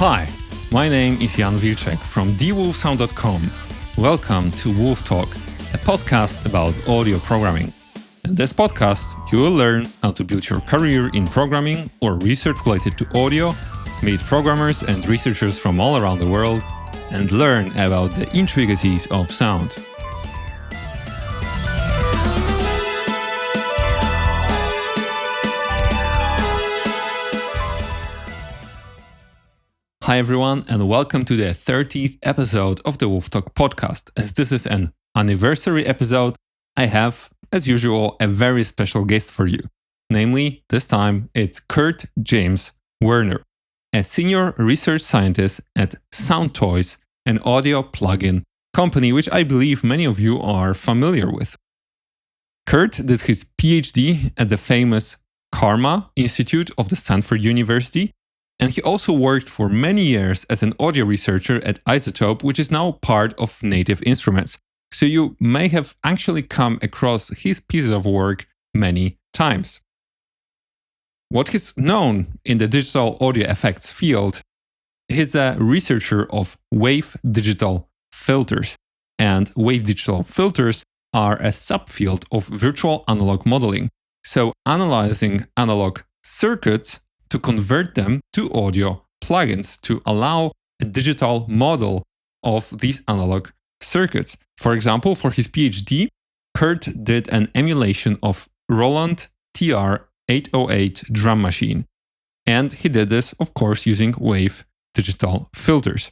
Hi, my name is Jan Wilczek from WolfSound.com. Welcome to WolfTalk, a podcast about audio programming. In this podcast, you will learn how to build your career in programming or research related to audio, meet programmers and researchers from all around the world, and learn about the intricacies of sound. Hi everyone, and welcome to the 30th episode of the WolfTalk podcast. As this is an anniversary episode, I have, as usual, a very special guest for you. Namely, this time it's Kurt James Werner, a senior research scientist at Soundtoys, an audio plugin company which I believe many of you are familiar with. Kurt did his PhD at the famous CCRMA Institute of the Stanford University, and he also worked for many years as an audio researcher at ex-iZotope, which is now part of Native Instruments. So you may have actually come across his pieces of work many times. What is known in the digital audio effects field, he's a researcher of wave digital filters. And wave digital filters are a subfield of virtual analog modeling. So analyzing analog circuits to convert them to audio plugins to allow a digital model of these analog circuits. For example, for his PhD, Kurt did an emulation of Roland TR-808 drum machine. And he did this, of course, using wave digital filters.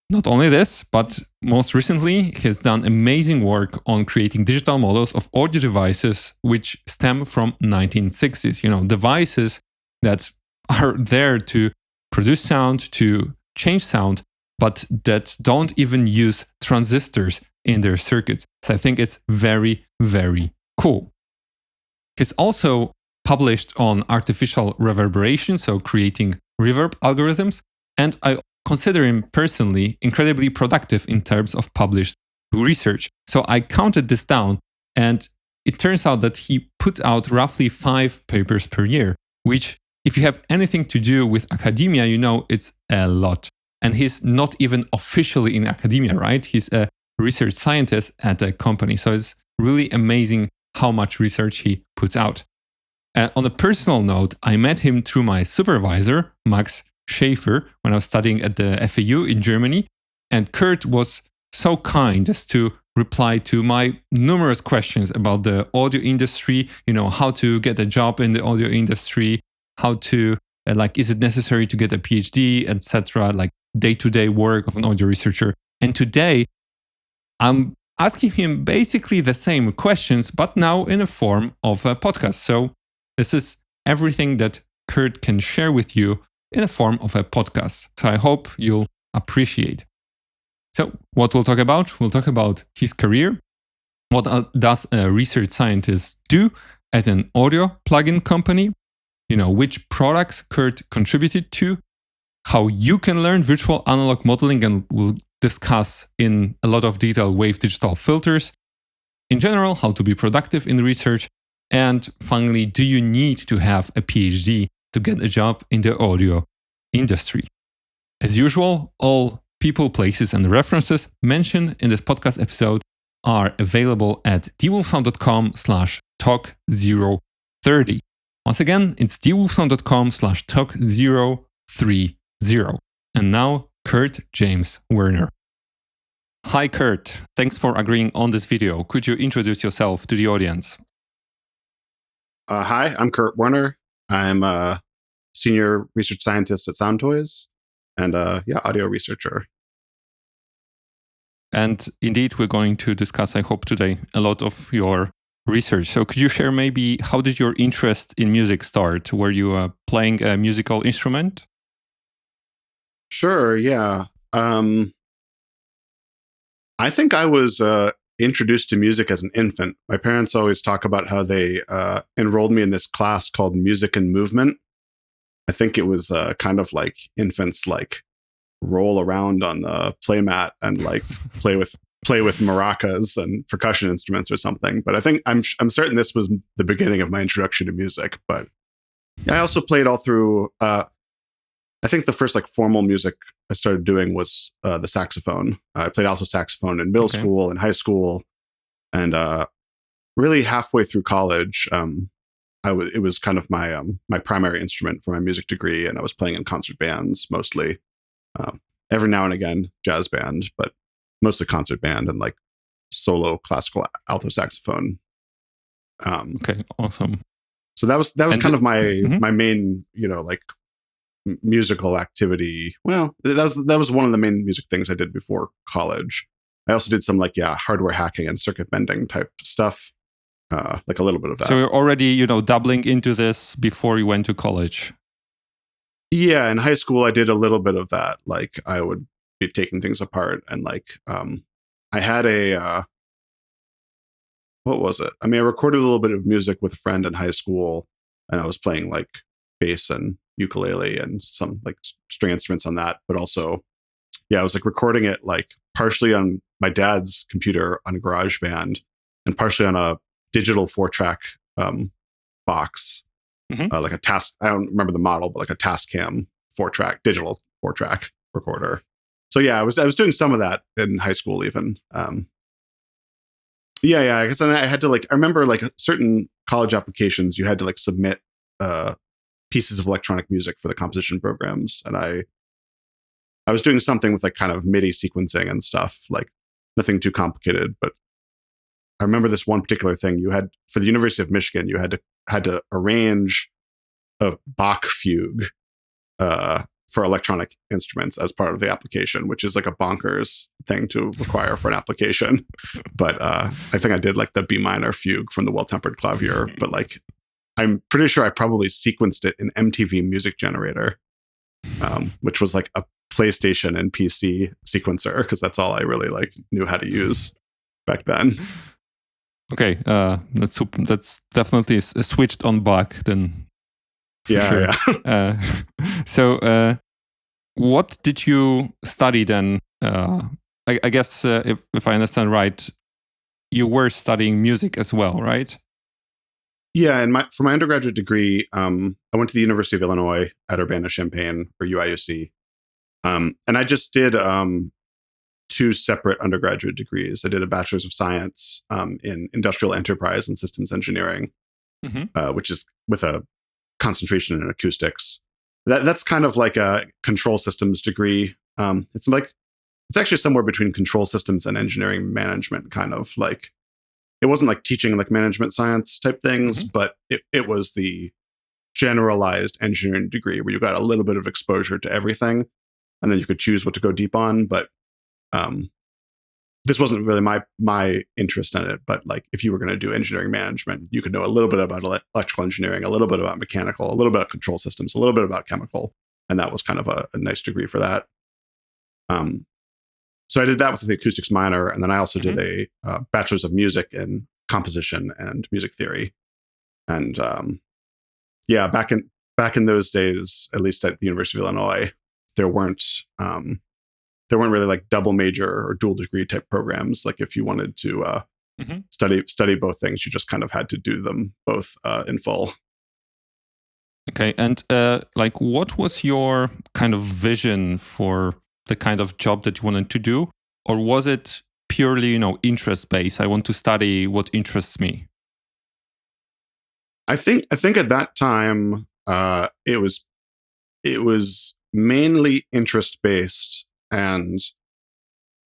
Not only this, but most recently, he has done amazing work on creating digital models of audio devices which stem from 1960s. Devices that are there to produce sound, to change sound, but that don't even use transistors in their circuits. So I think it's very, very cool. He's also published on artificial reverberation, so creating reverb algorithms, and I consider him personally incredibly productive in terms of published research. So I counted this down, and it turns out that he put out roughly 5 papers per year, which if you have anything to do with academia, you know it's a lot. And he's not even officially in academia, right? He's a research scientist at a company. So it's really amazing how much research he puts out. And on a personal note, I met him through my supervisor, Max Schaefer, when I was studying at the FAU in Germany. And Kurt was so kind as to reply to my numerous questions about the audio industry, how to get a job in the audio industry, how to, is it necessary to get a PhD, etc., like day-to-day work of an audio researcher. And today, I'm asking him basically the same questions, but now in a form of a podcast. So this is everything that Kurt can share with you in a form of a podcast. So I hope you'll appreciate. So what we'll talk about? We'll talk about his career. What does a research scientist do at an audio plugin company? Which products Kurt contributed to, how you can learn virtual analog modeling, and we'll discuss in a lot of detail wave digital filters. In general, how to be productive in research. And finally, do you need to have a PhD to get a job in the audio industry? As usual, all people, places, and references mentioned in this podcast episode are available at dwolfsound.com/talk030. Once again, it's dwolfsound.com/talk030. And now, Kurt James Werner. Hi, Kurt. Thanks for agreeing on this video. Could you introduce yourself to the audience? Hi, I'm Kurt Werner. I'm a senior research scientist at Soundtoys and audio researcher. And indeed, we're going to discuss, I hope today, a lot of your research. So could you share maybe how did your interest in music start? Were you playing a musical instrument? Sure, yeah. I think I was introduced to music as an infant. My parents always talk about how they enrolled me in this class called Music and Movement. I think it was kind of like infants roll around on the playmat and play with maracas and percussion instruments or something. But I think I'm certain this was the beginning of my introduction to music. But I also played all through I think the first like formal music I started doing was the saxophone. I played alto saxophone in middle school and high school, and really halfway through college, it was kind of my my primary instrument for my music degree, and I was playing in concert bands mostly. Every now and again, jazz band, but mostly concert band and like solo classical alto saxophone. Okay, awesome. So that was kind of my my main, like musical activity. Well, that was one of the main music things I did before college. I also did some like hardware hacking and circuit bending type stuff, like a little bit of that. So you're already doubling into this before you went to college. Yeah, in high school I did a little bit of that. Like I would be taking things apart, and like I had a what was it? I mean, I recorded a little bit of music with a friend in high school, and I was playing like bass and ukulele and some like string instruments on that. But also, I was like recording it like partially on my dad's computer on GarageBand and partially on a digital 4-track box, like a task. I don't remember the model, but like a Tascam digital 4-track recorder. So I was doing some of that in high school even. I guess I had to like, I remember like certain college applications, you had to like submit pieces of electronic music for the composition programs. And I was doing something with like kind of MIDI sequencing and stuff, like nothing too complicated. But I remember this one particular thing you had for the University of Michigan, you had to arrange a Bach fugue for electronic instruments as part of the application, which is like a bonkers thing to require for an application. But I think I did like the B minor fugue from the Well-Tempered Clavier, but like I'm pretty sure I probably sequenced it in MTV Music Generator, which was like a PlayStation and PC sequencer, because that's all I really like knew how to use back then. Okay, that's definitely switched on Bach then. Yeah. So, what did you study then? I guess if I understand right, you were studying music as well, right? Yeah, and for my undergraduate degree, I went to the University of Illinois at Urbana-Champaign, or UIUC, and I just did 2 separate undergraduate degrees. I did a Bachelor's of Science in Industrial Enterprise and Systems Engineering, which is with a concentration in acoustics. That's kind of like a control systems degree. It's actually somewhere between control systems and engineering management, kind of like. It wasn't like teaching like management science type things, but it was the generalized engineering degree where you got a little bit of exposure to everything, and then you could choose what to go deep on. But this wasn't really my interest in it. But like if you were going to do engineering management, you could know a little bit about electrical engineering, a little bit about mechanical, a little bit about control systems, a little bit about chemical, and that was kind of a nice degree for that. So I did that with the acoustics minor, and then I also did a Bachelor's of Music in Composition and Music Theory. And back in those days, at least at the University of Illinois, there weren't really like double major or dual degree type programs. Like if you wanted to study both things, you just kind of had to do them both in full. Okay, and like what was your kind of vision for the kind of job that you wanted to do? Or was it purely, interest-based? I want to study what interests me. I think at that time, it was mainly interest-based. And,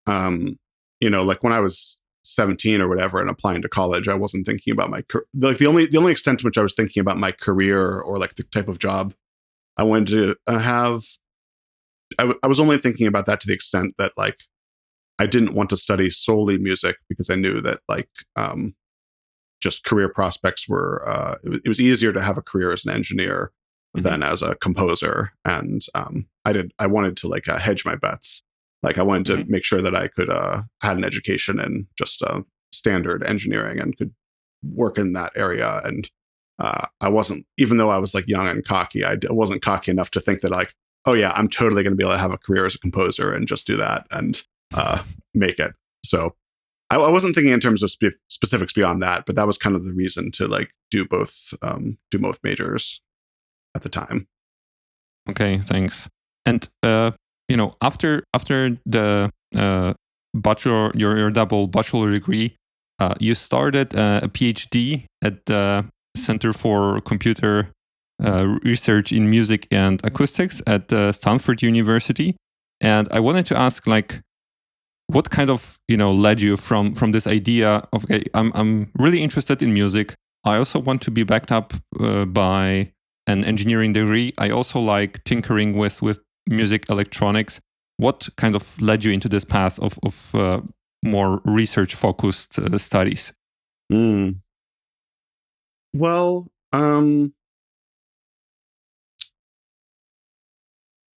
like when I was 17 or whatever and applying to college, I wasn't thinking about the only extent to which I was thinking about my career or like the type of job I wanted to have. I was only thinking about that to the extent that like I didn't want to study solely music, because I knew that like just career prospects were it was easier to have a career as an engineer than as a composer, and I wanted to like hedge my bets. Like I wanted to make sure that I could had an education in just standard engineering and could work in that area. And I wasn't, even though I was like young and cocky, I wasn't cocky enough to think that like, oh yeah, I'm totally going to be able to have a career as a composer and just do that and make it. So I wasn't thinking in terms of specifics beyond that, but that was kind of the reason to like do both majors at the time. Okay, thanks. And after the bachelor, your double bachelor degree, you started a PhD at the Center for Computer Research in Music and Acoustics at Stanford University. And I wanted to ask, what kind of led you from this idea of, okay, I'm really interested in music. I also want to be backed up by an engineering degree. I also like tinkering with music electronics. What kind of led you into this path of more research-focused studies? Well,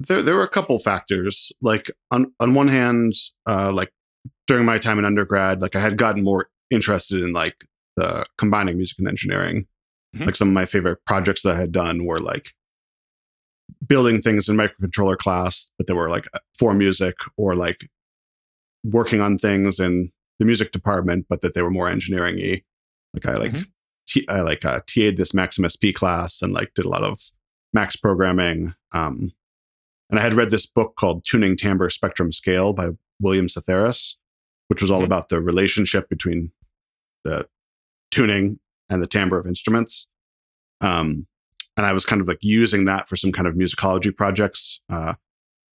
there were a couple factors. Like on one hand, like during my time in undergrad, like I had gotten more interested in like the combining music and engineering. Mm-hmm. Like some of my favorite projects that I had done were like building things in microcontroller class, but they were like for music, or like working on things in the music department, but that they were more engineering-y. Like I like TA'd this Max MSP class and like did a lot of Max programming. And I had read this book called Tuning Timbre Spectrum Scale by William Satheris, which was all about the relationship between the tuning and the timbre of instruments. And I was kind of like using that for some kind of musicology projects.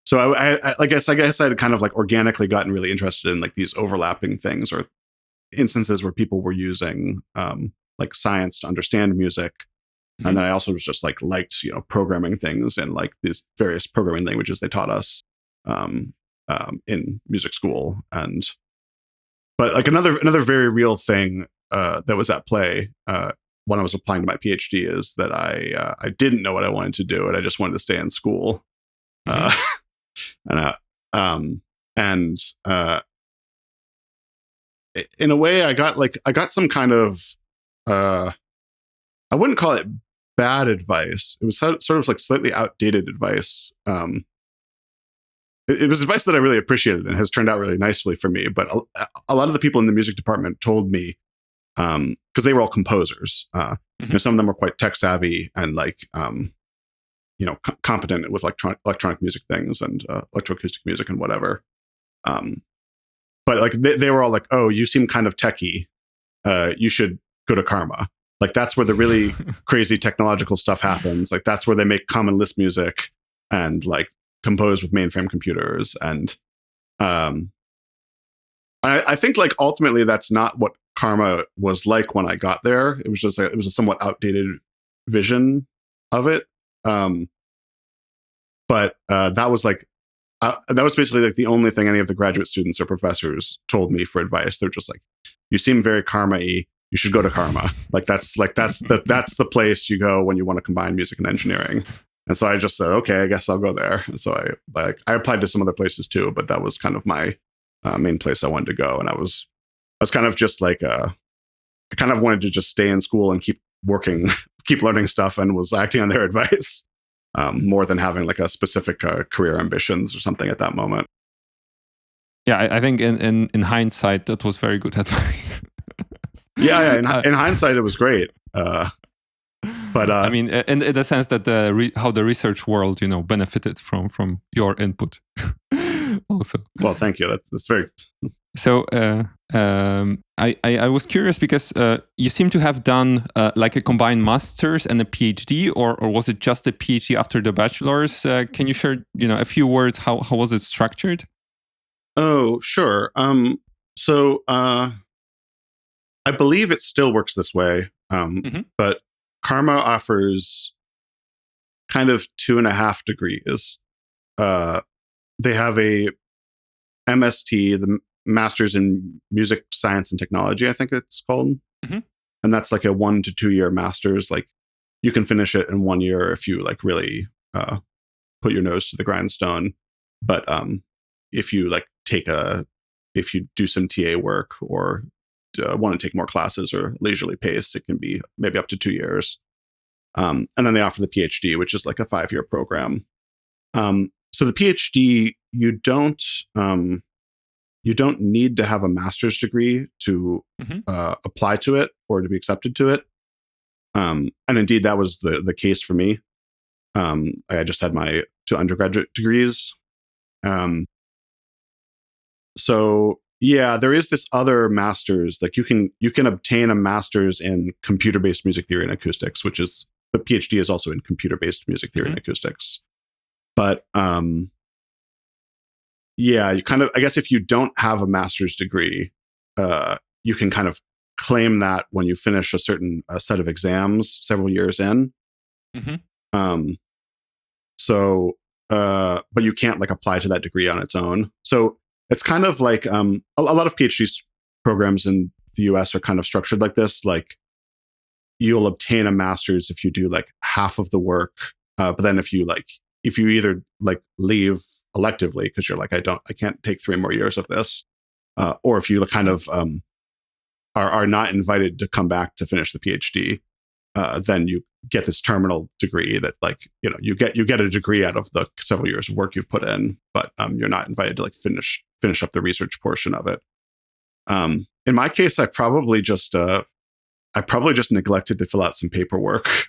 So I guess I had kind of like organically gotten really interested in like these overlapping things or instances where people were using like science to understand music. Mm-hmm. And then I also was just like liked, programming things and like these various programming languages they taught us in music school. But like another very real thing that was at play when I was applying to my PhD is that I didn't know what I wanted to do, and I just wanted to stay in school. In a way, I got some kind of I wouldn't call it bad advice. It was sort of like slightly outdated advice. It was advice that I really appreciated and has turned out really nicely for me. But a lot of the people in the music department told me, because they were all composers. Some of them were quite tech savvy and like competent with electronic music things and electroacoustic music and whatever. But like they were all like, "Oh, you seem kind of techie. You should go to CCRMA. Like that's where the really crazy technological stuff happens. Like that's where they make common Lisp music and like compose with mainframe computers." And I think like ultimately that's not what CCRMA was like when I got there. It was just it was a somewhat outdated vision of it. But that was basically like the only thing any of the graduate students or professors told me for advice. They're just like, "You seem very CCRMA-y. You should go to CCRMA. that's the place you go when you want to combine music and engineering." And so I just said, "Okay, I guess I'll go there." And so I applied to some other places too, but that was kind of my main place I wanted to go. And I was kind of just like I kind of wanted to just stay in school and keep working, keep learning stuff, and was acting on their advice. More than having like a specific career ambitions or something at that moment. Yeah, I think in hindsight, that was very good advice. Yeah. In hindsight, it was great. But I mean, in the sense that how the research world, benefited from your input. Also. Well, thank you. That's very. So I was curious because you seem to have done like a combined master's and a PhD, or was it just a PhD after the bachelor's? Can you share a few words? How was it structured? Oh, sure. So I believe it still works this way, but CCRMA offers kind of 2.5 degrees. They have a MST, the Masters in Music Science and Technology, I think it's called. And that's like a 1 to 2 year master's. Like you can finish it in 1 year if you like really put your nose to the grindstone. But if you if you do some TA work or want to take more classes or leisurely pace, it can be maybe up to 2 years. And then they offer the PhD, which is like a 5-year program. So the PhD, you don't need to have a master's degree to apply to it or to be accepted to it. And indeed, that was the case for me. I just had my to undergraduate degrees. So yeah, there is this other master's. Like you can obtain a master's in computer-based music theory and acoustics, which is the PhD is also in computer-based music theory and acoustics. But yeah, you kind of, I guess if you don't have a master's degree, you can kind of claim that when you finish a certain set of exams several years in. But you can't like apply to that degree on its own. So it's kind of like a lot of PhD programs in the US are kind of structured like this. Like you'll obtain a master's if you do like half of the work. But then if you either like leave electively because you're like, I can't take 3 more years of this, or if you kind of are not invited to come back to finish the PhD, then you get this terminal degree that like, you get a degree out of the several years of work you've put in, but you're not invited to like finish up the research portion of it. In my case, I probably just neglected to fill out some paperwork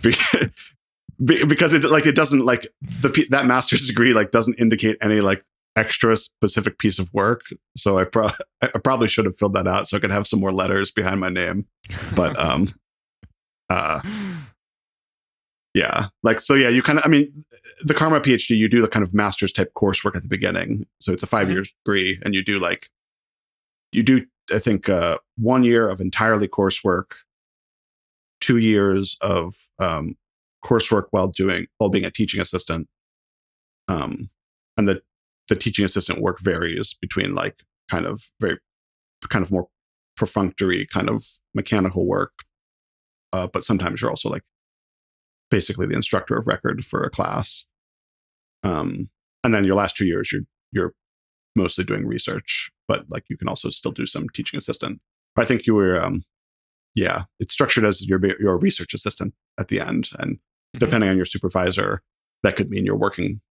because it doesn't like that master's degree like doesn't indicate any like extra specific piece of work. So I probably should have filled that out so I could have some more letters behind my name. But yeah, like, so yeah, you kind of, I mean, the CCRMA PhD, you do the kind of master's type coursework at the beginning. So it's a 5-year degree and you do, I think, 1 year of entirely coursework, 2 years of coursework while being a teaching assistant. And the teaching assistant work varies between like kind of more perfunctory kind of mechanical work. But sometimes you're also like basically the instructor of record for a class. And then your last 2 years, you're mostly doing research, but like you can also still do some teaching assistant. But I think you were, it's structured as your research assistant at the end. And depending on your supervisor, that could mean you're working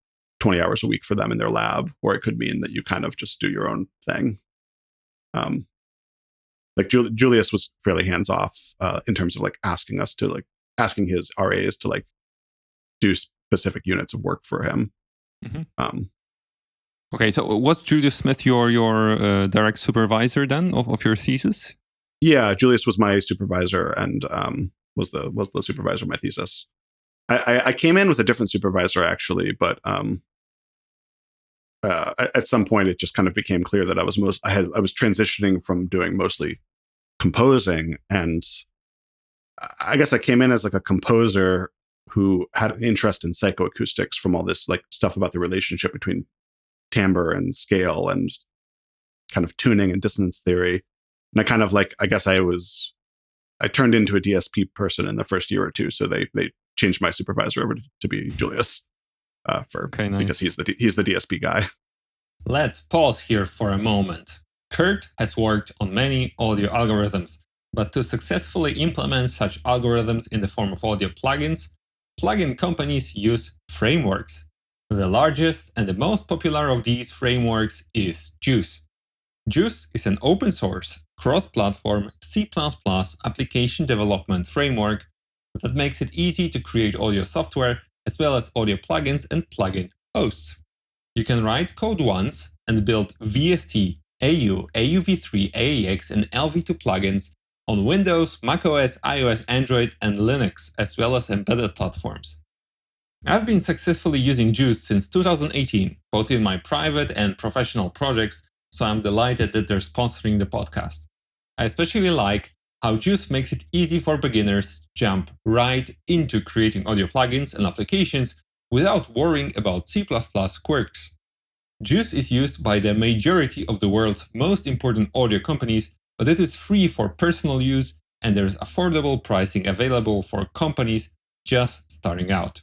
20 hours a week for them in their lab, or it could mean that you kind of just do your own thing. Like Julius was fairly hands off in terms of like asking his RAs to like do specific units of work for him. Okay, so was Julius Smith your direct supervisor then of your thesis? Yeah, Julius was my supervisor and was the supervisor of my thesis. I came in with a different supervisor actually, but at some point it just kind of became clear that I was transitioning from doing mostly composing, and I guess I came in as like a composer who had an interest in psychoacoustics from all this like stuff about the relationship between timbre and scale and kind of tuning and dissonance theory. And I kind of like, I guess I turned into a DSP person in the first year or two. So they changed my supervisor over to be Julius nice. Because he's the DSP guy. Let's pause here for a moment. Kurt has worked on many audio algorithms, but to successfully implement such algorithms in the form of audio plugins, plugin companies use frameworks. The largest and the most popular of these frameworks is JUCE. JUCE is an open source, cross-platform C++ application development framework that makes it easy to create audio software as well as audio plugins and plugin hosts. You can write code once and build VST, AU, AUV3, AEX, and LV2 plugins on Windows, macOS, iOS, Android, and Linux, as well as embedded platforms. I've been successfully using JUCE since 2018, both in my private and professional projects, so I'm delighted that they're sponsoring the podcast. I especially like how JUCE makes it easy for beginners to jump right into creating audio plugins and applications without worrying about C++ quirks. JUCE is used by the majority of the world's most important audio companies, but it is free for personal use and there's affordable pricing available for companies just starting out.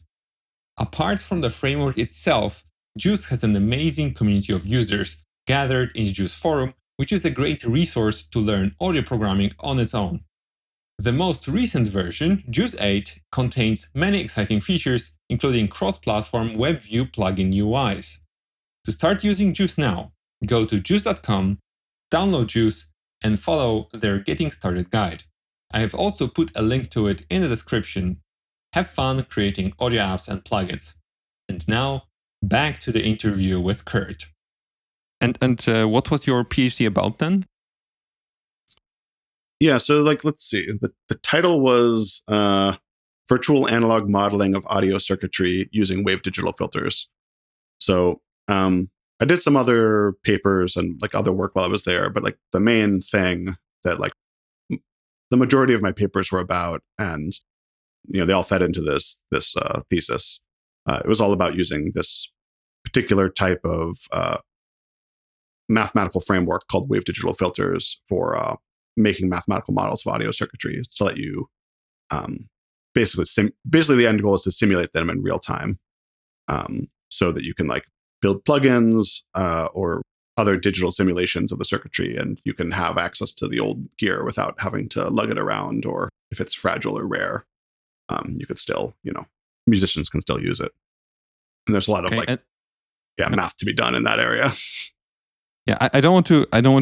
Apart from the framework itself, JUCE has an amazing community of users gathered in JUCE forum, which is a great resource to learn audio programming on its own. The most recent version, JUCE 8, contains many exciting features, including cross-platform WebView plugin UIs. To start using JUCE now, go to juice.com, download JUCE, and follow their Getting Started guide. I have also put a link to it in the description. Have fun creating audio apps and plugins. And now back to the interview with Kurt. And what was your PhD about then? Yeah, so let's see. The title was Virtual Analog Modeling of Audio Circuitry Using Wave Digital Filters. So I did some other papers and other work while I was there, but the main thing that the majority of my papers were about, and they all fed into this thesis. It was all about using this particular type of mathematical framework called wave digital filters for making mathematical models of audio circuitry to let you basically the end goal is to simulate them in real time, so that you can build plugins or other digital simulations of the circuitry, and you can have access to the old gear without having to lug it around, or if it's fragile or rare, you could still, musicians can still use it. And there's a lot of math to be done in that area. Yeah, I don't want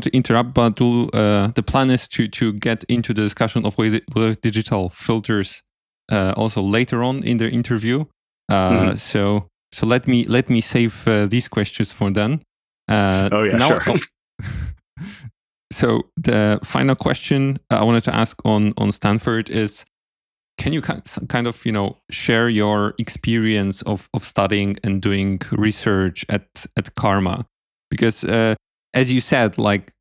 to interrupt, but the plan is to get into the discussion of wave digital filters also later on in the interview. So let me save these questions for then. Sure. So the final question I wanted to ask on Stanford is, can you kind of share your experience of studying and doing research at CCRMA? Because as you said,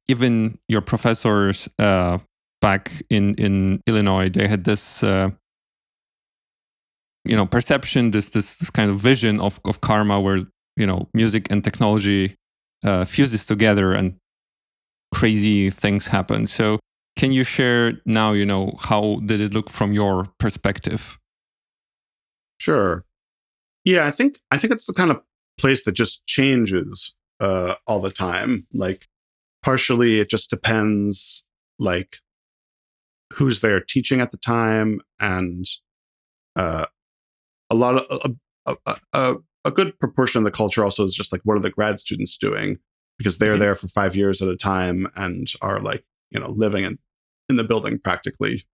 even your professors back in Illinois, they had this perception, this kind of vision of CCRMA where music and technology fuses together and crazy things happen. So can you share now, how did it look from your perspective? Sure. Yeah, I think it's the kind of place that just changes all the time. Partially it just depends who's there teaching at the time, and a lot of a good proportion of the culture also is just what are the grad students doing, because they're there for 5 years at a time and are living in the building practically,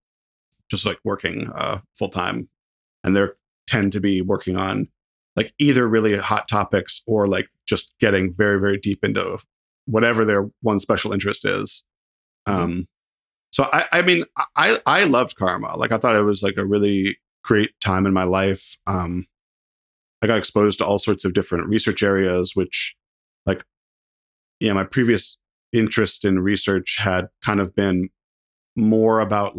just working full time, and they tend to be working on either really hot topics or just getting very, very deep into whatever their one special interest is. So I mean, I loved CCRMA. I thought it was a really great time in my life. I got exposed to all sorts of different research areas, which my previous interest in research had kind of been more about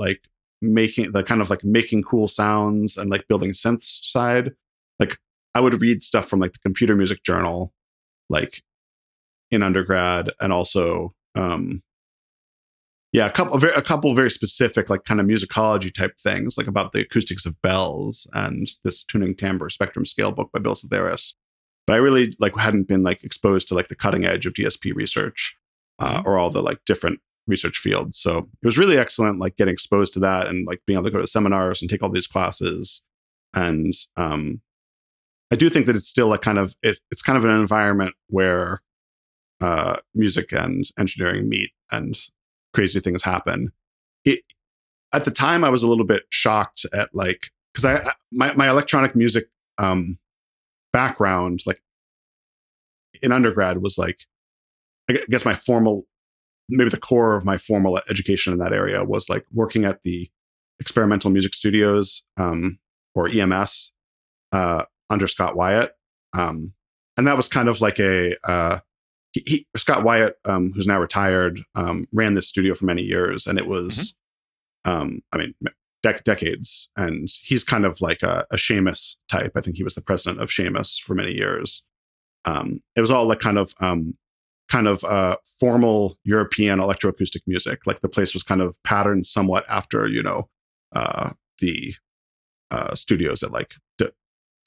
making cool sounds and building synths side. I would read stuff from the Computer Music Journal, in undergrad, and also a couple very specific kind of musicology type things, about the acoustics of bells and this tuning timbre spectrum scale book by Bill Setheris. But I really hadn't been exposed to the cutting edge of DSP research or all the different research fields. So it was really excellent, getting exposed to that and being able to go to seminars and take all these classes. And I do think that it's still it's kind of an environment where music and engineering meet and crazy things happen. At the time, I was a little bit shocked at because my electronic music background in undergrad was I guess maybe the core of my formal education in that area was working at the experimental music studios, or EMS, under Scott Wyatt. And that was kind of Scott Wyatt, who's now retired, ran this studio for many years, and it was, decades. And he's kind of a Seamus type. I think he was the president of Seamus for many years. It was all kind of formal European electroacoustic music. The place was kind of patterned somewhat after, the studios at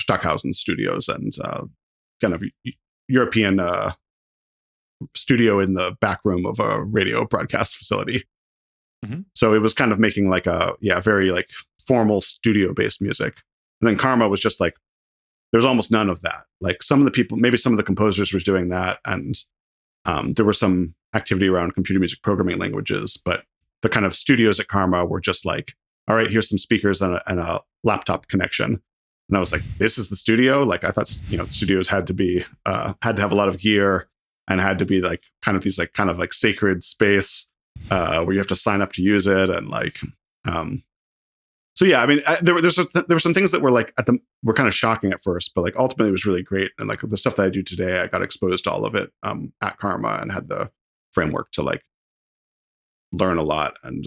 Stockhausen studios and kind of European studio in the back room of a radio broadcast facility. So it was kind of making very formal studio based music. And then CCRMA was just there was almost none of that. Some of the people, maybe some of the composers were doing that, and there was some activity around computer music programming languages, but the kind of studios at CCRMA were just all right, here's some speakers and a laptop connection. And I was like, this is the studio? Like I thought, the studios had to have a lot of gear and had to be like kind of these like kind of like sacred space where you have to sign up to use it. And like, so yeah, I mean, there were some things that were like were kind of shocking at first, but like ultimately it was really great. And like the stuff that I do today, I got exposed to all of it at CCRMA and had the framework to like learn a lot and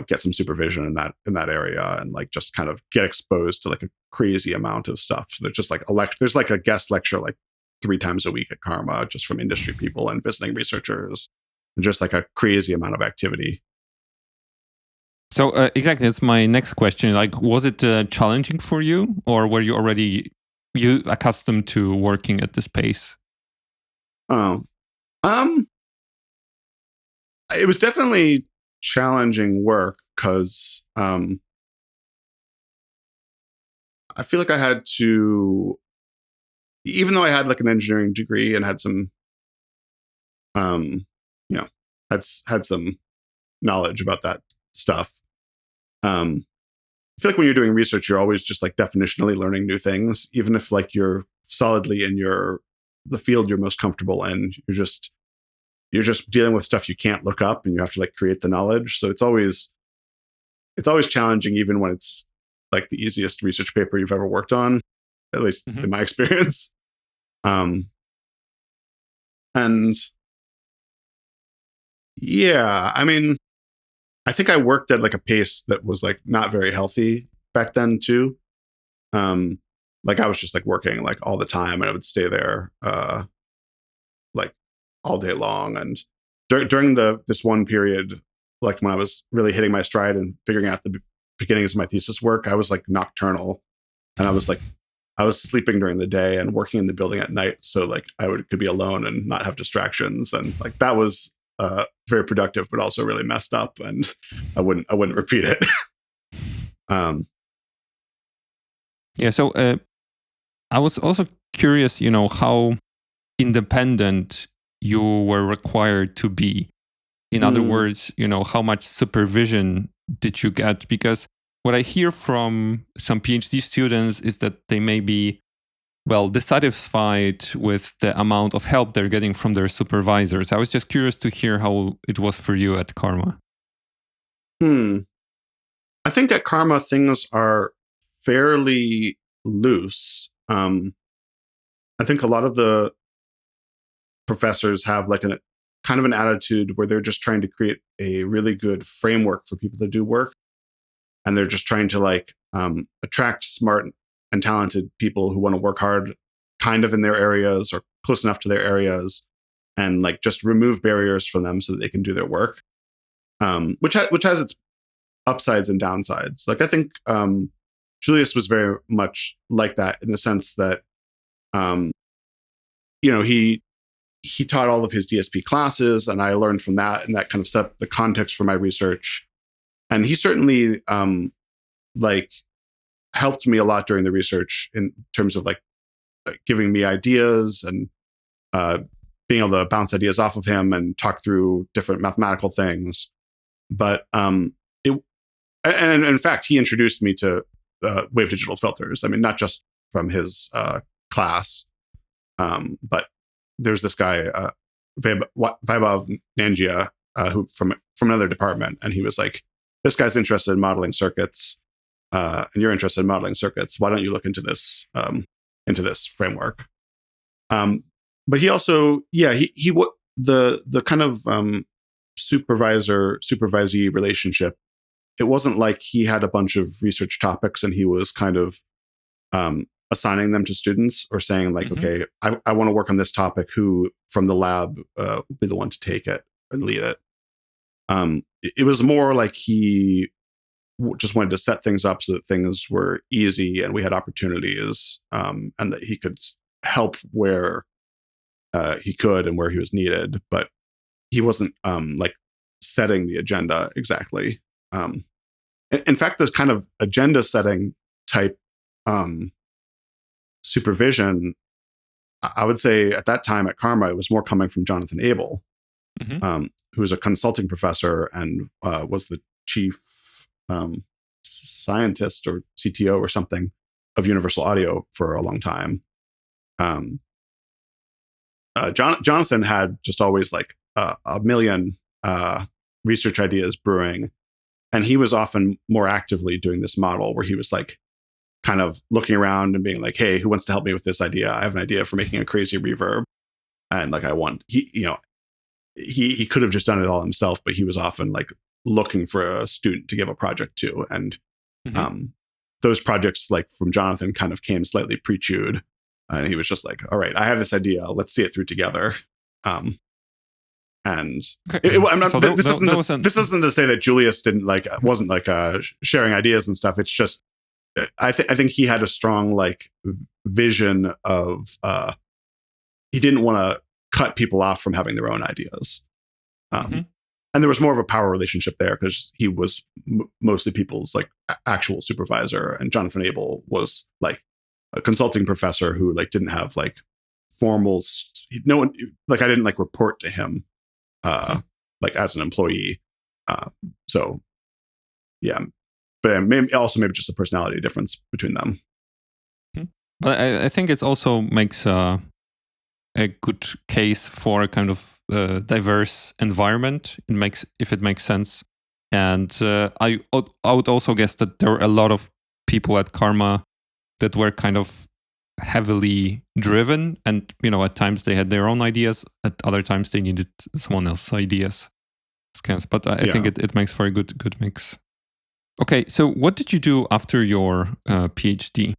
get some supervision in that area and like just kind of get exposed to like a crazy amount of stuff. So there's just like there's like a guest lecture like 3 times a week at CCRMA just from industry people and visiting researchers, and just like a crazy amount of activity. So exactly, that's my next question. Like, was it challenging for you, or were you already accustomed to working at this pace? Oh, it was definitely challenging work because I feel like I had to, even though I had like an engineering degree and had some, had some knowledge about that stuff. I feel like when you're doing research, you're always just like definitionally learning new things, even if like you're solidly in the field you're most comfortable in. You're just dealing with stuff you can't look up, and you have to like create the knowledge. So it's always challenging, even when it's like the easiest research paper you've ever worked on, at least in my experience. And yeah, I mean, I think I worked at like a pace that was like not very healthy back then too. Like I was just like working like all the time, and I would stay there like all day long. And during this one period, like when I was really hitting my stride and figuring out the beginnings of my thesis work, I was like nocturnal, and I was sleeping during the day and working in the building at night. So like could be alone and not have distractions. And like that was very productive, but also really messed up. And I wouldn't repeat it. Yeah. So I was also curious, how independent you were required to be. In other words, how much supervision did you get? Because what I hear from some PhD students is that they may be, dissatisfied with the amount of help they're getting from their supervisors. I was just curious to hear how it was for you at CCRMA. I think at CCRMA things are fairly loose. I think a lot of the professors have like a kind of an attitude where they're just trying to create a really good framework for people to do work. And they're just trying to like attract smart and talented people who want to work hard kind of in their areas or close enough to their areas, and like just remove barriers from them so that they can do their work, which has its upsides and downsides. Like I think Julius was very much like that in the sense that he taught all of his DSP classes, and I learned from that, and that kind of set the context for my research. And he certainly helped me a lot during the research in terms of like giving me ideas and being able to bounce ideas off of him and talk through different mathematical things. But and in fact, he introduced me to wave digital filters. I mean, not just from his class, but there's this guy, Vaibhav Nangia, who from another department, and he was like, "This guy's interested in modeling circuits, and you're interested in modeling circuits. Why don't you look into this framework?" But he also, the kind of supervisee relationship. It wasn't like he had a bunch of research topics and he was kind of assigning them to students or saying like, okay, I want to work on this topic. Who from the lab will be the one to take it and lead it? It was more like he just wanted to set things up so that things were easy and we had opportunities, and that he could help where he could and where he was needed. But he wasn't like setting the agenda exactly. In fact, this kind of agenda setting type supervision, I would say at that time at CCRMA, it was more coming from Jonathan Abel, who was a consulting professor and was the chief scientist or CTO or something Universal Audio for a long time. Jonathan had just always like a million research ideas brewing, and he was often more actively doing this model where he was like kind of looking around and being like, "Hey, who wants to help me with this idea? I have an idea for making a crazy reverb." And like, he could have just done it all himself, but he was often like looking for a student to give a project to. And those projects like from Jonathan kind of came slightly pre-chewed. And he was just like, all right, I have this idea. Let's see it through together. This isn't to say that Julius wasn't like sharing ideas and stuff. It's just, I think he had a strong like vision of, he didn't want to cut people off from having their own ideas. And there was more of a power relationship there because he was mostly people's like actual supervisor, and Jonathan Abel was like a consulting professor who like didn't have like formal, no one, like I didn't like report to him like as an employee. So yeah, but maybe just a personality difference between them. But I think it also makes a good case for a kind of diverse environment. If it makes sense. And I would also guess that there were a lot of people at Karma that were kind of heavily driven, and at times they had their own ideas, at other times they needed someone else's ideas. But I think it makes for a good mix. Okay, so what did you do after your PhD?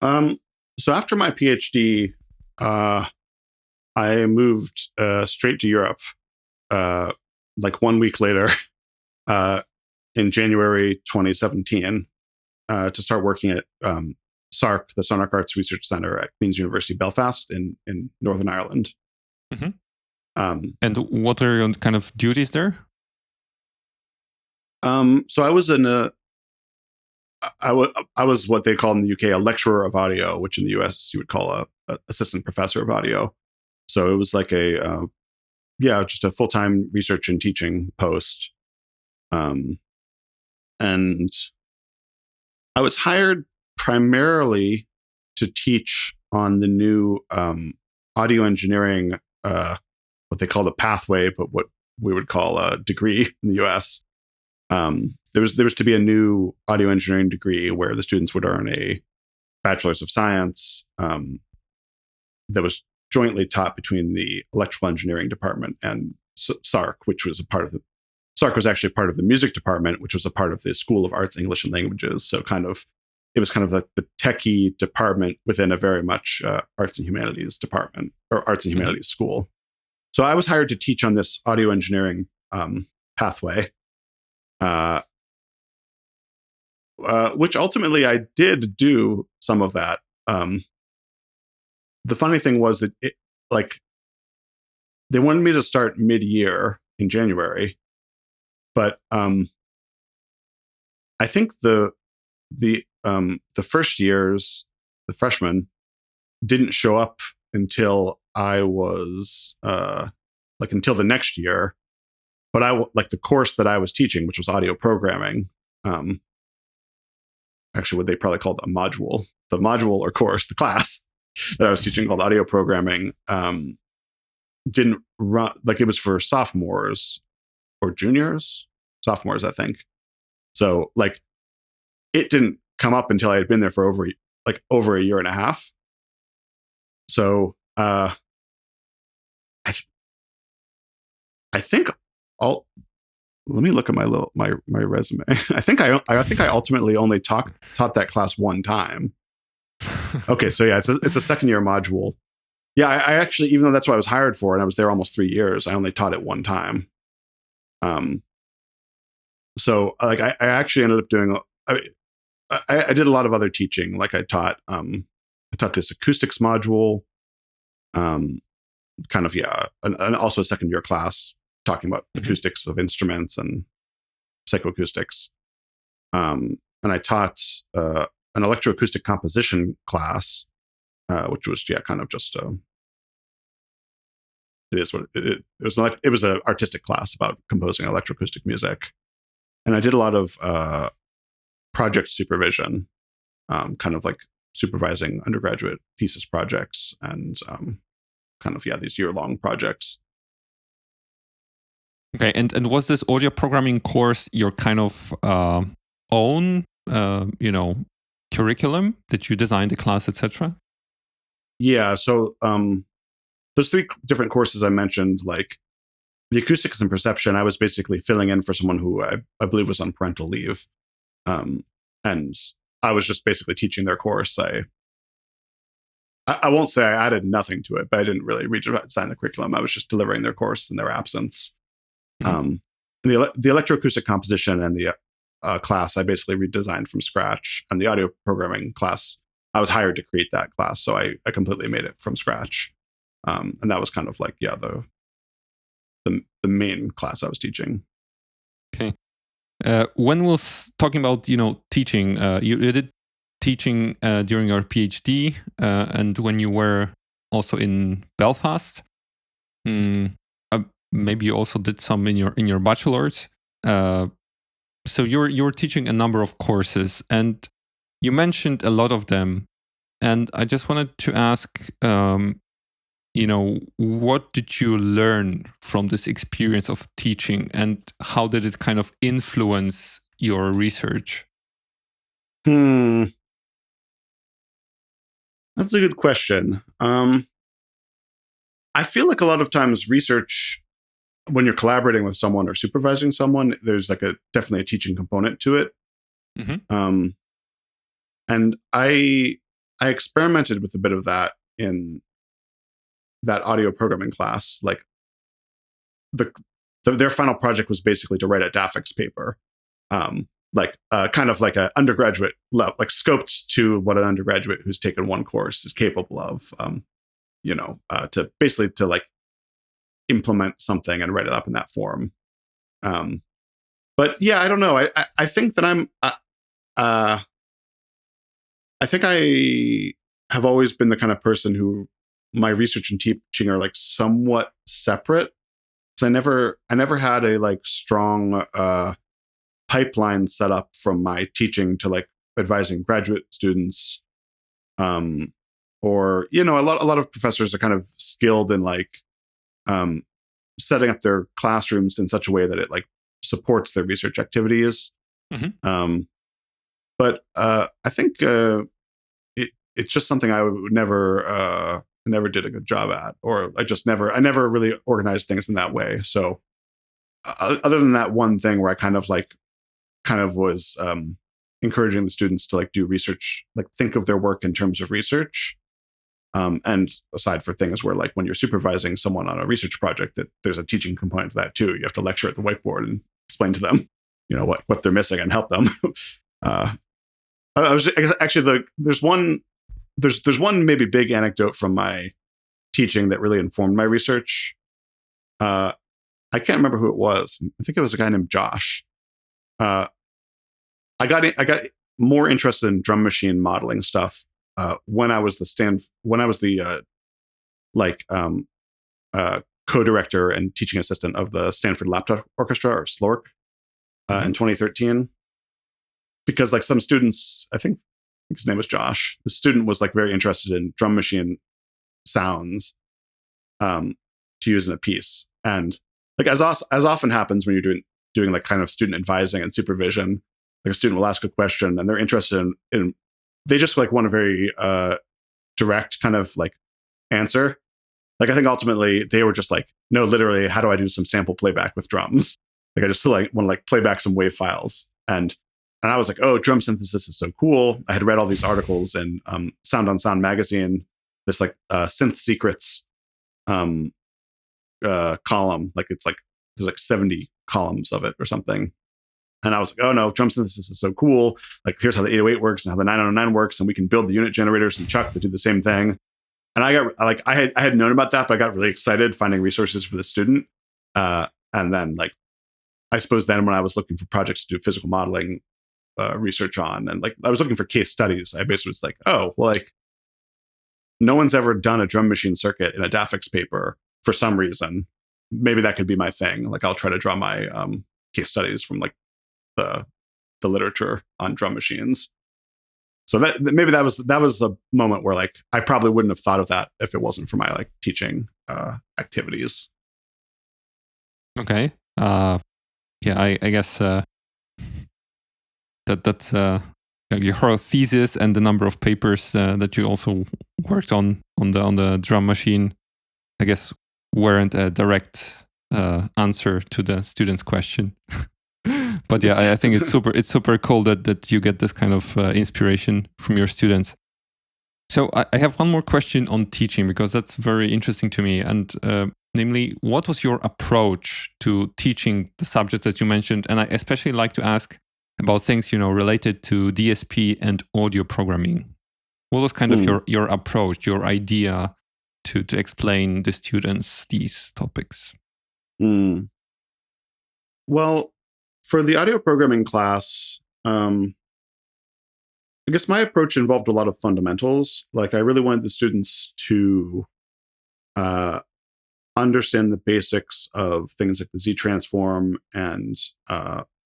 So after my PhD, I moved straight to Europe. Like 1 week later, in January 2017, to start working at SARC, the Sonark Arts Research Centre at Queen's University Belfast in Northern Ireland. And what are your kind of duties there? So I was I was what they call in the UK a lecturer of audio, which in the US you would call a assistant professor of audio. So it was like just a full-time research and teaching post. And I was hired primarily to teach on the new audio engineering, what they call the pathway, but what we would call a degree in the US. There was to be a new audio engineering degree where the students would earn a bachelor's of science that was jointly taught between the electrical engineering department and SARC, which was SARC was actually part of the music department, which was a part of the School of Arts, English and Languages. So it was kind of like the techie department within a very much arts and humanities department or arts and humanities school. So I was hired to teach on this audio engineering pathway, which ultimately I did do some of that. The funny thing was that they wanted me to start mid-year in January, but I think the first years, the freshmen, didn't show up until I was until the next year. But the course that I was teaching, which was audio programming, actually what they probably called a module, the module or course, the class that I was teaching called audio programming, didn't run, it was for sophomores or juniors, sophomores, I think. So it didn't come up until I had been there for over a year and a half. So I think let me look at my resume. I think I ultimately only taught that class one time. Okay, so yeah, it's a second year module. Yeah, I actually, even though that's what I was hired for, and I was there almost 3 years, I only taught it one time. So I actually ended up doing. I did a lot of other teaching. I taught this acoustics module, and also a second year class talking about acoustics of instruments and psychoacoustics. And I taught an electroacoustic composition class, which was kind of just it is what it was. It was an artistic class about composing electroacoustic music, and I did a lot of project supervision. kind of like supervising undergraduate thesis projects and kind of, these year-long projects. Okay, and was this audio programming course your kind of own, curriculum that you designed the class, etc.? Yeah, so those 3 different courses I mentioned, like the acoustics and perception, I was basically filling in for someone who I believe was on parental leave. And I was just basically teaching their course. I won't say I added nothing to it, but I didn't really redesign the curriculum. I was just delivering their course in their absence. Mm-hmm. The electroacoustic composition and the class, I basically redesigned from scratch. And the audio programming class, I was hired to create that class. So I completely made it from scratch. And that was kind of like, the main class I was teaching. Okay. When we're talking about, teaching, you did teaching during your PhD and when you were also in Belfast. Maybe you also did some in your bachelor's. So you're teaching a number of courses, and you mentioned a lot of them. And I just wanted to ask, what did you learn from this experience of teaching, and how did it kind of influence your research? That's a good question. I feel like a lot of times research, when you're collaborating with someone or supervising someone, there's like definitely a teaching component to it. Mm-hmm. And I experimented with a bit of that in that audio programming class. Like their final project was basically to write a DAFX paper, kind of like an undergraduate level, like scoped to what an undergraduate who's taken one course is capable of, to basically to like implement something and write it up in that form. But yeah, I don't know. I think that I think I have always been the kind of person who my research and teaching are like somewhat separate. So I never had a like strong pipeline set up from my teaching to like advising graduate students. Or, a lot of professors are kind of skilled in like setting up their classrooms in such a way that it like supports their research activities. Mm-hmm. But I think it's just something I would never did a good job at, or I never really organized things in that way. So other than that one thing where I kind of was encouraging the students to like do research, like think of their work in terms of research. And aside for things where like when you're supervising someone on a research project, that there's a teaching component to that too. You have to lecture at the whiteboard and explain to them, what they're missing and help them. I was actually there's one maybe big anecdote from my teaching that really informed my research. I can't remember who it was. I think it was a guy named Josh. I got more interested in drum machine modeling stuff when I was the co-director and teaching assistant of the Stanford Laptop Orchestra, or SLORC, in 2013. Because like some students, I think his name was Josh, the student was like very interested in drum machine sounds to use in a piece. And like as often happens when you're doing like kind of student advising and supervision, like a student will ask a question and they're interested in they just like want a very direct kind of like answer. Like I think ultimately they were just like, no, literally, how do I do some sample playback with drums? Like I just like want to like play back some wave files. And I was like, oh, drum synthesis is so cool. I had read all these articles in Sound on Sound magazine. This like synth secrets column. Like it's like there's like 70 columns of it or something. And I was like, oh no, drum synthesis is so cool. Like here's how the 808 works and how the 909 works, and we can build the unit generators in Chuck that do the same thing. And I had known about that, but I got really excited finding resources for the student. And then like I suppose then when I was looking for projects to do physical modeling research on, and like I was looking for case studies, I basically was like, oh, well, like no one's ever done a drum machine circuit in a DAFX paper for some reason. Maybe that could be my thing. Like I'll try to draw my case studies from like the literature on drum machines. So maybe that was a moment where like I probably wouldn't have thought of that if it wasn't for my like teaching activities. Okay. I guess that's your whole thesis and the number of papers that you also worked on the drum machine, I guess, weren't a direct answer to the student's question. But yeah, I think it's super cool that you get this kind of inspiration from your students. So I have one more question on teaching, because that's very interesting to me. And namely, what was your approach to teaching the subjects that you mentioned? And I especially like to ask about things, related to DSP and audio programming. What was kind of your approach, your idea to explain the students these topics? Well, for the audio programming class, I guess my approach involved a lot of fundamentals. Like I really wanted the students to understand the basics of things like the Z transform and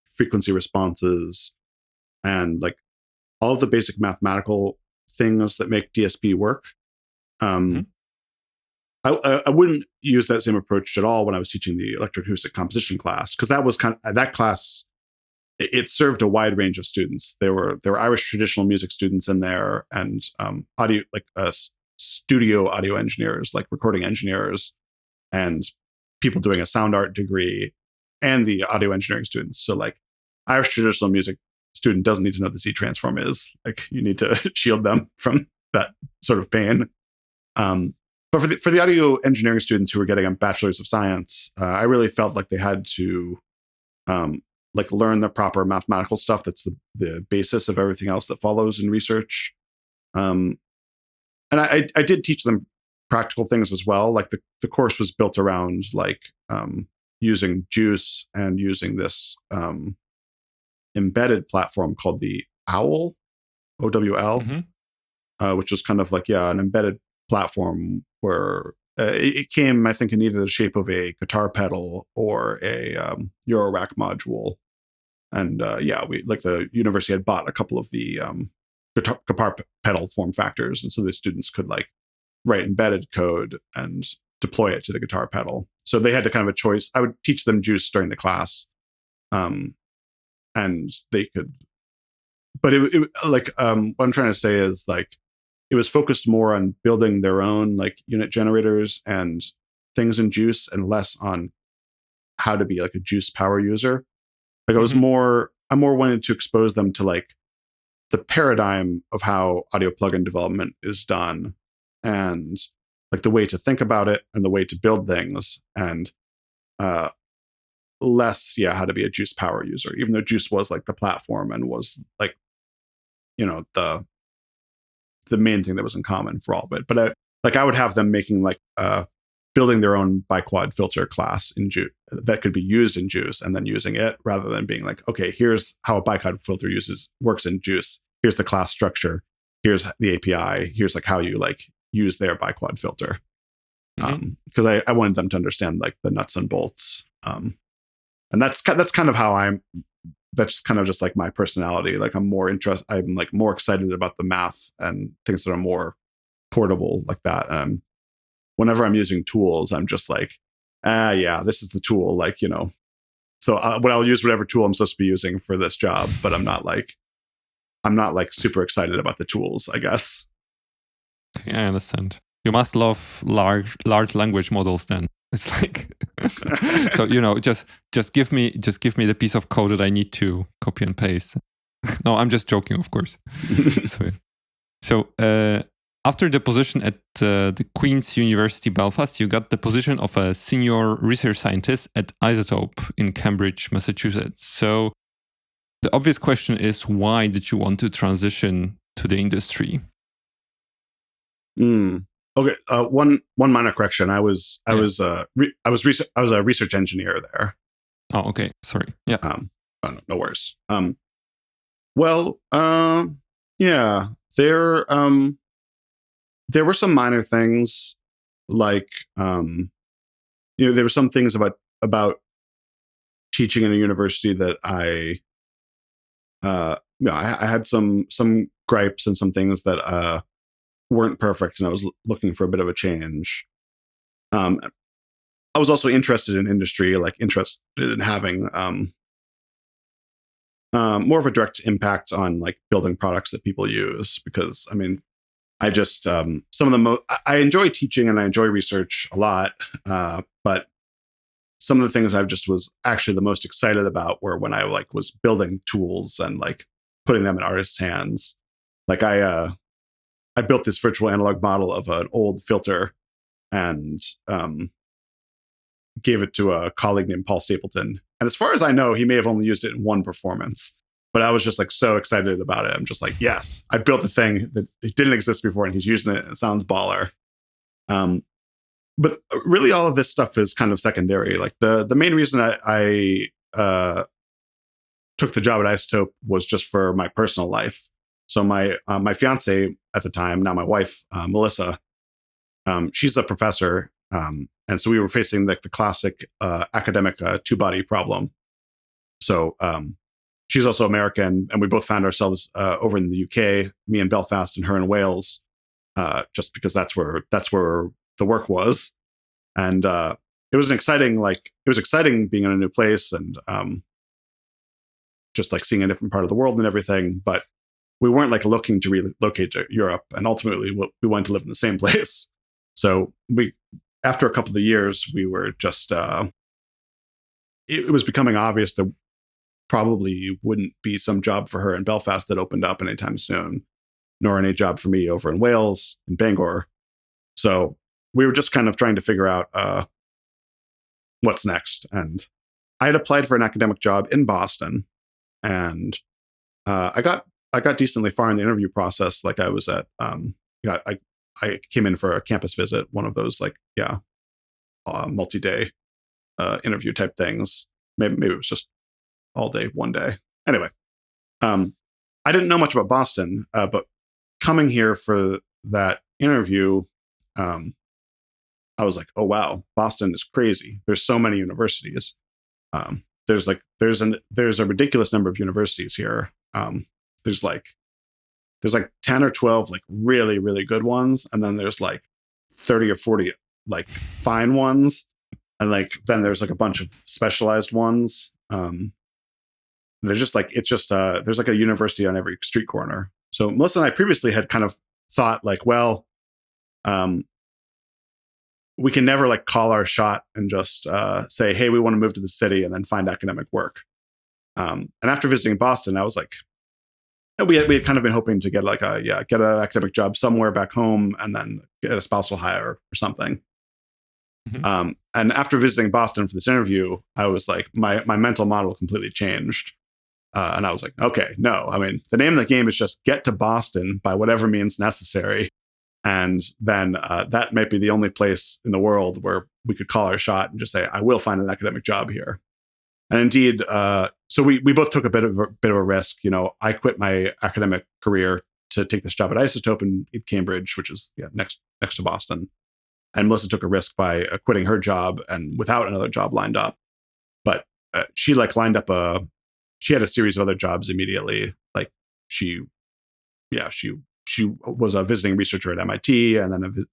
frequency responses and like all of the basic mathematical things that make DSP work. I wouldn't use that same approach at all when I was teaching the electroacoustic composition class, because that was that class. It served a wide range of students. There were Irish traditional music students in there, and audio like studio audio engineers, like recording engineers, and people doing a sound art degree, and the audio engineering students. So like Irish traditional music student doesn't need to know what the Z transform is. Like you need to shield them from that sort of pain. But for the audio engineering students who were getting a bachelor's of science, I really felt like they had to like learn the proper mathematical stuff. That's the basis of everything else that follows in research. And I did teach them practical things as well. Like the course was built around like using JUCE and using this embedded platform called the OWL, OWL, which was kind of like, an embedded platform where it came, I think, in either the shape of a guitar pedal or a Eurorack module. And we like the university had bought a couple of the guitar pedal form factors, and so the students could like write embedded code and deploy it to the guitar pedal. So they had to kind of a choice. I would teach them JUCE during the class, and they could. But it like what I'm trying to say is like it was focused more on building their own like unit generators and things in JUCE, and less on how to be like a JUCE power user. Like I more wanted to expose them to like the paradigm of how audio plugin development is done, and like the way to think about it and the way to build things, and less how to be a JUCE power user, even though JUCE was like the platform and was like the main thing that was in common for all of it. But I would have them making like building their own biquad filter class in JUCE that could be used in JUCE, and then using it rather than being like, okay, here's how a biquad filter works in JUCE. Here's the class structure. Here's the API. Here's like how you like use their biquad filter. Because I wanted them to understand like the nuts and bolts. And that's kind of how that's kind of just like my personality. Like I'm like more excited about the math and things that are more portable like that. Whenever I'm using tools, I'm just like, this is the tool. Like, so I'll use whatever tool I'm supposed to be using for this job, but I'm not like super excited about the tools, I guess. Okay, I understand. You must love large language models then. It's like, so, just give me the piece of code that I need to copy and paste. No, I'm just joking, of course. So, after the position at the Queen's University Belfast, you got the position of a senior research scientist at ex-iZotope in Cambridge, Massachusetts. So the obvious question is, why did you want to transition to the industry? Okay, one minor correction. I was a research engineer there. Oh, okay. Sorry. Yeah. No worries. There were some minor things like, there were some things about teaching in a university that I had some gripes and some things that weren't perfect, and I was looking for a bit of a change. I was also interested in industry, like interested in having more of a direct impact on like building products that people use. Because I mean, I just I enjoy teaching and I enjoy research a lot, but some of the things I just was actually the most excited about were when I like was building tools and like putting them in artists' hands. Like I built this virtual analog model of an old filter and gave it to a colleague named Paul Stapleton. And as far as I know, he may have only used it in one performance. But I was just like so excited about it. I'm just like, yes, I built the thing that didn't exist before, and he's using it, and it sounds baller. But really, all of this stuff is kind of secondary. Like the main reason I took the job at iZotope was just for my personal life. So my fiance at the time, now my wife, Melissa, she's a professor, and so we were facing like the classic academic two-body problem. So she's also American, and we both found ourselves over in the UK, me in Belfast and her in Wales, just because that's where the work was. And it was exciting being in a new place and just like seeing a different part of the world and everything. But we weren't like looking to relocate to Europe, and ultimately we wanted to live in the same place. So after a couple of years, we were just it was becoming obvious that probably wouldn't be some job for her in Belfast that opened up anytime soon, nor any job for me over in Wales and Bangor. So we were just kind of trying to figure out what's next. And I had applied for an academic job in Boston, and I got decently far in the interview process. Like I was at I came in for a campus visit, one of those like multi-day interview type things. Maybe it was just all day, one day. Anyway, I didn't know much about Boston, but coming here for that interview, I was like, oh wow, Boston is crazy. There's so many universities. There's a ridiculous number of universities here. There's like 10 or 12 like really, really good ones, and then there's like 30 or 40 like fine ones, and like then there's like a bunch of specialized ones. There's just like there's like a university on every street corner. So Melissa and I previously had kind of thought like, well, we can never like call our shot and just say, hey, we want to move to the city and then find academic work. And after visiting Boston, I was like, we had kind of been hoping to get like get an academic job somewhere back home and then get a spousal hire or something. Mm-hmm. And after visiting Boston for this interview, I was like, my mental model completely changed. And I was like, okay, no, I mean, the name of the game is just get to Boston by whatever means necessary. And then that might be the only place in the world where we could call our shot and just say, I will find an academic job here. And indeed, so we both took a bit of a risk. You know, I quit my academic career to take this job at iZotope in Cambridge, which is next to Boston. And Melissa took a risk by quitting her job and without another job lined up. But she like lined up she had a series of other jobs immediately. Like she was a visiting researcher at MIT and then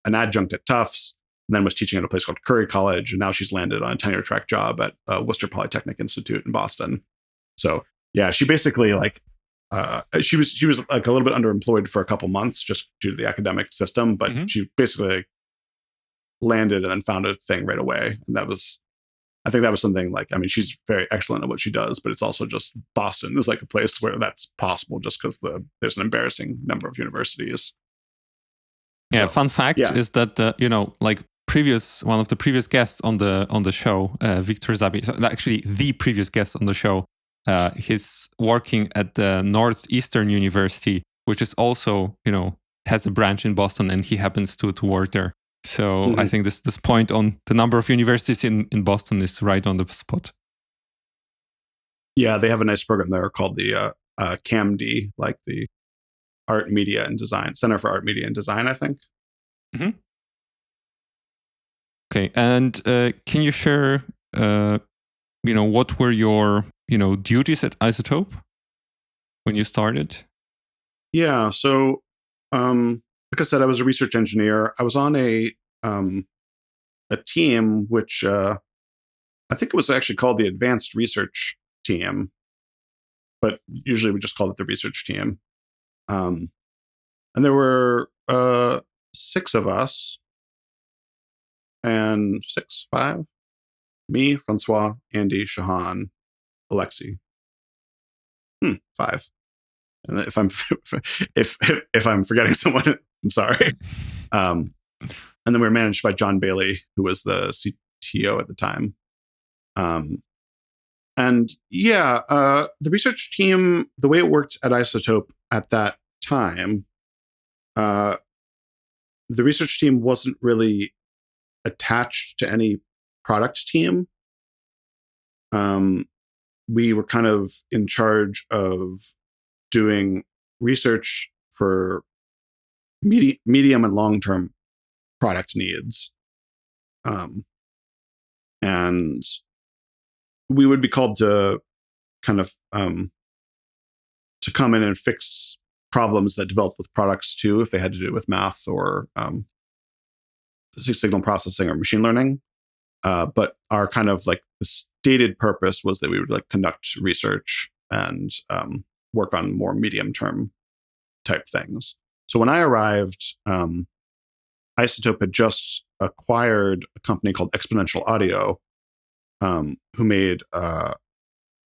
an adjunct at Tufts, and then was teaching at a place called Curry College. And now she's landed on a tenure track job at Worcester Polytechnic Institute in Boston. So yeah, she basically like she was like a little bit underemployed for a couple months just due to the academic system, but mm-hmm. She basically landed and then found a thing right away. And I think that was something like, I mean, she's very excellent at what she does, but it's also just Boston is like a place where that's possible just because there's an embarrassing number of universities. Yeah, so, fun fact is that, like one of the previous guests on the show, Victor Zabi, so actually the previous guest on the show, he's working at the Northeastern University, which is also, has a branch in Boston, and he happens to work there. So mm-hmm. I think this point on the number of universities in Boston is right on the spot. Yeah, they have a nice program there called the CAMD, like the Art, Media, and Design, Center for Art, Media, and Design, I think. Mm-hmm. Okay, and can you share, what were your, duties at iZotope when you started? Yeah. So, like I said, I was a research engineer. I was on a team which I think it was actually called the Advanced Research Team, but usually we just called it the research team. And there were 6 of us, and 5, me, Francois, Andy, Shahan, Alexi. 5. And if I'm if I'm forgetting someone, I'm sorry. And then we were managed by John Bailey, who was the CTO at the time. And yeah, the research team, the way it worked at iZotope at that time, the research team wasn't really attached to any product team. We were kind of in charge of doing research for medium and long-term product needs. And we would be called to kind of to come in and fix problems that developed with products too, if they had to do with math or signal processing or machine learning. But our kind of like the stated purpose was that we would like conduct research and work on more medium-term type things. So when I arrived, iZotope had just acquired a company called Exponential Audio, who made, I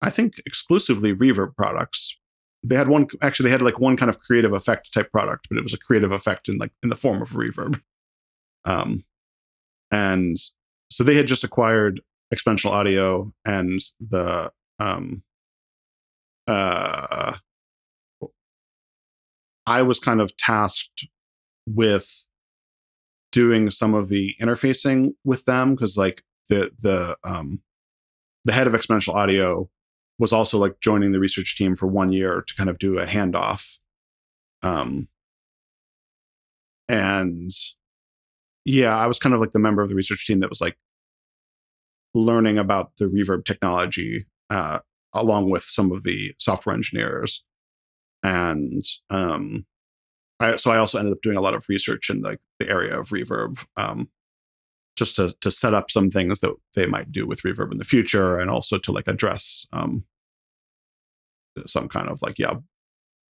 think, exclusively reverb products. They had one kind of creative effect type product, but it was a creative effect in the form of reverb. And so they had just acquired Exponential Audio, and I was kind of tasked with doing some of the interfacing with them, because like the head of Exponential Audio was also like joining the research team for 1 year to kind of do a handoff. And yeah, I was kind of like the member of the research team that was like learning about the reverb technology along with some of the software engineers. And I also ended up doing a lot of research in like the area of reverb, just to set up some things that they might do with reverb in the future, and also to like address some kind of like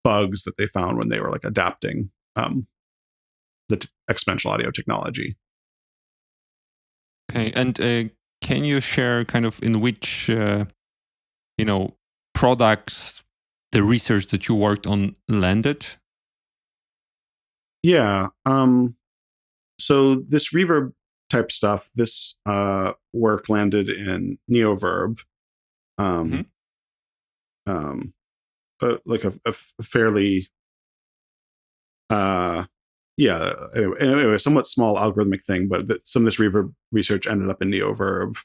bugs that they found when they were like adapting the exponential audio technology. Okay, and can you share kind of in which products the research that you worked on landed? Yeah. So this reverb type stuff, this work landed in Neoverb. Like a fairly anyway, somewhat small algorithmic thing, but some of this reverb research ended up in Neoverb.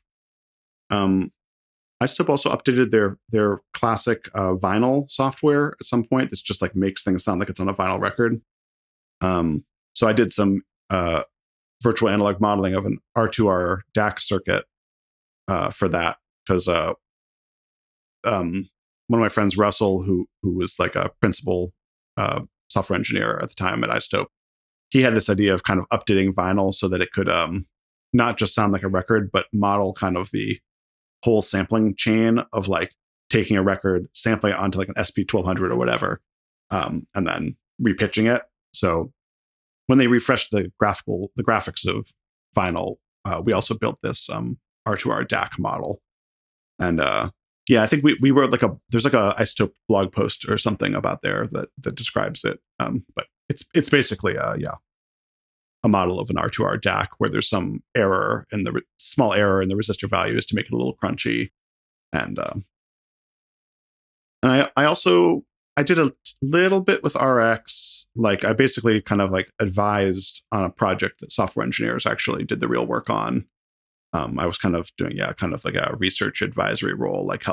iZotope also updated their classic vinyl software at some point. That's just like makes things sound like it's on a vinyl record. So I did some virtual analog modeling of an R2R DAC circuit for that, because one of my friends, Russell, who was like a principal software engineer at the time at iZotope, he had this idea of kind of updating vinyl so that it could not just sound like a record, but model kind of the whole sampling chain of like taking a record, sampling it onto like an SP1200 or whatever, and then repitching it. So when they refreshed the graphics of vinyl, we also built this R2R DAC model. And I think we wrote there's like a iZotope blog post or something about there that describes it. But it's basically a model of an R2R DAC where there's some error in the small error in the resistor values to make it a little crunchy. And I did a little bit with RX. Like I basically kind of like advised on a project that software engineers actually did the real work on. I was kind of doing kind of like a research advisory role, like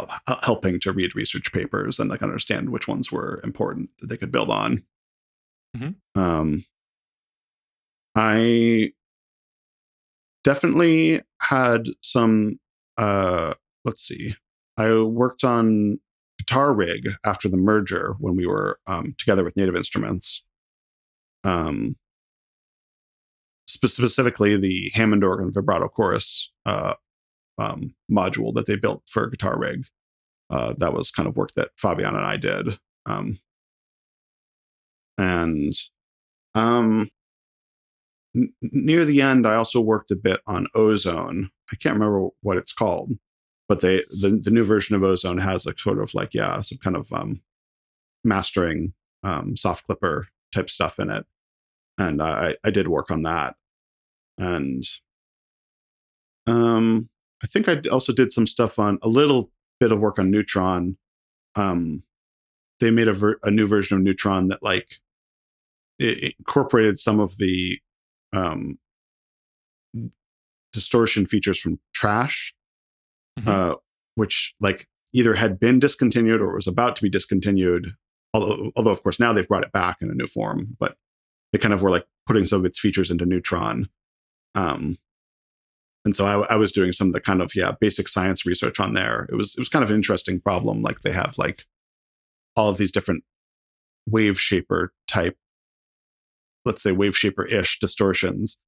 helping to read research papers and like understand which ones were important that they could build on. Mm-hmm. I definitely had some. Let's see. I worked on guitar rig after the merger when we were together with Native Instruments. Specifically the Hammond organ vibrato chorus module that they built for a guitar rig. That was kind of work that Fabian and I did. Near the end, I also worked a bit on Ozone. I can't remember what it's called, but the new version of Ozone has like sort of like, some kind of mastering soft clipper type stuff in it. And I did work on that. And I think I also did some stuff on a little bit of work on Neutron. They made a new version of Neutron that like it incorporated some of the distortion features from Trash, which like either had been discontinued or was about to be discontinued. Although of course now they've brought it back in a new form, but they kind of were like putting some of its features into Neutron. And so I was doing some of the kind of basic science research on there. It was kind of an interesting problem. Like they have like all of these different wave shaper type, let's say wave shaper-ish distortions,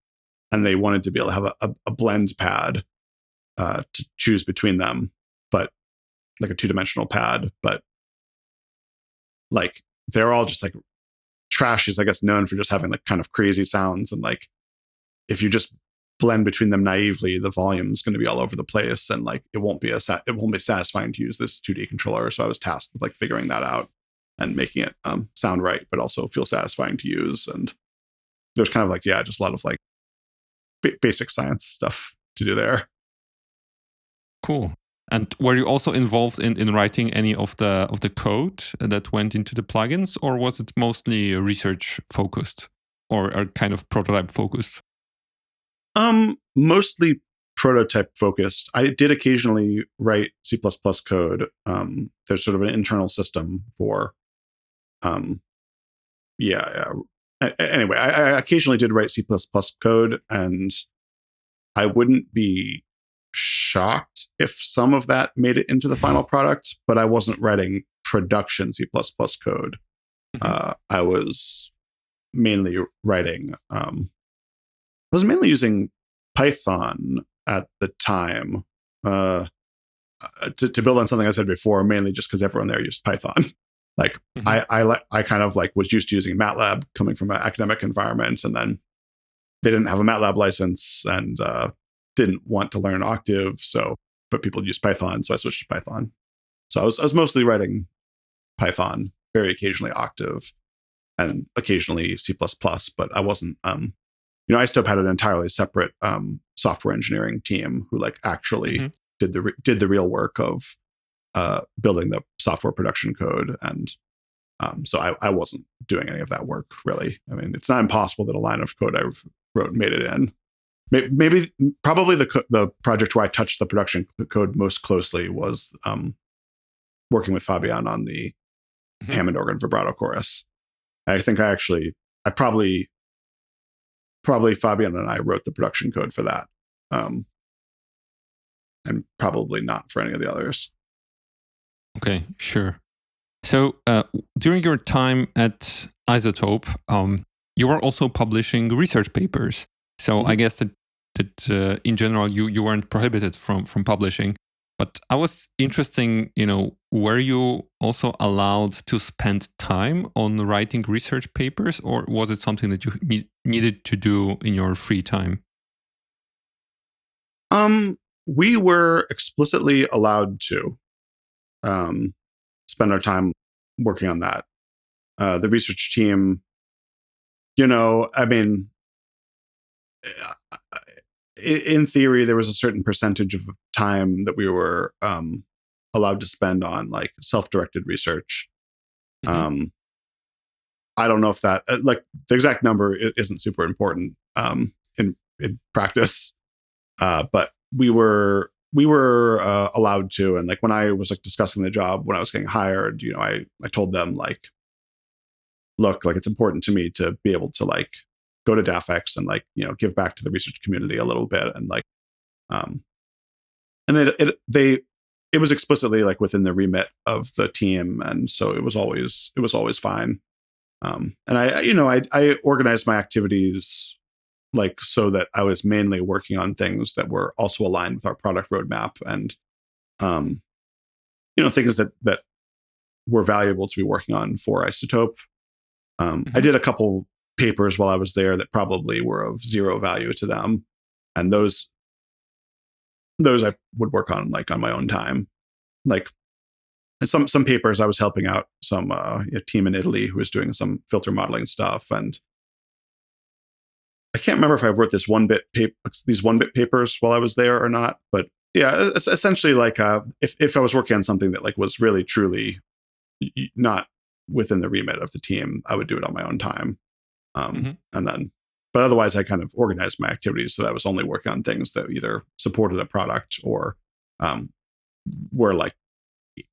and they wanted to be able to have a blend pad to choose between them, but like a two-dimensional pad. But like they're all just like Trash is, I guess, known for just having like kind of crazy sounds, and like if you just blend between them naively, the volume is going to be all over the place, and like it won't be satisfying to use this 2D controller. So I was tasked with like figuring that out and making it sound right, but also feel satisfying to use. And there's kind of like just a lot of like basic science stuff to do there. Cool. And were you also involved in writing any of the code that went into the plugins, or was it mostly research focused or kind of prototype focused? Mostly prototype focused. I did occasionally write C++ code. There's sort of an internal system for, Anyway, I occasionally did write C++ code, and I wouldn't be shocked if some of that made it into the final product, but I wasn't writing production C++ code. I was mainly writing, I was mainly using Python at the time to build on something I said before, mainly just because everyone there used Python. Like I kind of like was used to using MATLAB coming from an academic environment, and then they didn't have a MATLAB license and didn't want to learn Octave, but people used Python, so I switched to Python. So I was mostly writing Python, very occasionally Octave, and occasionally C++, but I wasn't. iZotope had an entirely separate software engineering team who like actually did the real work of building the software production code, and so I wasn't doing any of that work really. I mean, it's not impossible that a line of code I wrote made it in. Probably the project where I touched the production code most closely was working with Fabian on the Hammond organ vibrato chorus. I think I probably Fabian and I wrote the production code for that, and probably not for any of the others. Okay, sure. So during your time at iZotope, you were also publishing research papers. So I guess that in general you weren't prohibited from publishing. But I was interested, were you also allowed to spend time on writing research papers, or was it something that you needed to do in your free time? We were explicitly allowed to spend our time working on that. The research team, I mean, in theory, there was a certain percentage of time that we were allowed to spend on like self-directed research. I don't know if that like the exact number isn't super important in practice, but we were allowed to. And like when I was like discussing the job when I was getting hired, I told them like, look, like it's important to me to be able to like go to DAFX and like, give back to the research community a little bit. And like, and it was explicitly like within the remit of the team, and so it was always fine. And I organized my activities like so that I was mainly working on things that were also aligned with our product roadmap, and things that were valuable to be working on for iZotope. I did a couple papers while I was there that probably were of zero value to them, and those I would work on like on my own time. Like some papers I was helping out some team in Italy who was doing some filter modeling stuff, and I can't remember if I wrote these 1-bit papers while I was there or not. But yeah, it's essentially like if I was working on something that like was really truly not within the remit of the team, I would do it on my own time. But otherwise I kind of organized my activities so that I was only working on things that either supported a product or were like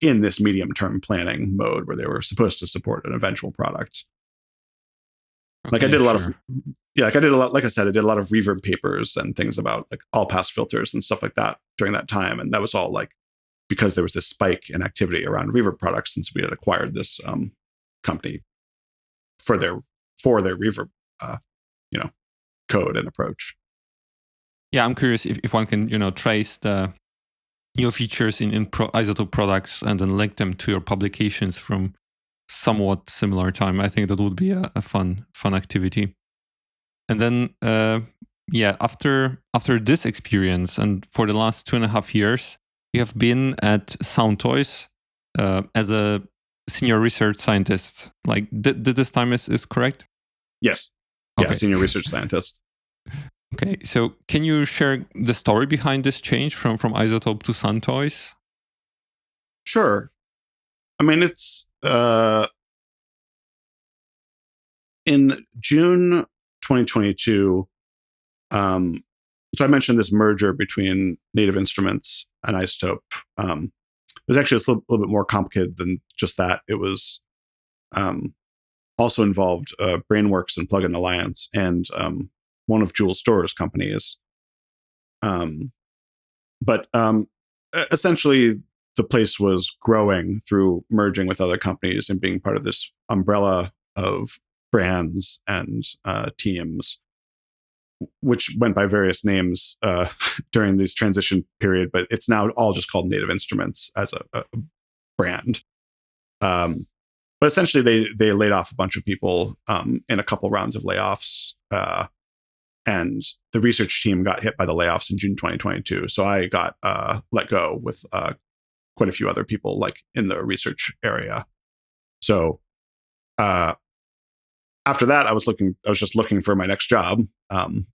in this medium-term planning mode where they were supposed to support an eventual product. Okay, like I did a lot of, like I said, I did a lot of reverb papers and things about like all pass filters and stuff like that during that time. And that was all like, because there was this spike in activity around reverb products since we had acquired this company for their reverb, code and approach. Yeah, I'm curious if one can, trace the new features in iZotope products and then link them to your publications from somewhat similar time. I think that would be a fun activity. And then, after this experience and for the last 2.5 years, you have been at Soundtoys as a senior research scientist. Like, did this time is correct? Yes. Okay. Yeah, senior research scientist. Okay, so can you share the story behind this change from iZotope to Soundtoys? Sure. I mean, it's in June 2022. So I mentioned this merger between Native Instruments and iZotope. It was actually a little bit more complicated than just that. It was also involved Brainworks and Plugin Alliance and one of Jules Storer's companies. But essentially, the place was growing through merging with other companies and being part of this umbrella of brands and teams, which went by various names during this transition period, but it's now all just called Native Instruments as a brand. But essentially, they laid off a bunch of people in a couple rounds of layoffs, and the research team got hit by the layoffs in June 2022. So I got let go with quite a few other people, like in the research area. So after that, I was just looking for my next job, and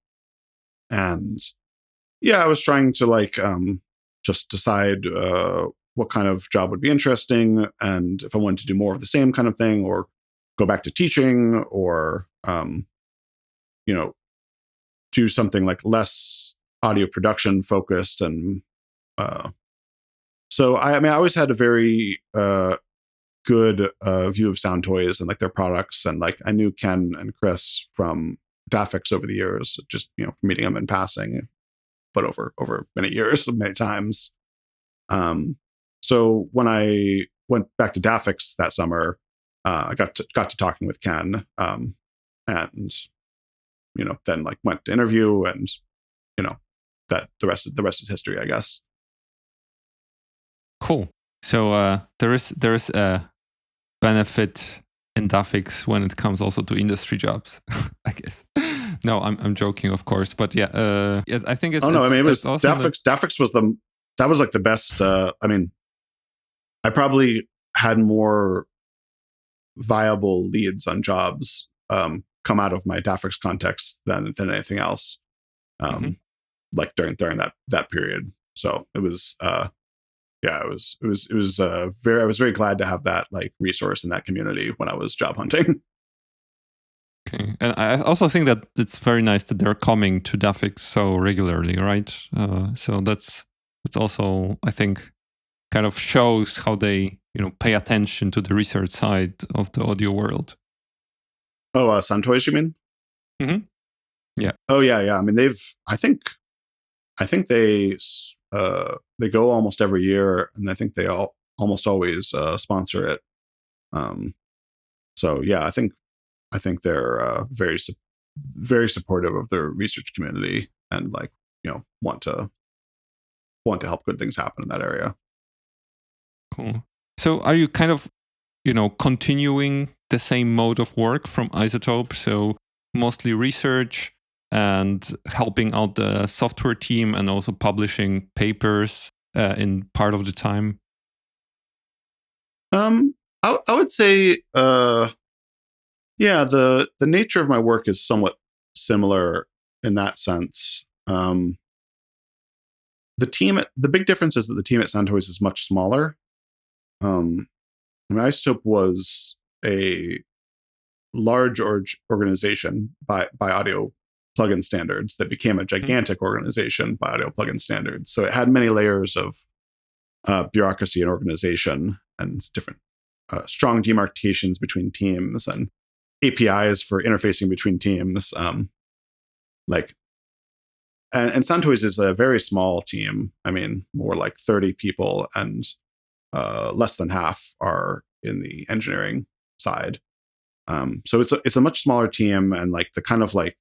I was trying to just decide what kind of job would be interesting, and if I wanted to do more of the same kind of thing, or go back to teaching, or do something like less audio production focused. And so I always had a very good view of Soundtoys and like their products, and like I knew Ken and Chris from Dafix over the years, just from meeting them in passing, but over many years, many times. So when I went back to Dafix that summer, I got to talking with Ken, and then like went to interview, and that the rest is history, I guess. Cool. So there is a benefit in Dafix when it comes also to industry jobs, I guess. No, I'm joking, of course, but yeah, yes, I think it's. Oh no, it was Dafix. Dafix was like the best. I probably had more viable leads on jobs come out of my Dafix context than anything else. Like during that period. So it was. I was very glad to have that like resource in that community when I was job hunting. Okay, and I also think that it's very nice that they're coming to Dafix so regularly, right? So that's also, I think, kind of shows how they pay attention to the research side of the audio world. Oh, Soundtoys, you mean? Mm-hmm. Yeah. Oh yeah. I mean, I think they they go almost every year, and I think they almost always sponsor it. So yeah, I think they're very supportive of their research community, and like, want to help good things happen in that area. Cool. So are you kind of, continuing the same mode of work from iZotope? So mostly research and helping out the software team, and also publishing papers in part of the time? I would say, yeah, the nature of my work is somewhat similar in that sense. The big difference is that the team at Soundtoys is much smaller. iZotope was a large organization by audio plugin standards that became a gigantic organization by audio plugin standards. So it had many layers of bureaucracy and organization, and different strong demarcations between teams, and APIs for interfacing between teams. And Soundtoys is a very small team. I mean, more like 30 people, and less than half are in the engineering side. So it's a much smaller team, and like the kind of like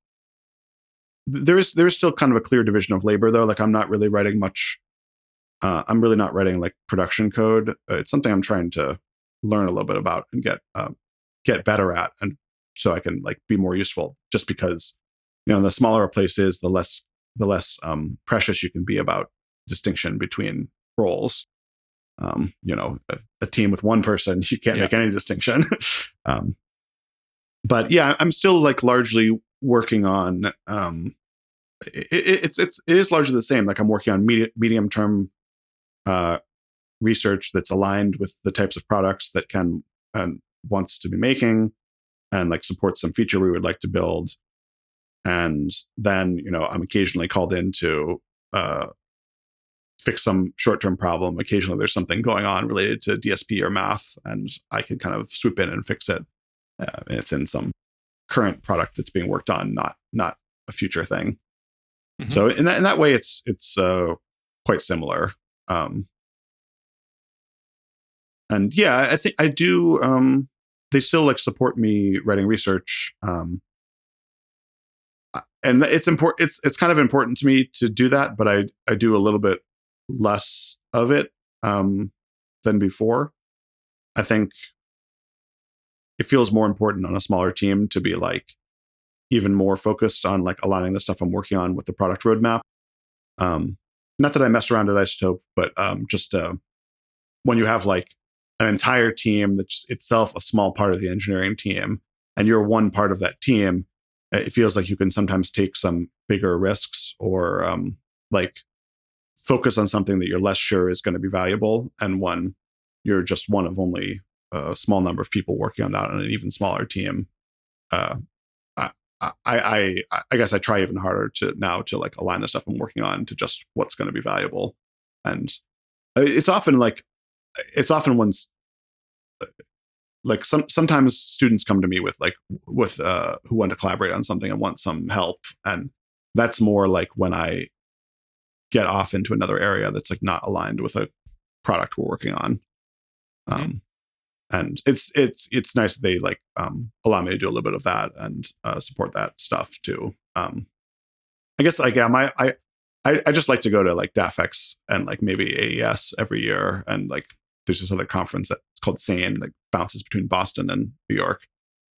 there's still kind of a clear division of labor, though. Like I'm not really writing much. I'm really not writing like production code. It's something I'm trying to learn a little bit about and get better at, and so I can like be more useful. Just because the smaller a place is, the less precious you can be about distinction between roles. A team with one person, you can't make any distinction. But yeah, I'm still like largely working on. It is largely the same. Like I'm working on medium term research that's aligned with the types of products that Ken wants to be making, and like supports some feature we would like to build. And then I'm occasionally called in to fix some short-term problem. Occasionally there's something going on related to DSP or math, and I can kind of swoop in and fix it. And it's in some current product that's being worked on, not a future thing. Mm-hmm. So in that way, it's quite similar. And yeah, I think I do. They still like support me writing research, and it's important. It's kind of important to me to do that, but I do a little bit less of it than before. I think it feels more important on a smaller team to be like even more focused on like aligning the stuff I'm working on with the product roadmap. Not that I mess around at iZotope, but just when you have like an entire team that's itself a small part of the engineering team, and you're one part of that team, it feels like you can sometimes take some bigger risks, or like focus on something that you're less sure is going to be valuable. And when you're just one of only a small number of people working on that on an even smaller team, I guess I try even harder to like align the stuff I'm working on to just what's going to be valuable. And it's often when like sometimes students come to me with who want to collaborate on something and want some help, and that's more like when I get off into another area that's like not aligned with a product we're working on. And it's nice that they like allow me to do a little bit of that and support that stuff too. I guess like I just like to go to like DAFX and like maybe AES every year, and like there's this other conference that's called SANE, like bounces between Boston and New York.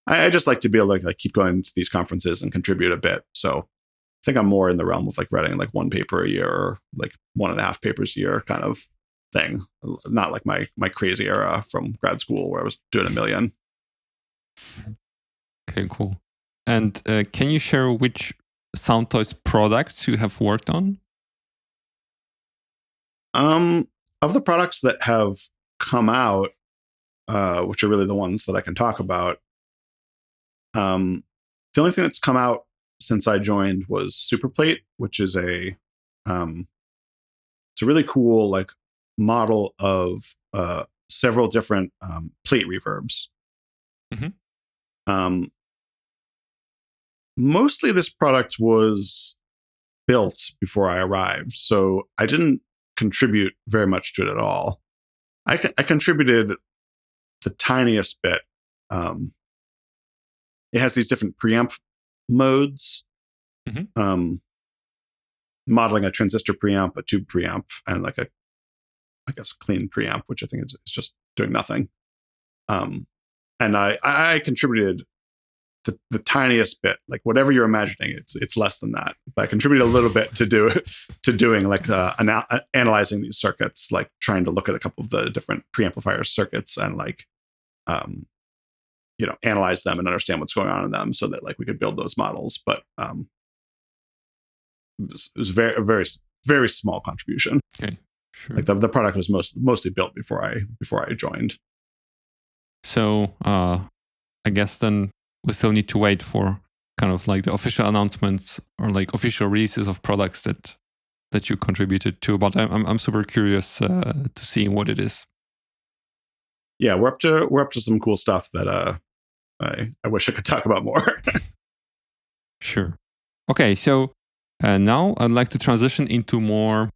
I just like to be able to like keep going to these conferences and contribute a bit. So I think I'm more in the realm of like writing like one paper a year, or like 1.5 papers a year kind of thing. Not like my crazy era from grad school where I was doing 1 million. Okay, cool. And can you share which Soundtoys products you have worked on? Of the products that have come out, which are really the ones that I can talk about, the only thing that's come out since I joined was SuperPlate, which is it's a really cool like model of several different plate reverbs. Mm-hmm. Mostly this product was built before I arrived, so I didn't contribute very much to it at all. I contributed the tiniest bit. It has these different preamp modes, modeling a transistor preamp, a tube preamp, and like I guess clean preamp, which I think is just doing nothing. And I contributed the tiniest bit, like whatever you're imagining, it's less than that. But I contributed a little bit to doing like analyzing these circuits, like trying to look at a couple of the different preamplifier circuits and like analyze them and understand what's going on in them, so that like we could build those models. But it was very, very, very small contribution. Okay, sure. Like the product was mostly built before I joined. So I guess then we still need to wait for kind of like the official announcements or like official releases of products that you contributed to. But I'm super curious to see what it is. Yeah, we're up to some cool stuff that I wish I could talk about more. Sure. Okay, so now I'd like to transition into more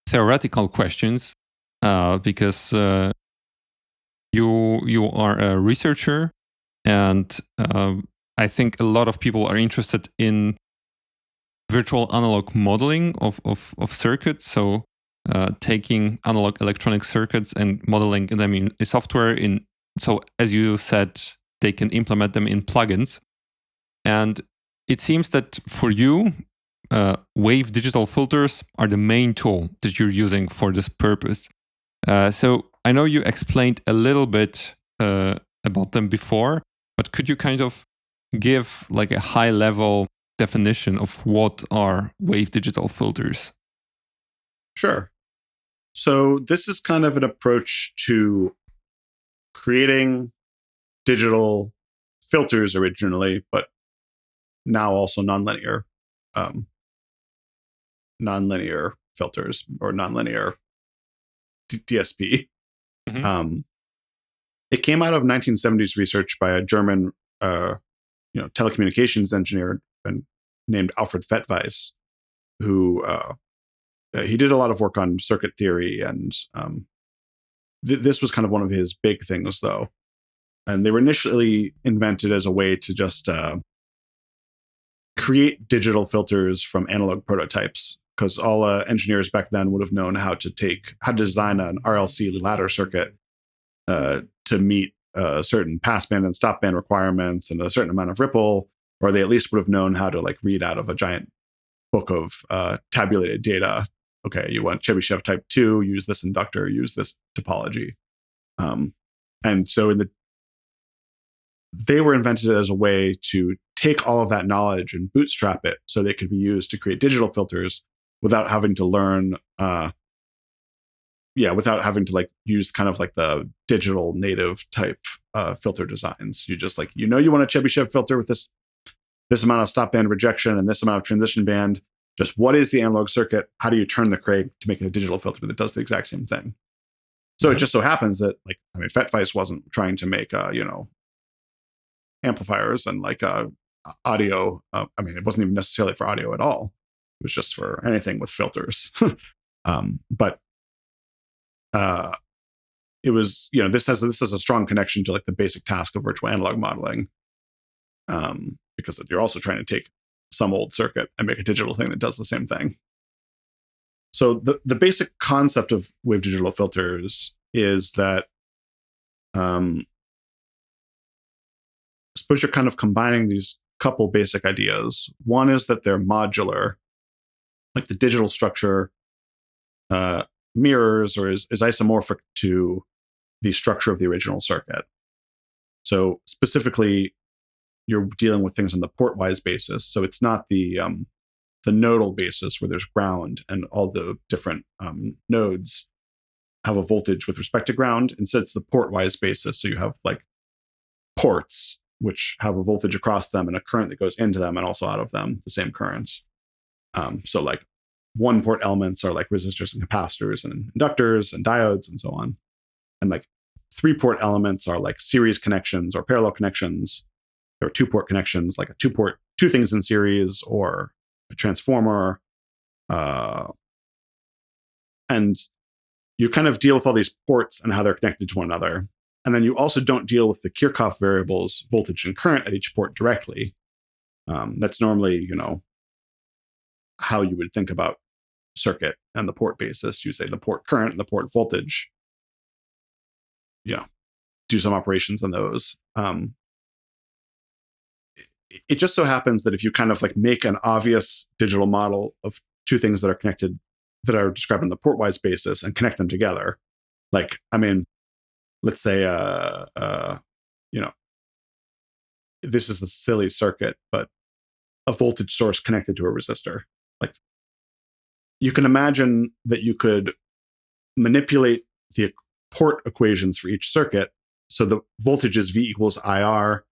theoretical questions because you are a researcher, and I think a lot of people are interested in virtual analog modeling of circuits. So taking analog electronic circuits and modeling them in software. So as you said, they can implement them in plugins. And it seems that for you, wave digital filters are the main tool that you're using for this purpose. So I know you explained a little bit about them before, but could you kind of give like a high level definition of what are wave digital filters? Sure. So this is kind of an approach to creating digital filters originally, but now also nonlinear filters or nonlinear DSP. Mm-hmm. It came out of 1970s research by a German, telecommunications engineer named Alfred Fettweis, who he did a lot of work on circuit theory, and this was kind of one of his big things, though. And they were initially invented as a way to just create digital filters from analog prototypes, because all engineers back then would have known how to design an RLC ladder circuit to meet certain passband and stopband requirements and a certain amount of ripple, or they at least would have known how to like read out of a giant book of tabulated data. Okay, you want Chebyshev type 2, use this inductor, use this topology. And so they were invented as a way to take all of that knowledge and bootstrap it so they could be used to create digital filters without having to learn, without having to like use kind of like the digital native type filter designs. You just like, you want a Chebyshev filter with this amount of stop band rejection and this amount of transition band. Just what is the analog circuit? How do you turn the crank to make a digital filter that does the exact same thing? So It just so happens that Fettweis wasn't trying to make amplifiers and like audio. It wasn't even necessarily for audio at all. It was just for anything with filters. But it was, this has a strong connection to like the basic task of virtual analog modeling, because you're also trying to take some old circuit and make a digital thing that does the same thing. So the basic concept of wave digital filters is that suppose you're kind of combining these couple basic ideas. One is that they're modular, like the digital structure mirrors or is isomorphic to the structure of the original circuit. So specifically, you're dealing with things on the portwise basis. So it's not the nodal basis where there's ground and all the different nodes have a voltage with respect to ground. Instead, it's the portwise basis. So you have like ports which have a voltage across them and a current that goes into them and also out of them, the same currents. So like one port elements are like resistors and capacitors and inductors and diodes and so on. And like 3-port elements are like series connections or parallel connections. There are 2-port connections, like two things in series, or a transformer, And you kind of deal with all these ports and how they're connected to one another. And then you also don't deal with the Kirchhoff variables, voltage and current at each port directly. That's normally, how you would think about circuit and the port basis. You say the port current and the port voltage. Do some operations on those. It just so happens that if you kind of like make an obvious digital model of two things that are connected, that are described on the portwise basis, and connect them together, like, I mean, let's say, this is a silly circuit, but a voltage source connected to a resistor. Like, you can imagine that you could manipulate the port equations for each circuit. So the voltage is V equals IR.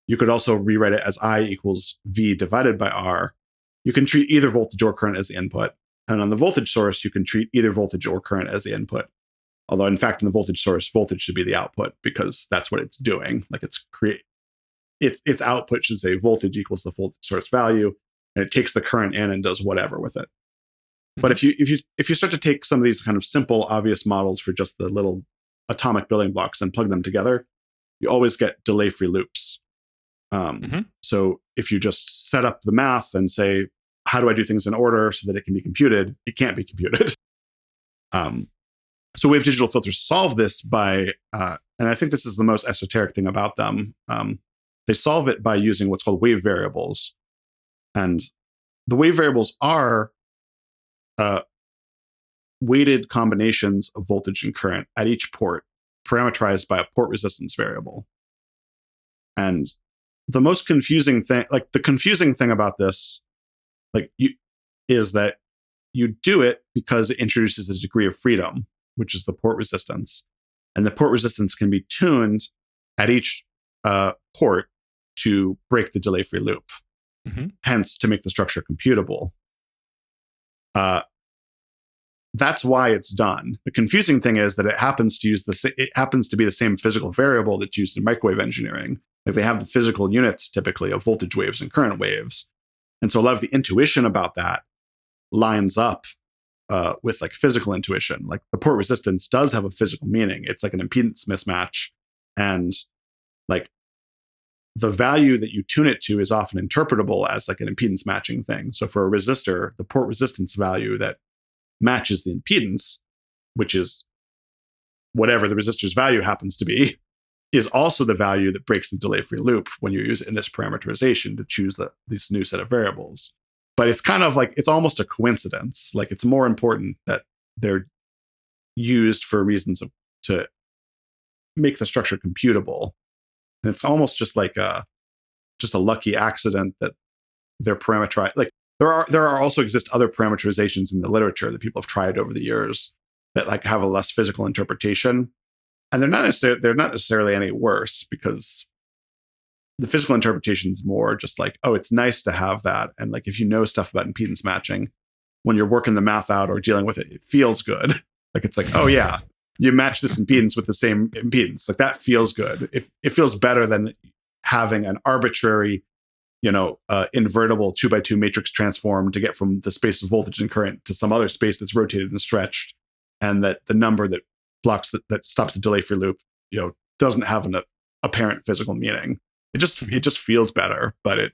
You could also rewrite it as I equals V divided by R. You can treat either voltage or current as the input. And on the voltage source, you can treat either voltage or current as the input. Although, in fact, in the voltage source, voltage should be the output because that's what it's doing. Like, its output should say voltage equals the voltage source value, and it takes the current in and does whatever with it. Mm-hmm. But if you start to take some of these kind of simple, obvious models for just the little atomic building blocks and plug them together, you always get delay-free loops. So if you just set up the math and say, how do I do things in order so that it can be computed? It can't be computed. So wave digital filters solve this by, and I think this is the most esoteric thing about them. They solve it by using what's called wave variables. And the wave variables are weighted combinations of voltage and current at each port, parameterized by a port resistance variable. And the most confusing thing, the confusing thing about this, is that you do it because it introduces a degree of freedom, which is the port resistance. And the port resistance can be tuned at each port to break the delay-free loop, hence to make the structure computable. That's why it's done. The confusing thing is that it happens to be the same physical variable that's used in microwave engineering. Like, they have the physical units typically of voltage waves and current waves. And so a lot of the intuition about that lines up with like physical intuition. Like, the port resistance does have a physical meaning. It's like an impedance mismatch. And like, the value that you tune it to is often interpretable as like an impedance matching thing. So for a resistor, the port resistance value that matches the impedance, which is whatever the resistor's value happens to be, is also the value that breaks the delay-free loop when you use it in this parameterization to choose this new set of variables. But it's kind of like, it's almost a coincidence. Like, it's more important that they're used for reasons to make the structure computable. And it's almost just like a lucky accident that they're parameterized. Like, there are also exist other parameterizations in the literature that people have tried over the years that like have a less physical interpretation. And they're not necessarily any worse, because the physical interpretation is more just like, oh, it's nice to have that. And like, if you know stuff about impedance matching, when you're working the math out or dealing with it, it feels good. Like, it's like, oh yeah, you match this impedance with the same impedance. Like, that feels good. It feels better than having an arbitrary, invertible 2x2 matrix transform to get from the space of voltage and current to some other space that's rotated and stretched, and that the number that blocks that stops the delay-free loop, doesn't have an apparent physical meaning. It just feels better, but it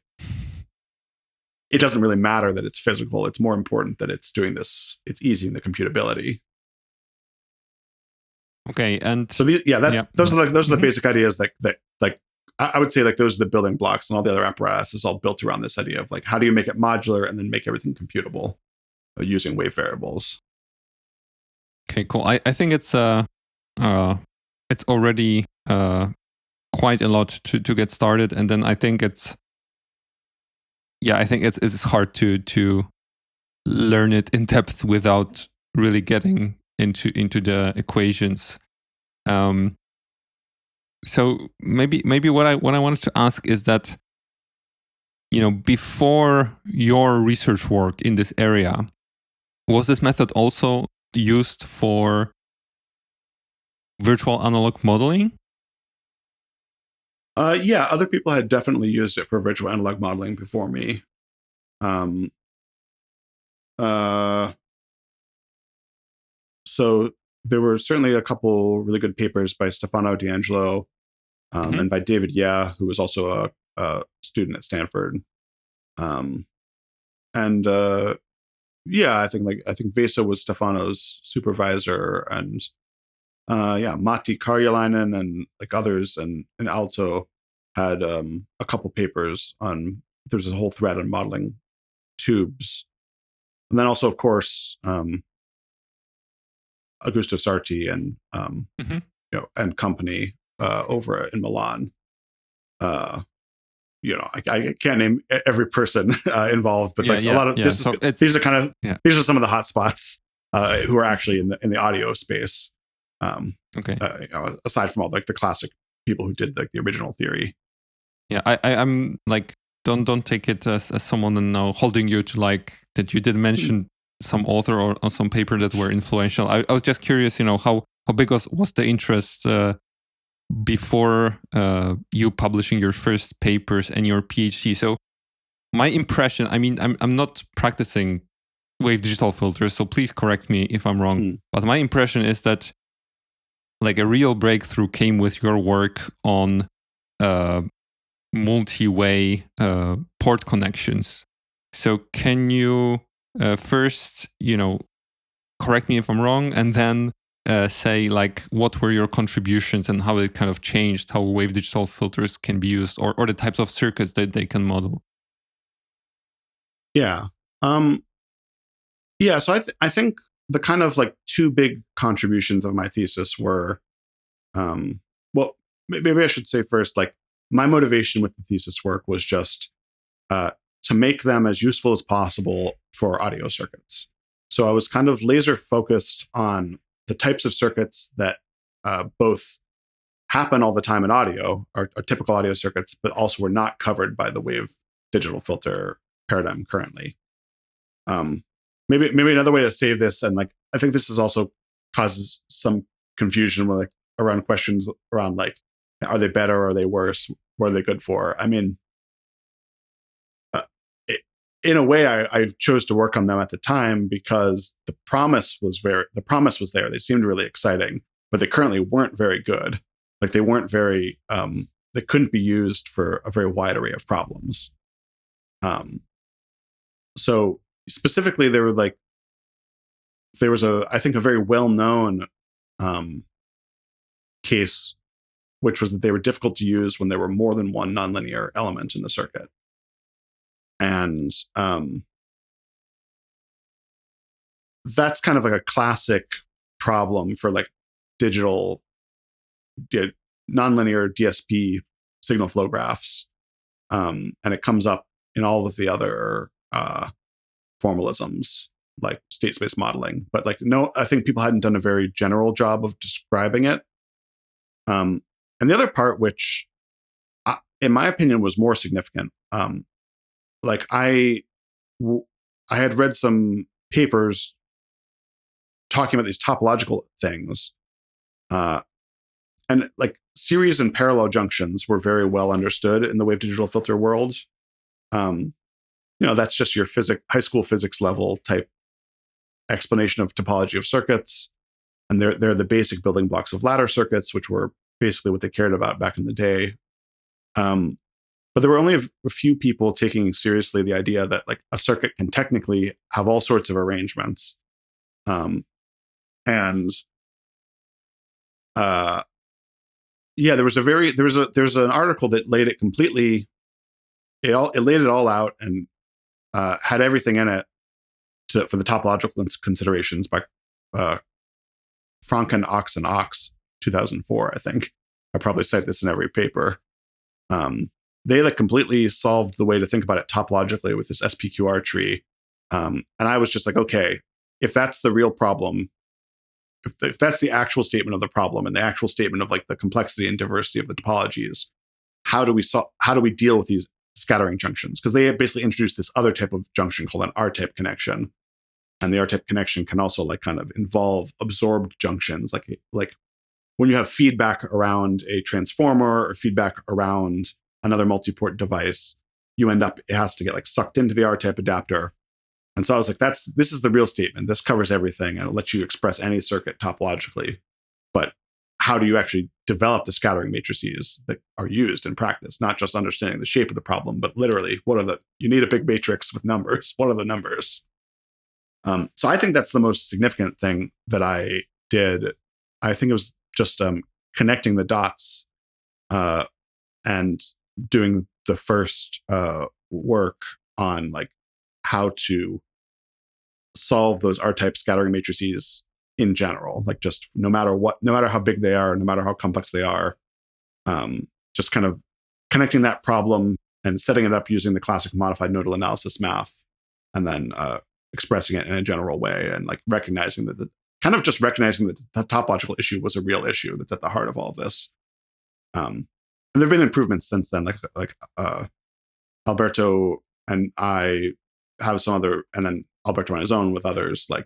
doesn't really matter that it's physical. It's more important that it's doing this. It's easy in the computability. Okay, and so those are the basic ideas that like I would say, like, those are the building blocks, and all the other apparatus is all built around this idea of like, how do you make it modular and then make everything computable using wave variables. Okay, cool. I think it's already quite a lot to get started, and then I think it's hard to learn it in depth without really getting into the equations. So maybe what I wanted to ask is that, before your research work in this area, was this method also used for virtual analog modeling? Yeah, other people had definitely used it for virtual analog modeling before me. so there were certainly a couple really good papers by Stefano D'Angelo and by David Yeh, who was also a student at Stanford. I think Vesa was Stefano's supervisor, and Matti Karjalainen and like others and Aalto had a couple papers on. There's a whole thread on modeling tubes, and then also, of course, Augusto Sarti and and company over in Milan. I can't name every person involved, but a lot of these are some of the hot spots who are actually in the audio space. Aside from all like the classic people who did like the original theory. Yeah, I'm like, don't take it as someone now holding you to like that you did mention some author or some paper that were influential. I was just curious, how big was the interest before you publishing your first papers and your PhD. So my impression, I mean, I'm not practicing wave digital filters, so please correct me if I'm wrong. But my impression is that like a real breakthrough came with your work on multi-way port connections. So can you first, correct me if I'm wrong, and then say like what were your contributions and how it kind of changed how wave digital filters can be used, or the types of circuits that they can model? So I think the kind of like two big contributions of my thesis were, maybe I should say first, like my motivation with the thesis work was just to make them as useful as possible for audio circuits. So I was kind of laser focused on the types of circuits that both happen all the time in audio, are typical audio circuits, but also were not covered by the wave digital filter paradigm currently. Maybe another way to say this, and like I think this is also causes some confusion with like around questions around like, are they better or are they worse? What are they good for? I mean, in a way, I chose to work on them at the time because the promise was there. They seemed really exciting, but they currently weren't very good. Like they weren't very, they couldn't be used for a very wide array of problems. So specifically, there was I think a very well-known case, which was that they were difficult to use when there were more than one nonlinear element in the circuit. And that's kind of like a classic problem for like digital nonlinear DSP signal flow graphs. And it comes up in all of the other formalisms like state space modeling. But like, no, I think people hadn't done a very general job of describing it. And the other part, which in my opinion was more significant, like I had read some papers talking about these topological things, and like series and parallel junctions were very well understood in the wave digital filter world. That's just your high school physics level type explanation of topology of circuits, and they're the basic building blocks of ladder circuits, which were basically what they cared about back in the day. But there were only a few people taking seriously the idea that like a circuit can technically have all sorts of arrangements. There was an article that laid it completely, it laid it all out and had everything in it for the topological considerations by Franken, Ox, and Ox, 2004, I think. I probably cite this in every paper. They like completely solved the way to think about it topologically with this SPQR tree. And I was just like, okay, if that's the real problem, if that's the actual statement of the problem and the actual statement of like the complexity and diversity of the topologies, how do we deal with these scattering junctions? Because they basically introduced this other type of junction called an R-type connection. And the R-type connection can also like kind of involve absorbed junctions, like when you have feedback around a transformer or feedback around another multi-port device, it has to get like sucked into the R-type adapter, And so I was like, this is the real statement. This covers everything, and it lets you express any circuit topologically. But how do you actually develop the scattering matrices that are used in practice? Not just understanding the shape of the problem, but literally, you need a big matrix with numbers. What are the numbers? So I think that's the most significant thing that I did. I think it was just connecting the dots and doing the first work on like how to solve those R-type scattering matrices in general, like just no matter how big they are, no matter how complex they are, just kind of connecting that problem and setting it up using the classic modified nodal analysis math, and then expressing it in a general way, and like recognizing that the topological issue was a real issue that's at the heart of all of this. And there have been improvements since then, like Alberto and I have some other, and then Alberto on his own with others, like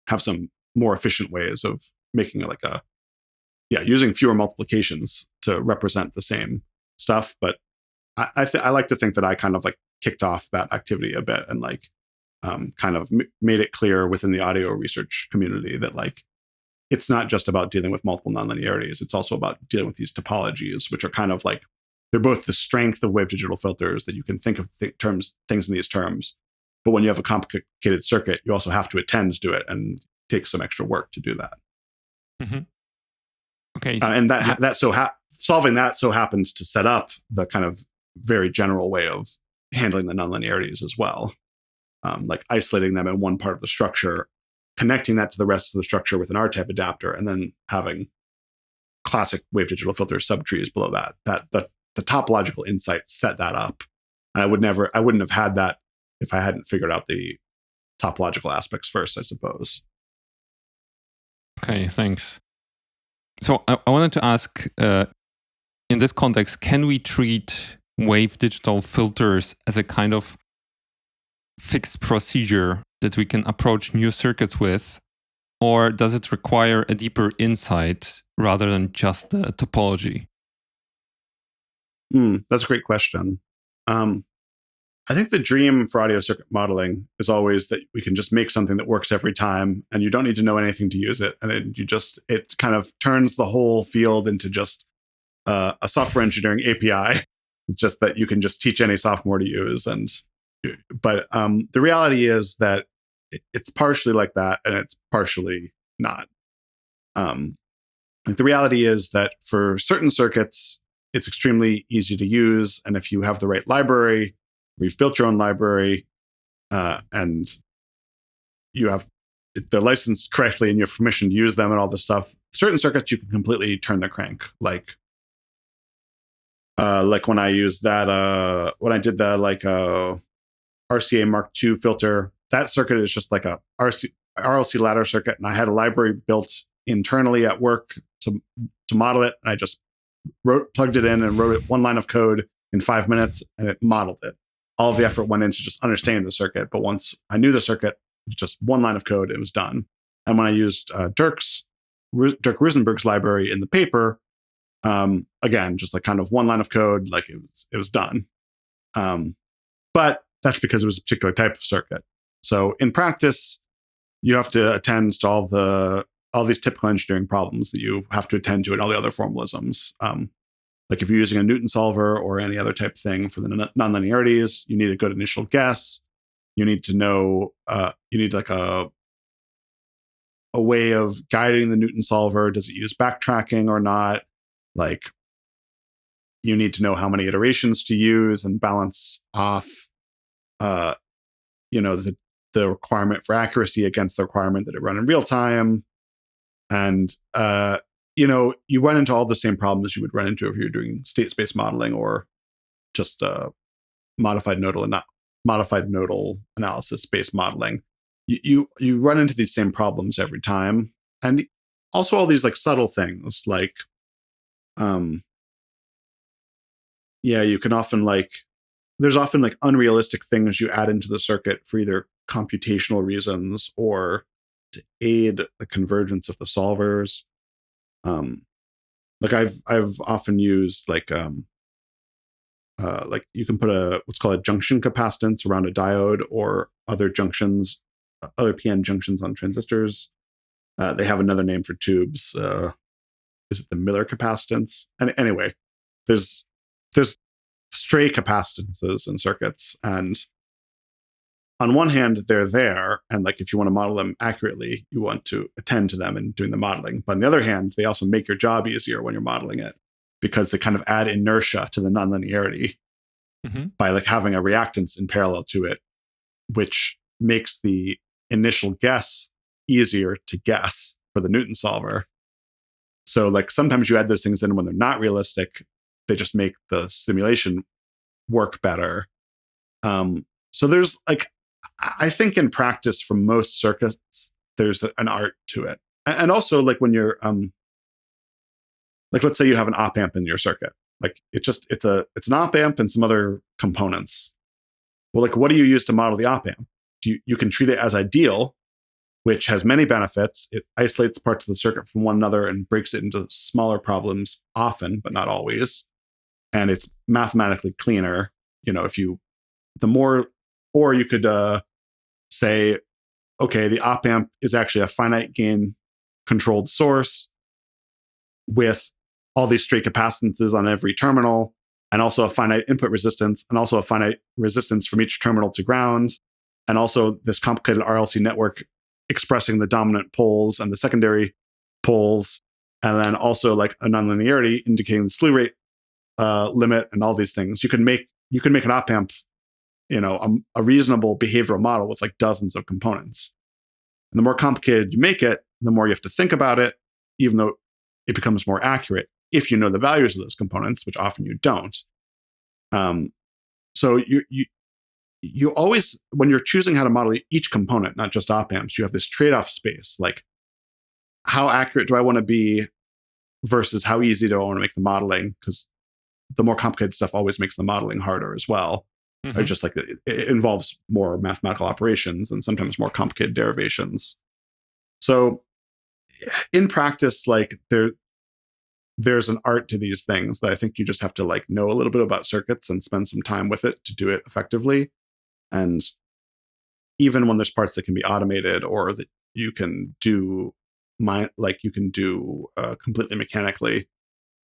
have some more efficient ways of making it like using fewer multiplications to represent the same stuff. But I like to think that I kind of like kicked off that activity a bit, and like kind of made it clear within the audio research community that like it's not just about dealing with multiple nonlinearities. It's also about dealing with these topologies, which are kind of like, they're both the strength of wave digital filters, that you can think of things in these terms. But when you have a complicated circuit, you also have to attend to it, and it takes some extra work to do that. Mm-hmm. Okay, and solving that so happens to set up the kind of very general way of handling the nonlinearities as well, like isolating them in one part of the structure, connecting that to the rest of the structure with an R-type adapter, and then having classic wave digital filter subtrees below that. The topological insight set that up, and I wouldn't have had that if I hadn't figured out the topological aspects first, I suppose. Okay, thanks. So I wanted to ask, in this context, can we treat wave digital filters as a kind of fixed procedure that we can approach new circuits with, or does it require a deeper insight rather than just the topology? That's a great question. I think the dream for audio circuit modeling is always that we can just make something that works every time, and you don't need to know anything to use it. And it kind of turns the whole field into just a software engineering API. It's just that you can just teach any sophomore to use. But the reality is that it's partially like that, and it's partially not. The reality is that for certain circuits, it's extremely easy to use. And if you have the right library, or you've built your own library, and they're licensed correctly and you have permission to use them and all this stuff, certain circuits you can completely turn the crank. Like when I used that, when I did the RCA Mark II filter, that circuit is just like a RLC ladder circuit, and I had a library built internally at work to model it. And I just plugged it in and wrote it one line of code in 5 minutes, and it modeled it. All of the effort went into just understanding the circuit. But once I knew the circuit, just one line of code, it was done. And when I used Dirk Rosenberg's library in the paper, again, just like kind of one line of code, like it was done. But that's because it was a particular type of circuit. So in practice, you have to attend to all these typical engineering problems that you have to attend to, and all the other formalisms. Like if you're using a Newton solver or any other type of thing for the nonlinearities, you need a good initial guess. You need to know, you need like a way of guiding the Newton solver. Does it use backtracking or not? Like you need to know how many iterations to use and balance off, the requirement for accuracy against the requirement that it run in real time. And, you run into all the same problems you would run into if you're doing state space modeling or just modified nodal analysis based modeling. You run into these same problems every time, and also all these like subtle things like, you can often there's often like unrealistic things you add into the circuit for either computational reasons or to aid the convergence of the solvers. Like I've often used like you can put what's called a junction capacitance around a diode or other junctions, other PN junctions on transistors. They have another name for tubes. Is it the Miller capacitance? And anyway, there's stray capacitances in circuits, and on one hand, they're there, and like if you want to model them accurately, you want to attend to them in doing the modeling. But on the other hand, they also make your job easier when you're modeling it because they kind of add inertia to the nonlinearity by like having a reactance in parallel to it, which makes the initial guess easier to guess for the Newton solver. So like sometimes you add those things in when they're not realistic, they just make the simulation work better. So there's like, I think in practice for most circuits, there's an art to it. And also like when you're, like let's say you have an op amp in your circuit, like it's an op amp and some other components. Well, like what do you use to model the op amp? You can treat it as ideal, which has many benefits. It isolates parts of the circuit from one another and breaks it into smaller problems often, but not always. And it's mathematically cleaner. You know, or you could say, okay, the op amp is actually a finite gain controlled source with all these straight capacitances on every terminal, and also a finite input resistance, and also a finite resistance from each terminal to ground, and also this complicated RLC network expressing the dominant poles and the secondary poles, and then also like a nonlinearity indicating the slew rate limit and all these things. You can make an op amp, you know, a reasonable behavioral model with like dozens of components. And the more complicated you make it, the more you have to think about it, even though it becomes more accurate if you know the values of those components, which often you don't. So you always, when you're choosing how to model each component, not just op amps, you have this trade-off space, like how accurate do I want to be versus how easy do I want to make the modeling? Because the more complicated stuff always makes the modeling harder as well. Or just like it involves more mathematical operations and sometimes more complicated derivations. So in practice, like there's an art to these things that I think you just have to like know a little bit about circuits and spend some time with it to do it effectively. And even when there's parts that can be automated or that you can do completely mechanically,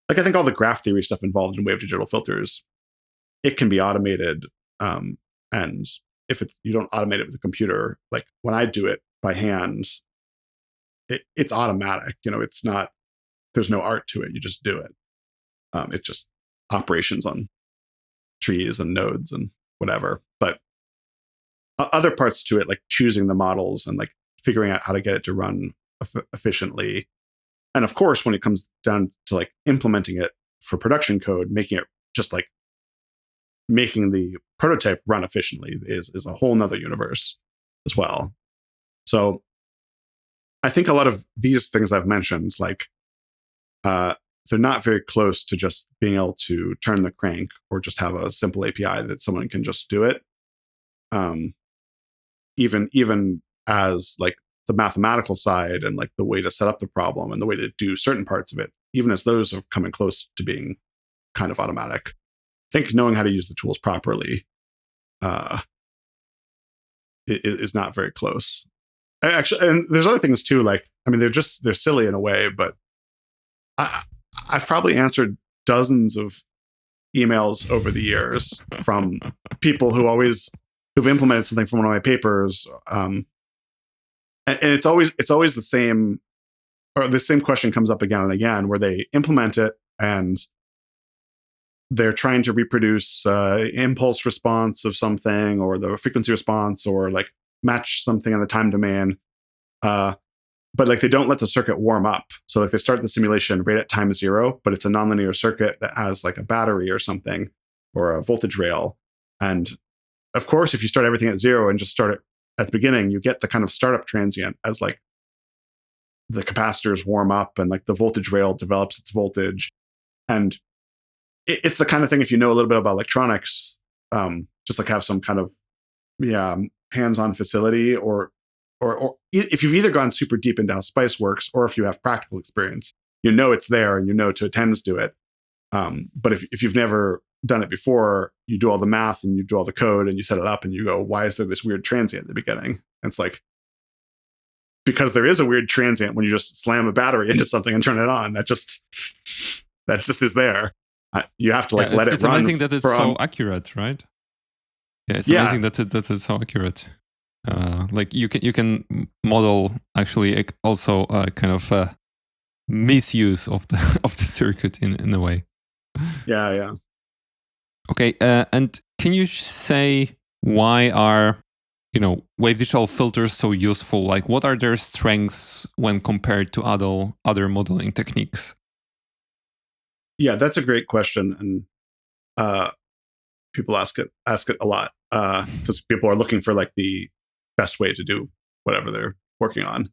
like I think all the graph theory stuff involved in wave digital filters, it can be automated. And if you don't automate it with a computer, like when I do it by hand, it's automatic. You know, there's no art to it. You just do it. It's just operations on trees and nodes and whatever. But other parts to it, like choosing the models and like figuring out how to get it to run efficiently. And of course, when it comes down to like implementing it for production code, making it just like making the prototype run efficiently is a whole nother universe as well. So I think a lot of these things I've mentioned, like they're not very close to just being able to turn the crank or just have a simple API that someone can just do it. Even as like the mathematical side and like the way to set up the problem and the way to do certain parts of it, even as those are coming close to being kind of automatic. I think knowing how to use the tools properly is not very close. Actually, and there's other things too. Like, I mean, they're silly in a way, but I've probably answered dozens of emails over the years from people who've implemented something from one of my papers, and it's always the same, or the same question comes up again and again, where they implement it and they're trying to reproduce impulse response of something or the frequency response or like match something in the time domain. But like they don't let the circuit warm up. So like they start the simulation right at time 0, but it's a nonlinear circuit that has like a battery or something or a voltage rail. And of course, if you start everything at 0 and just start it at the beginning, you get the kind of startup transient as like the capacitors warm up and like the voltage rail develops its voltage. And it's the kind of thing, if you know a little bit about electronics, just like have some kind of hands-on facility, or if you've either gone super deep into how SPICE works, or if you have practical experience, you know it's there and you know to attend to it. But if you've never done it before, you do all the math and you do all the code and you set it up and you go, why is there this weird transient at the beginning? And it's like, because there is a weird transient when you just slam a battery into something and turn it on. That just is there. You have to let it run. It's amazing that it's so accurate, right? Yeah, it's amazing that it's so accurate. Like you can model actually also kind of misuse of the circuit in a way. Yeah. Okay, and can you say why are wave digital filters so useful? Like, what are their strengths when compared to other modeling techniques? Yeah, that's a great question, and people ask it a lot because people are looking for like the best way to do whatever they're working on.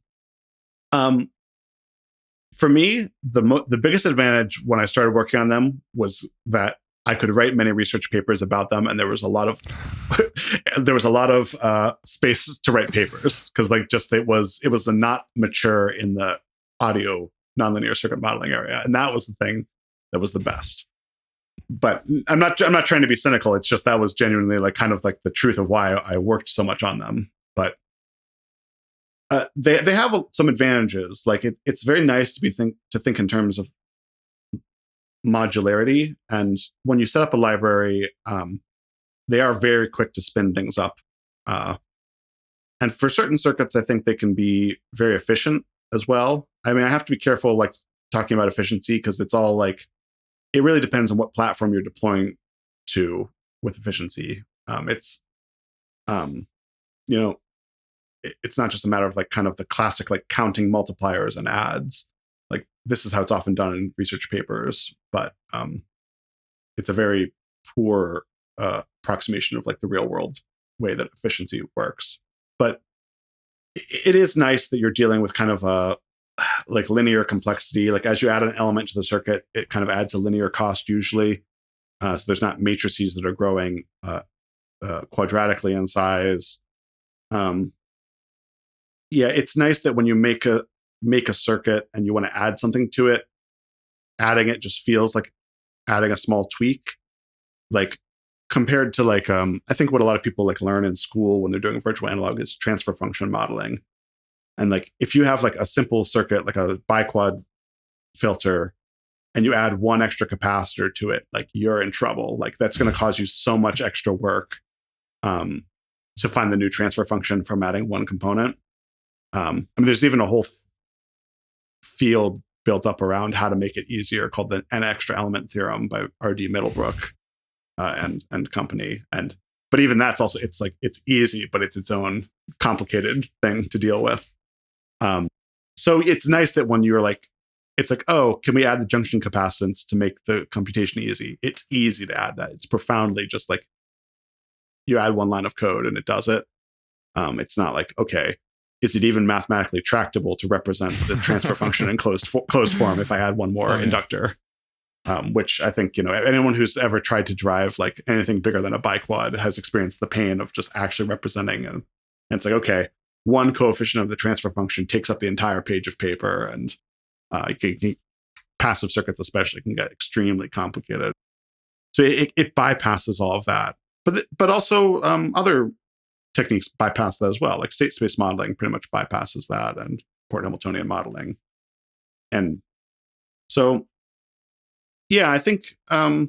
For me, the biggest advantage when I started working on them was that I could write many research papers about them, and there was a lot of space to write papers because it was a not mature in the audio nonlinear circuit modeling area, and that was the thing that was the best. But I'm not trying to be cynical. It's just that was genuinely like kind of like the truth of why I worked so much on them. But they have some advantages. Like it's very nice to think in terms of modularity, and when you set up a library, they are very quick to spin things up. And for certain circuits, I think they can be very efficient as well. I mean, I have to be careful like talking about efficiency because it's all like it really depends on what platform you're deploying to with efficiency. It's not just a matter of like kind of the classic like counting multipliers and adds. Like this is how it's often done in research papers, but it's a very poor approximation of like the real world way that efficiency works. But it is nice that you're dealing with kind of a like linear complexity. Like as you add an element to the circuit, it kind of adds a linear cost usually. So there's not matrices that are growing quadratically in size. It's nice that when you make a circuit and you want to add something to it, adding it just feels like adding a small tweak. Like compared to like I think what a lot of people like learn in school when they're doing virtual analog is transfer function modeling. And like if you have like a simple circuit like a biquad filter and you add one extra capacitor to it, like you're in trouble. Like that's going to cause you so much extra work to find the new transfer function from adding one component. I mean, there's even a whole field built up around how to make it easier called the N extra element theorem by R.D. Middlebrook and company. But even that's also, it's easy, but it's its own complicated thing to deal with. So it's nice that when you're like, it's like, oh, can we add the junction capacitance to make the computation easy? It's easy to add that. It's profoundly just like you add one line of code and it does it. It's not like, okay, is it even mathematically tractable to represent the transfer function in closed form if I add one more inductor? Which I think, anyone who's ever tried to drive like anything bigger than a biquad has experienced the pain of just actually representing. And it's like, okay, one coefficient of the transfer function takes up the entire page of paper, and passive circuits especially can get extremely complicated. So it bypasses all of that. But also other techniques bypass that as well, like state space modeling pretty much bypasses that, and port Hamiltonian modeling. And so, yeah, I think, I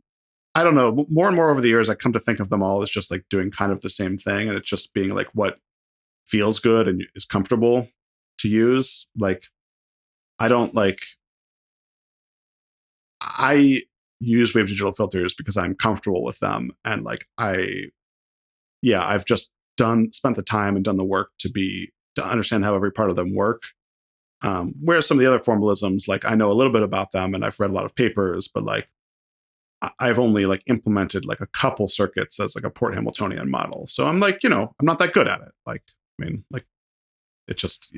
don't know, more and more over the years, I come to think of them all as just like doing kind of the same thing. And it's just being like what feels good and is comfortable to use. Like, I use wave digital filters because I'm comfortable with them. And like, I've just spent the time and done the work to understand how every part of them work. Whereas some of the other formalisms, like I know a little bit about them and I've read a lot of papers, but like I've only like implemented like a couple circuits as like a port Hamiltonian model. So I'm like, I'm not that good at it. Like, I mean, like it's just,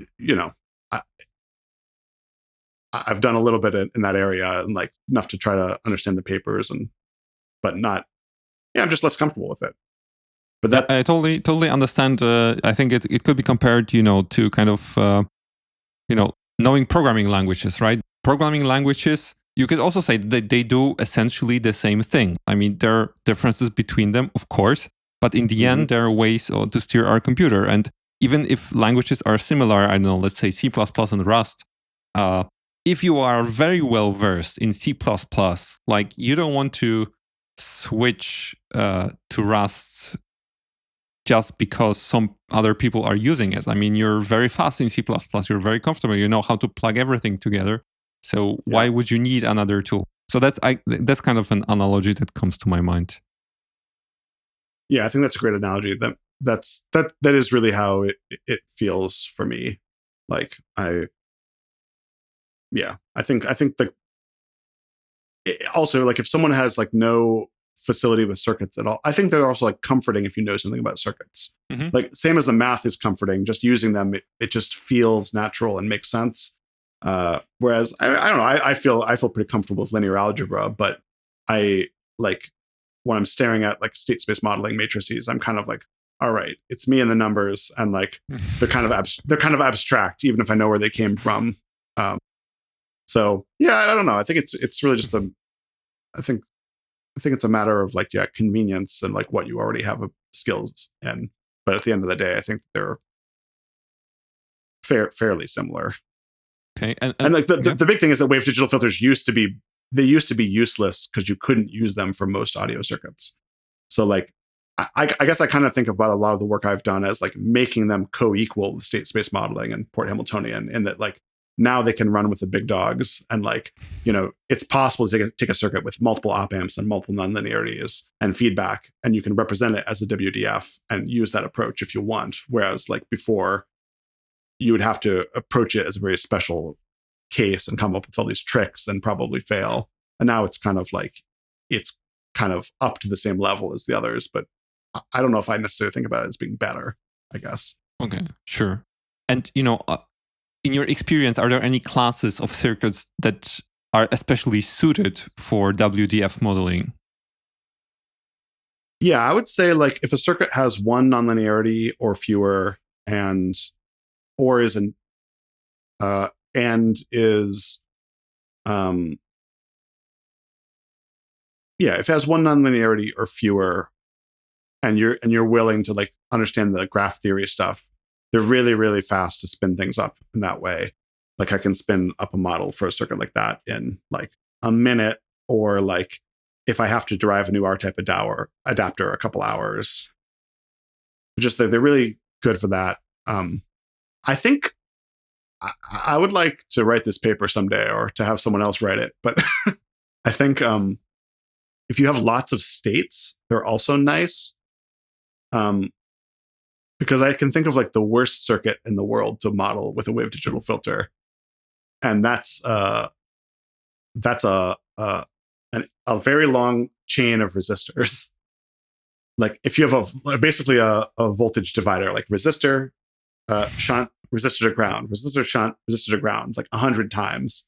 I've done a little bit in that area and like enough to try to understand the papers but not, I'm just less comfortable with it. But that I totally understand. I think it could be compared, to kind of, knowing programming languages, right? Programming languages you could also say that they do essentially the same thing. I mean, there are differences between them, of course, but in the end, there are ways to steer our computer. And even if languages are similar, I don't know, let's say C++ and Rust, if you are very well versed in C++, like you don't want to switch to Rust just because some other people are using it. I mean, you're very fast in C++, you're very comfortable, you know how to plug everything together. So why would you need another tool? So that's kind of an analogy that comes to my mind. Yeah, I think that's a great analogy. That is really how it feels for me. Like I think that also, like, if someone has like no facility with circuits at all, I think they're also like comforting if you know something about circuits. Like same as the math is comforting, just using them, it just feels natural and makes sense. Whereas I don't know, I feel pretty comfortable with linear algebra, but I like when I'm staring at like state space modeling matrices, I'm kind of like, all right, it's me and the numbers, and like they're kind of abstract, even if I know where they came from. So yeah, I don't know. I think it's really just I think it's a matter of like convenience and like what you already have of skills. But at the end of the day, I think they're fairly similar. Okay, and like the big thing is that wave digital filters used to be useless because you couldn't use them for most audio circuits. So like I guess I kind of think about a lot of the work I've done as like making them co-equal with state space modeling and Port Hamiltonian, in that like now they can run with the big dogs, and like, you know, it's possible to take a circuit with multiple op amps and multiple nonlinearities and feedback, and you can represent it as a WDF and use that approach if you want. Whereas like before, you would have to approach it as a very special case and come up with all these tricks and probably fail. And now it's kind of like, it's kind of up to the same level as the others, but I don't know if I necessarily think about it as being better, I guess. Okay, sure. And, you know, in your experience, are there any classes of circuits that are especially suited for WDF modeling? Yeah, I would say like if a circuit has one nonlinearity or fewer if it has one nonlinearity or fewer, and you're willing to like understand the graph theory stuff, they're really, really fast to spin things up in that way. Like I can spin up a model for a circuit like that in like a minute, or like if I have to derive a new R-type adapter, a couple hours. Just they're really good for that. I think I would like to write this paper someday, or to have someone else write it. But I think if you have lots of states, they're also nice. Because I can think of like the worst circuit in the world to model with a wave digital filter, and that's a very long chain of resistors. Like if you have basically a voltage divider, like resistor, shunt, resistor to ground, resistor, shunt, resistor to ground, like 100 times.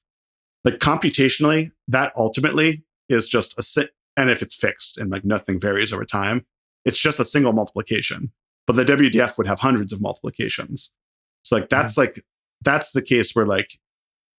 Like computationally, that ultimately is just and if it's fixed and like nothing varies over time, it's just a single multiplication. But the WDF would have hundreds of multiplications. So like that's the case where like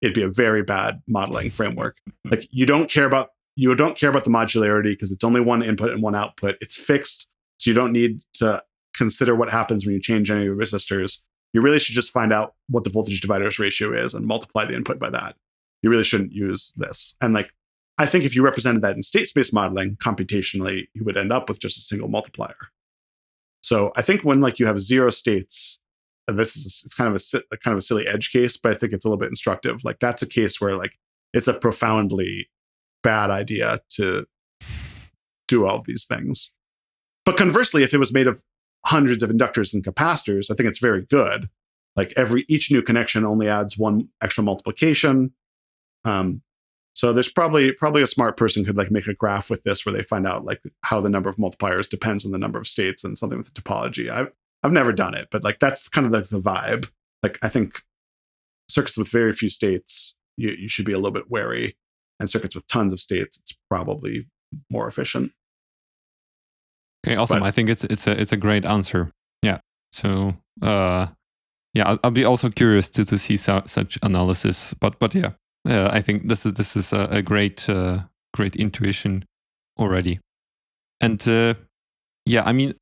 it'd be a very bad modeling framework. Like you don't care about the modularity because it's only one input and one output. It's fixed, so you don't need to consider what happens when you change any of the resistors. You really should just find out what the voltage dividers ratio is and multiply the input by that. You really shouldn't use this. And like I think if you represented that in state space modeling computationally, you would end up with just a single multiplier. So I think when like you have zero states, and it's kind of a silly edge case, but I think it's a little bit instructive. Like that's a case where like it's a profoundly bad idea to do all of these things. But conversely, if it was made of hundreds of inductors and capacitors, I think it's very good. Like each new connection only adds one extra multiplication. So there's probably a smart person could like make a graph with this where they find out like how the number of multipliers depends on the number of states and something with the topology. I've never done it, but like that's kind of like the vibe. Like I think circuits with very few states, you should be a little bit wary, and circuits with tons of states, it's probably more efficient. Okay, awesome. I think it's a great answer. Yeah. So I'll be also curious to see such analysis. But yeah, I think this is a great intuition already. And I mean,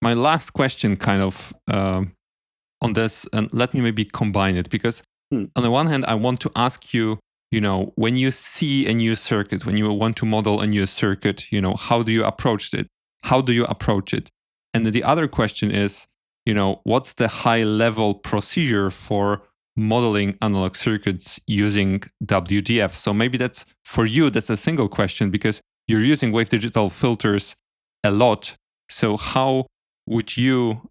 my last question kind of on this, and let me maybe combine it, because on the one hand, I want to ask you, when you see a new circuit, when you want to model a new circuit, how do you approach it? How do you approach it? And the other question is, what's the high-level procedure for modeling analog circuits using WDFs? So maybe that's, for you, that's a single question because you're using wave digital filters a lot. So how would you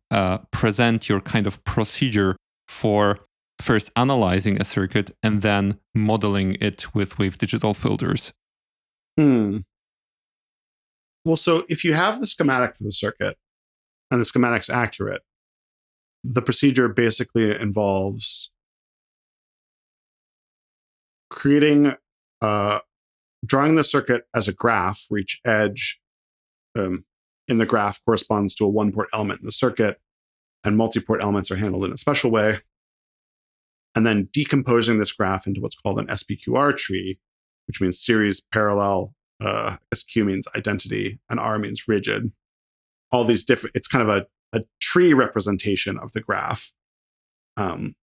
present your kind of procedure for first analyzing a circuit and then modeling it with wave digital filters? Well, so if you have the schematic for the circuit and the schematic's accurate, the procedure basically involves creating, drawing the circuit as a graph where each edge in the graph corresponds to a one-port element in the circuit, and multi-port elements are handled in a special way. And then decomposing this graph into what's called an SPQR tree, which means series, parallel, SQ means identity, and R means rigid. All these different, it's kind of a tree representation of the graph. And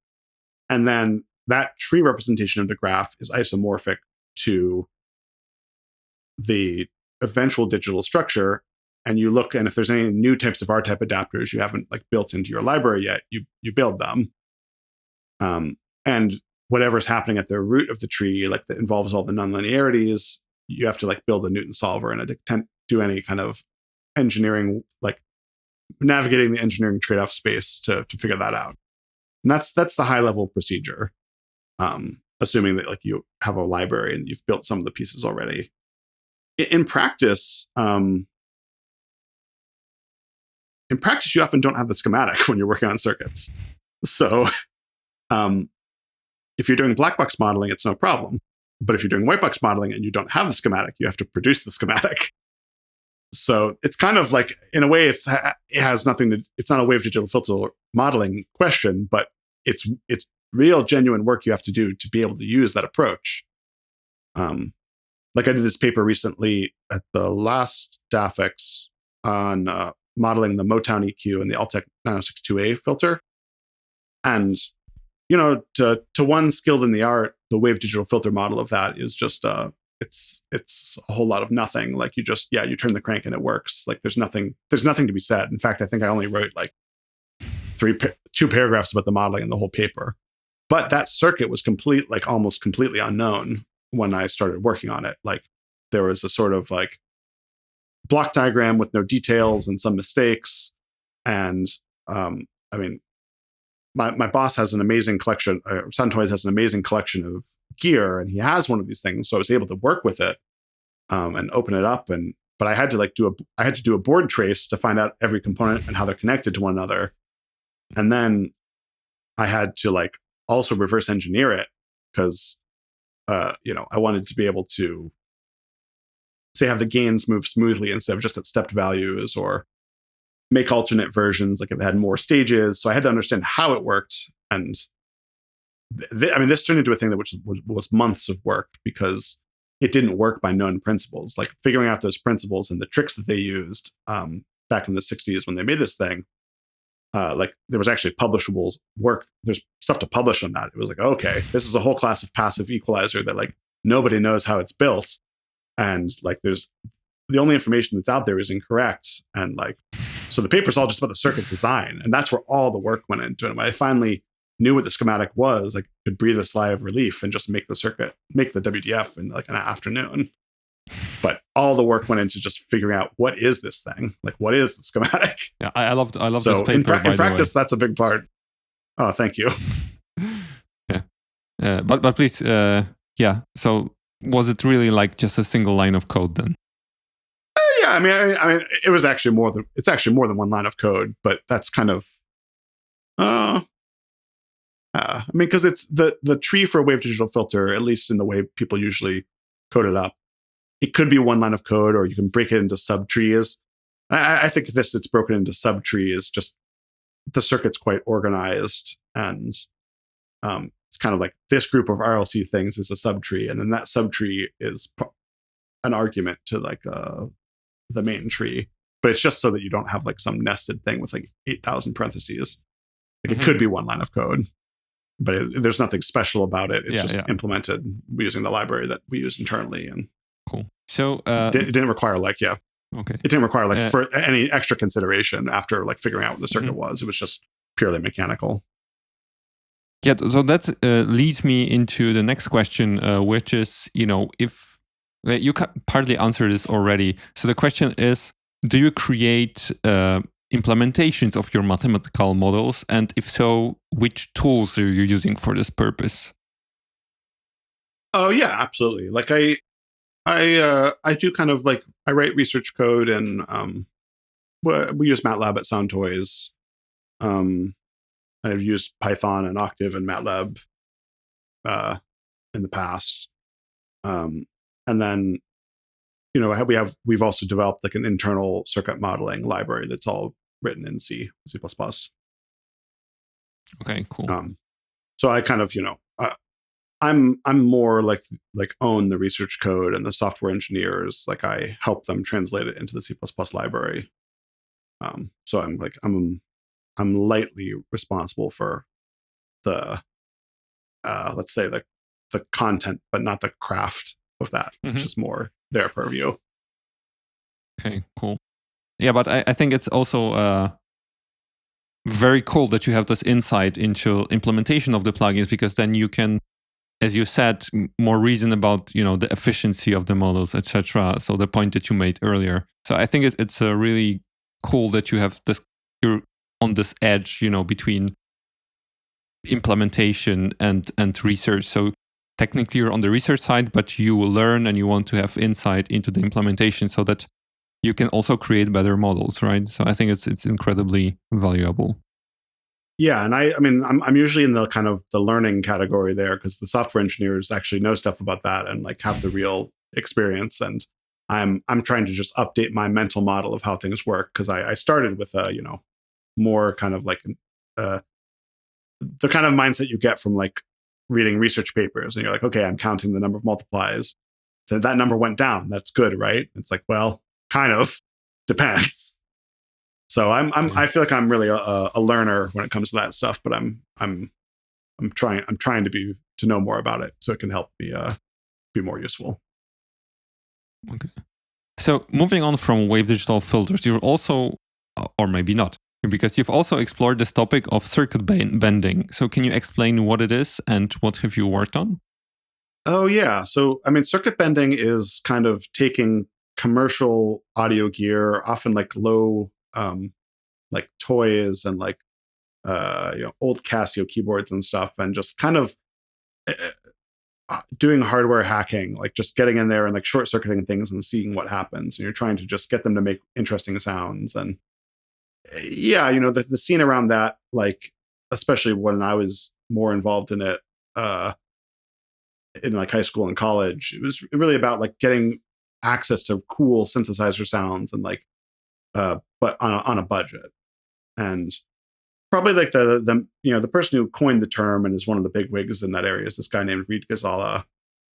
then that tree representation of the graph is isomorphic to the eventual digital structure. And you look, and if there's any new types of R-type adapters you haven't built into your library yet, you build them. And whatever's happening at the root of the tree, that involves all the nonlinearities, you have to build a Newton solver and do any kind of engineering, navigating the engineering trade-off space to figure that out. And that's the high-level procedure, assuming that you have a library and you've built some of the pieces already. In practice, you often don't have the schematic when you're working on circuits. So if you're doing black box modeling, it's no problem. But if you're doing white box modeling and you don't have the schematic, you have to produce the schematic. So it's kind of in a way, it has nothing to, it's not a wave digital filter modeling question, but it's real genuine work you have to do to be able to use that approach. I did this paper recently at the last DAFX on modeling the Motown EQ and the Altec 906-2A filter. And, to one skilled in the art, the wave digital filter model of that is just, it's a whole lot of nothing. You turn the crank and it works. There's nothing to be said. In fact, I think I only wrote 2 paragraphs about the modeling in the whole paper. But that circuit was almost completely unknown when I started working on it. There was a sort of block diagram with no details and some mistakes. And my boss has an amazing collection. Soundtoys has an amazing collection of gear, and he has one of these things. So I was able to work with it and open it up. But I had to do a board trace to find out every component and how they're connected to one another. And then I had to also reverse engineer it because I wanted to be able to have the gains move smoothly instead of just at stepped values, or make alternate versions if it had more stages. So I had to understand how it worked. And this turned into a thing that was months of work because it didn't work by known principles. Figuring out those principles and the tricks that they used back in the 60s when they made this thing. There was actually publishable work. There's stuff to publish on that. It was okay, this is a whole class of passive equalizer that nobody knows how it's built. And there's the only information that's out there is incorrect. And so the paper's all just about the circuit design. And that's where all the work went into it. And when I finally knew what the schematic was, I could breathe a sigh of relief and just make the WDF in an afternoon. But all the work went into just figuring out what is this thing? What is the schematic? Yeah, I love so this paper. In practice, that's a big part. Oh, thank you. Yeah. But please, So was it really just a single line of code then? Yeah, I mean, it was actually more than one line of code, but that's kind of, because it's the tree for a wave digital filter, at least in the way people usually code it up. It could be one line of code, or you can break it into subtrees. I think it's broken into subtrees. Just the circuit's quite organized, and it's kind of like this group of RLC things is a subtree, and then that subtree is an argument to like the main tree. But it's just so that you don't have like some nested thing with like 8,000 parentheses. Like it could be one line of code, but there's nothing special about it. It's just implemented using the library that we use internally. And cool. So it didn't require like, okay. It didn't require like for any extra consideration after like figuring out what the circuit was. It was just purely mechanical. Yeah. So that leads me into the next question, which is, if you partly answered this already. So the question is, do you create implementations of your mathematical models? And if so, which tools are you using for this purpose? Oh yeah, absolutely. Like I do kind of like, I write research code and we use MATLAB at Soundtoys. I've used Python and Octave and MATLAB in the past. And then, we've also developed like an internal circuit modeling library that's all written in C++. Okay, cool. So I kind of, I'm more like own the research code and the software engineers. Like I help them translate it into the C++ library. So I'm lightly responsible for the let's say the content, but not the craft of that, which is more their purview. Okay, cool. Yeah, but I think it's also very cool that you have this insight into implementation of the plugins, because then you can, as you said, more reason about the efficiency of the models, etc. So the point that you made earlier. So I think it's really cool that you have this. You're on this edge, between implementation and research. So technically, you're on the research side, but you will learn and you want to have insight into the implementation so that you can also create better models, right? So I think it's incredibly valuable. Yeah, and I'm usually in the kind of the learning category there, because the software engineers actually know stuff about that and like have the real experience, and I'm trying to just update my mental model of how things work, because I started with more kind of like the kind of mindset you get from like reading research papers, and you're like, okay, I'm counting the number of multiplies. That number went down. That's good, right? It's like, well, kind of depends. So I feel like I'm really a learner when it comes to that stuff, but I'm trying to know more about it so it can help me be more useful. Okay. So moving on from wave digital filters, you've also, or maybe not, because you've also explored this topic of circuit bending. So can you explain what it is and what have you worked on? Oh yeah. So circuit bending is kind of taking commercial audio gear, often like low like toys and like old Casio keyboards and stuff, and just kind of doing hardware hacking, like just getting in there and like short circuiting things and seeing what happens. And you're trying to just get them to make interesting sounds. And yeah, the scene around that, like especially when I was more involved in it in like high school and college, it was really about like getting access to cool synthesizer sounds and like but on a budget. And probably like the person who coined the term and is one of the big wigs in that area is this guy named Reed Ghazala,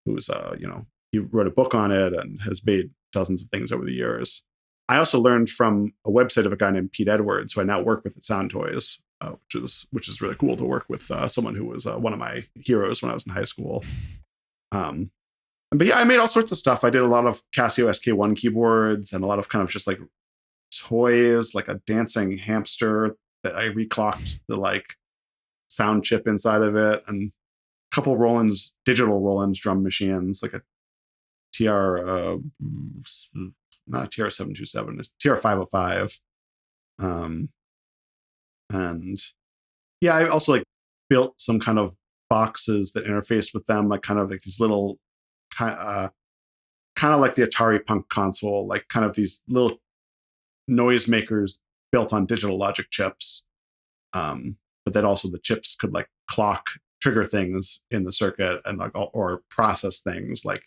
who's he wrote a book on it and has made dozens of things over the years. I also learned from a website of a guy named Pete Edwards, who I now work with at Soundtoys, which is really cool to work with someone who was one of my heroes when I was in high school. But yeah, I made all sorts of stuff. I did a lot of Casio SK1 keyboards and a lot of kind of just like toys, like a dancing hamster that I reclocked the like sound chip inside of it, and a couple digital Roland's drum machines, like a not a TR-727, it's TR-505. And yeah, I also like built some kind of boxes that interfaced with them, like kind of like these little kind of like the Atari Punk console, like kind of these little noisemakers built on digital logic chips. But then also the chips could like trigger things in the circuit and like, or process things like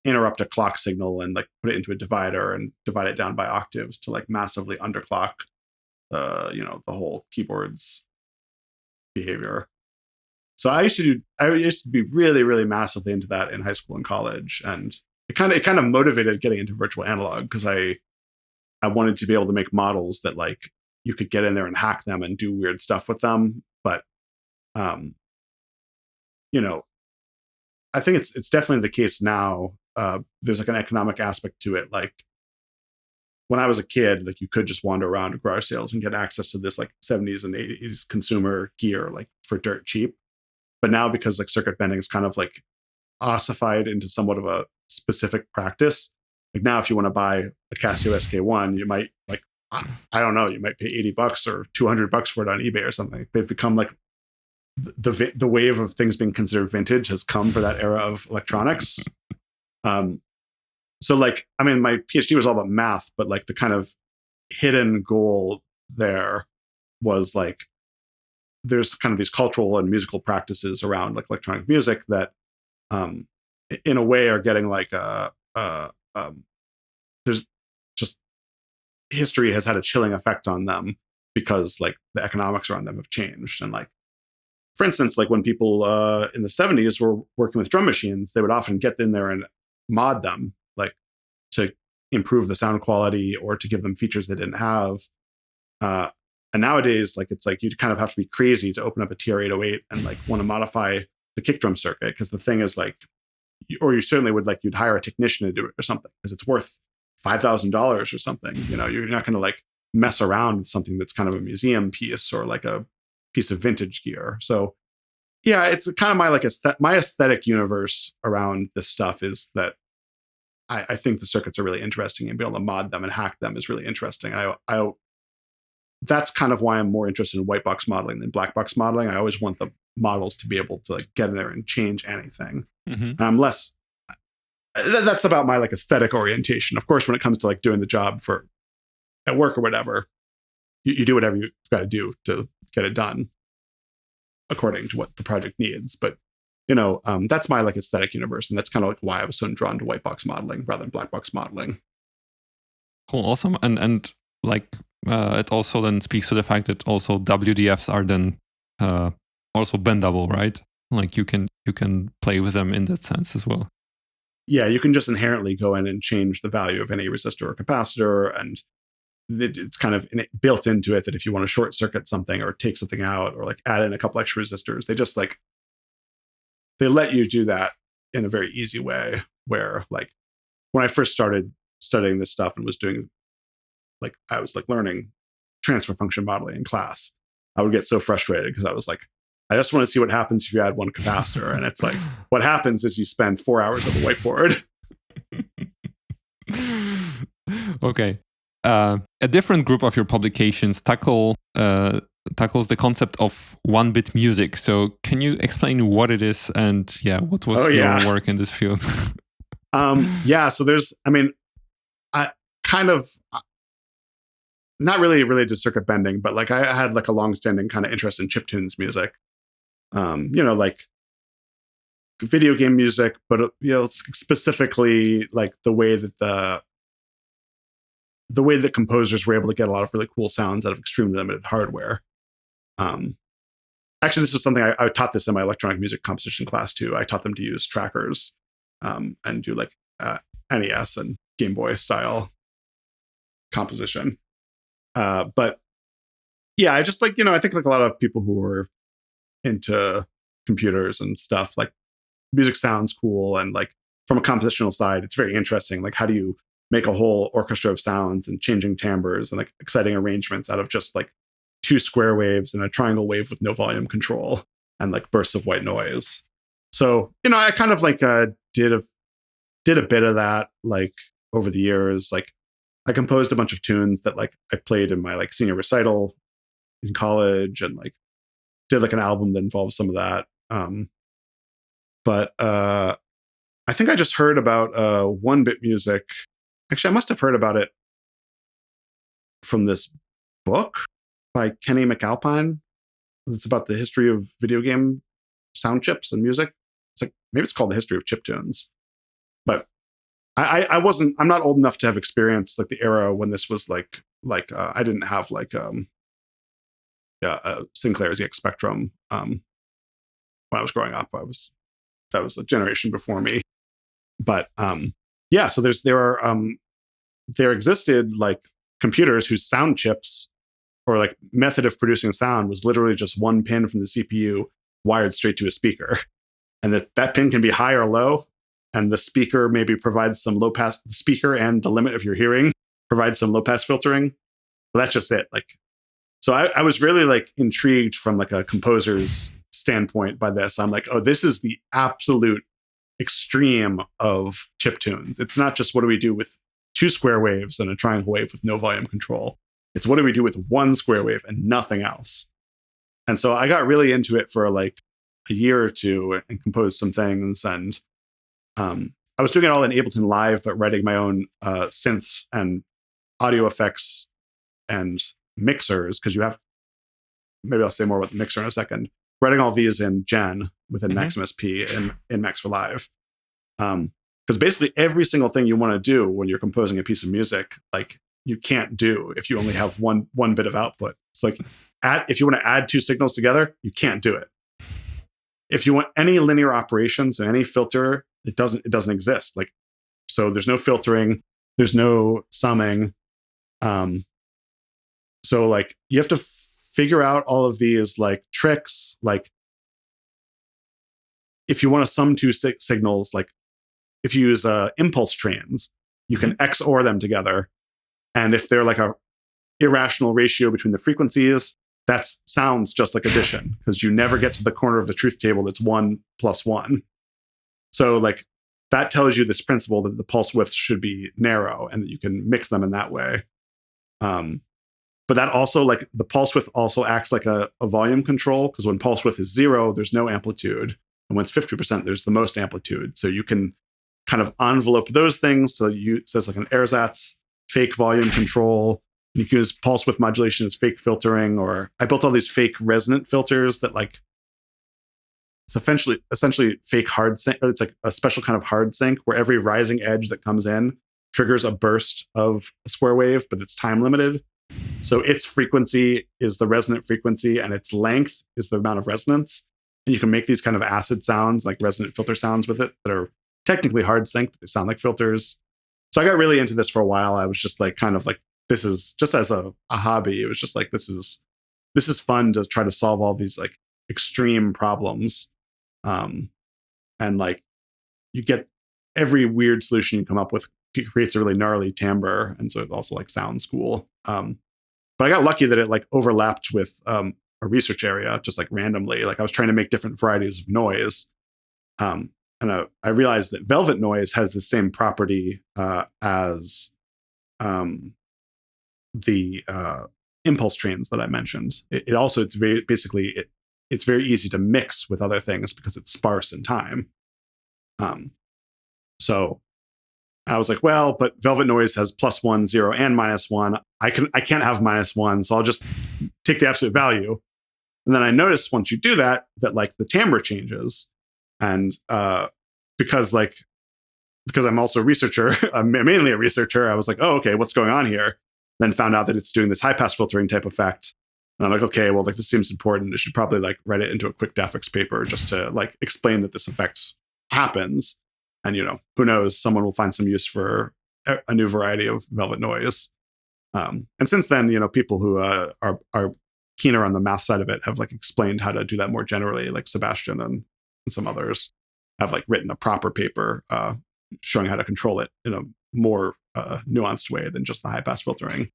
interrupt a clock signal and like put it into a divider and divide it down by octaves to like massively underclock the whole keyboard's behavior. So I used to be really, really massively into that in high school and college. And it kind of motivated getting into virtual analog because I wanted to be able to make models that like you could get in there and hack them and do weird stuff with them. But, you know, I think it's definitely the case now. There's like an economic aspect to it. Like when I was a kid, like you could just wander around to garage sales and get access to this like 70s and 80s consumer gear like for dirt cheap. But now because like circuit bending is kind of like ossified into somewhat of a specific practice, like now if you want to buy a Casio SK1, you might like, I don't know, you might pay $80 or $200 for it on eBay or something. They've become like the wave of things being considered vintage has come for that era of electronics. So like, I mean, my PhD was all about math, but like the kind of hidden goal there was like, there's kind of these cultural and musical practices around like electronic music that, in a way, are getting like there's just history has had a chilling effect on them because like the economics around them have changed. And like, for instance, like when people in the 70s were working with drum machines, they would often get in there and mod them like to improve the sound quality or to give them features they didn't have. And nowadays, like it's like you kind of have to be crazy to open up a TR-808 and like want to modify the kick drum circuit because the thing is like, or you certainly would like you'd hire a technician to do it or something because it's worth $5,000 or something. You know, you're not going to like mess around with something that's kind of a museum piece or like a piece of vintage gear. So yeah, it's kind of my like my aesthetic universe around this stuff is that I think the circuits are really interesting and being able to mod them and hack them is really interesting. I that's kind of why I'm more interested in white box modeling than black box modeling. I always want the models to be able to like get in there and change anything. Mm-hmm. And I'm less. That's about my like aesthetic orientation. Of course, when it comes to like doing the job for at work or whatever, you do whatever you've got to do to get it done according to what the project needs. But you know, that's my like aesthetic universe, and that's kind of like why I was so drawn to white box modeling rather than black box modeling. Cool, awesome, and like it also then speaks to the fact that also WDFs are then also bendable, right? Like you can play with them in that sense as well. Yeah, you can just inherently go in and change the value of any resistor or capacitor, and it's kind of built into it that if you want to short circuit something or take something out or like add in a couple extra resistors, they just like they let you do that in a very easy way. Where like when I first started studying this stuff and was doing like I was like learning transfer function modeling in class, I would get so frustrated because I was like, I just want to see what happens if you add one capacitor. And it's like, what happens is you spend 4 hours on the whiteboard. Okay. A different group of your publications tackles the concept of one-bit music. So can you explain what it is and what was your work in this field? So there's, I mean, I kind of not really related to circuit bending, but like I had like a long-standing kind of interest in chiptunes music. Like video game music, but specifically like the way that composers were able to get a lot of really cool sounds out of extremely limited hardware. Actually, this was something I taught this in my electronic music composition class too. I taught them to use trackers and do like NES and Game Boy style composition. But yeah, I just like, I think like a lot of people who are into computers and stuff, like music sounds cool. And like from a compositional side, it's very interesting. Like how do you make a whole orchestra of sounds and changing timbres and like exciting arrangements out of just like 2 square waves and a triangle wave with no volume control and like bursts of white noise. So, I kind of like did a bit of that like over the years. Like I composed a bunch of tunes that like I played in my like senior recital in college and like did like an album that involved some of that. But I think I just heard about one-bit music. Actually, I must have heard about it from this book by Kenny McAlpine. It's about the history of video game sound chips and music. It's like, maybe it's called The History of Chiptunes. But I'm not old enough to have experienced like the era when this was like I didn't have like Sinclair's EX Spectrum. when I was growing up. That was a generation before me. But so there existed like computers whose sound chips or like method of producing sound was literally just one pin from the CPU wired straight to a speaker. And that pin can be high or low. And the speaker maybe provides some low pass, the speaker and the limit of your hearing provides some low pass filtering. But that's just it. Like, so I was really like intrigued from like a composer's standpoint by this. I'm like, oh, this is the absolute extreme of chiptunes. It's not just what do we do with 2 square waves and a triangle wave with no volume control. It's what do we do with 1 square wave and nothing else. And so I got really into it for like a year or two and composed some things. And I was doing it all in Ableton Live, but writing my own synths and audio effects and mixers, because you have, maybe I'll say more about the mixer in a second, writing all these in Gen within Maximus P in Max for Live. Because basically every single thing you want to do when you're composing a piece of music, like you can't do if you only have one bit of output. It's like if you want to add 2 signals together, you can't do it. If you want any linear operations or any filter, it doesn't exist. Like, so there's no filtering, there's no summing. So like you have to figure out all of these like tricks. Like if you want to sum 2 signals, like if you use impulse trains, you can XOR them together. And if they're like a irrational ratio between the frequencies, that sounds just like addition, because you never get to the corner of the truth table that's 1 + 1. So like that tells you this principle that the pulse widths should be narrow and that you can mix them in that way. But that also, like the pulse width also acts like a volume control, because when pulse width is 0, there's no amplitude. And when it's 50%, there's the most amplitude. So you can kind of envelope those things. So it's like an ersatz fake volume control. You can use pulse width modulation as fake filtering, or I built all these fake resonant filters that like, it's essentially fake hard sync. It's like a special kind of hard sync where every rising edge that comes in triggers a burst of a square wave, but it's time limited. So its frequency is the resonant frequency and its length is the amount of resonance. And you can make these kind of acid sounds, like resonant filter sounds with it, that are technically hard synced, but they sound like filters. So I got really into this for a while. I was just like, kind of like, this is just as a hobby. It was just like, this is fun to try to solve all these like extreme problems. And like you get every weird solution you come up with creates a really gnarly timbre. And so it also like sounds cool. But I got lucky that it like overlapped with a research area just like randomly. Like I was trying to make different varieties of noise. And I realized that velvet noise has the same property as the impulse trains that I mentioned. It also, it's very easy to mix with other things because it's sparse in time. So I was like, well, but velvet noise has +1, 0, and -1. I can't have -1, so I'll just take the absolute value. And then I noticed once you do that like the timbre changes. And because I'm also a researcher, I'm mainly a researcher, I was like, oh, okay, what's going on here? Then found out that it's doing this high pass filtering type effect. And I'm like, okay, well, like this seems important. I should probably like write it into a quick DAFX paper just to like explain that this effect happens. And, who knows, someone will find some use for a new variety of velvet noise. And since then, people who are keener on the math side of it have like explained how to do that more generally, like Sebastian and some others have like written a proper paper showing how to control it in a more nuanced way than just the high pass filtering.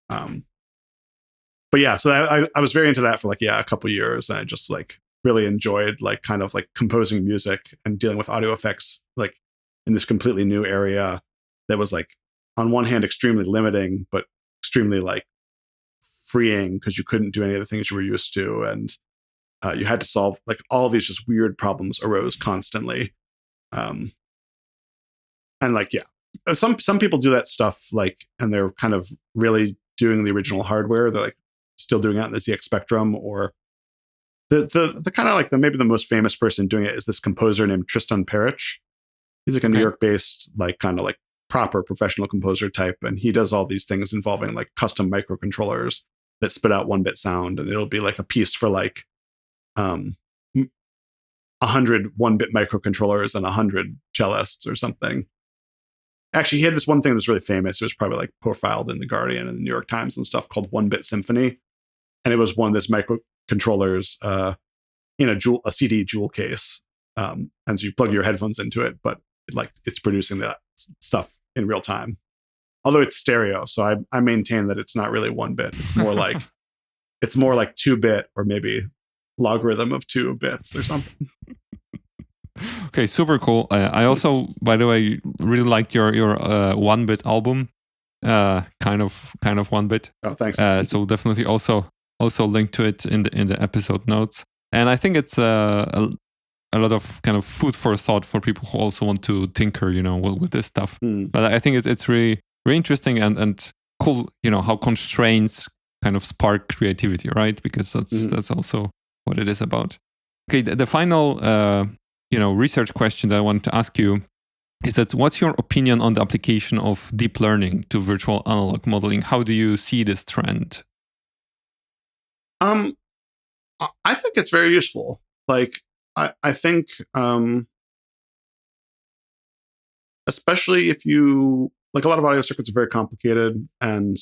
But yeah, so I was very into that for like, a couple of years. And I just like really enjoyed like kind of like composing music and dealing with audio effects like in this completely new area that was like on one hand extremely limiting, but extremely like freeing because you couldn't do any of the things you were used to. And you had to solve like all these just weird problems arose constantly. And like, some people do that stuff like, and they're kind of really doing the original hardware. They're like still doing it in the ZX Spectrum, or the kind of like maybe the most famous person doing it is this composer named Tristan Perich. He's like a New York based, like kind of like proper professional composer type. And he does all these things involving like custom microcontrollers that spit out 1-bit sound. And it'll be like a piece for like, 100 one-bit microcontrollers and 100 cellists or something. Actually, he had this one thing that was really famous. It was probably like profiled in The Guardian and the New York Times and stuff, called One-Bit Symphony. And it was one of those microcontrollers in a CD jewel case. And so you plug your headphones into it, but it's producing that stuff in real time. Although it's stereo, so I maintain that it's not really 1-bit. It's more like 2-bit, or maybe logarithm of 2 bits or something. Okay, super cool. I also, by the way, really liked your 1-bit album. Kind of 1-bit. Oh, thanks. So definitely also link to it in the episode notes. And I think it's a lot of kind of food for thought for people who also want to tinker, with this stuff. But I think it's really, really interesting and cool, how constraints kind of spark creativity, right? Because that's also what it is about. Okay, the final research question that I want to ask you is that what's your opinion on the application of deep learning to virtual analog modeling? How do you see this trend? I think it's very useful. I think, especially if you, a lot of audio circuits are very complicated, and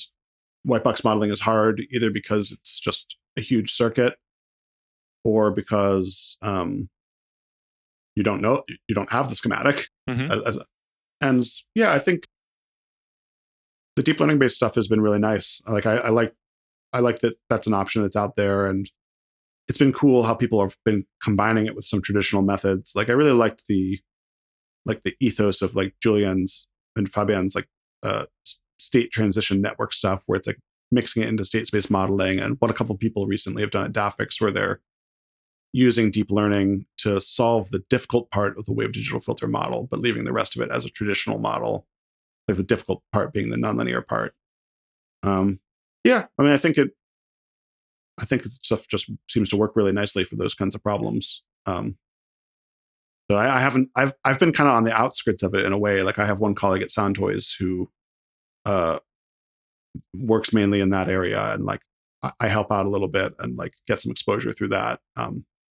white box modeling is hard, either because it's just a huge circuit, or because you don't have the schematic. And yeah, I think the deep learning based stuff has been really nice. I like that that's an option that's out there, and it's been cool how people have been combining it with some traditional methods. I really liked the ethos of Julian's and Fabian's state transition network stuff, where it's mixing it into state space modeling, and what a couple of people recently have done at DAFX, where they're using deep learning to solve the difficult part of the wave digital filter model, but leaving the rest of it as a traditional model, the difficult part being the nonlinear part. Yeah, I mean, I think stuff just seems to work really nicely for those kinds of problems. So I've been kind of on the outskirts of it in a way. I have one colleague at Soundtoys who works mainly in that area, and I help out a little bit and get some exposure through that.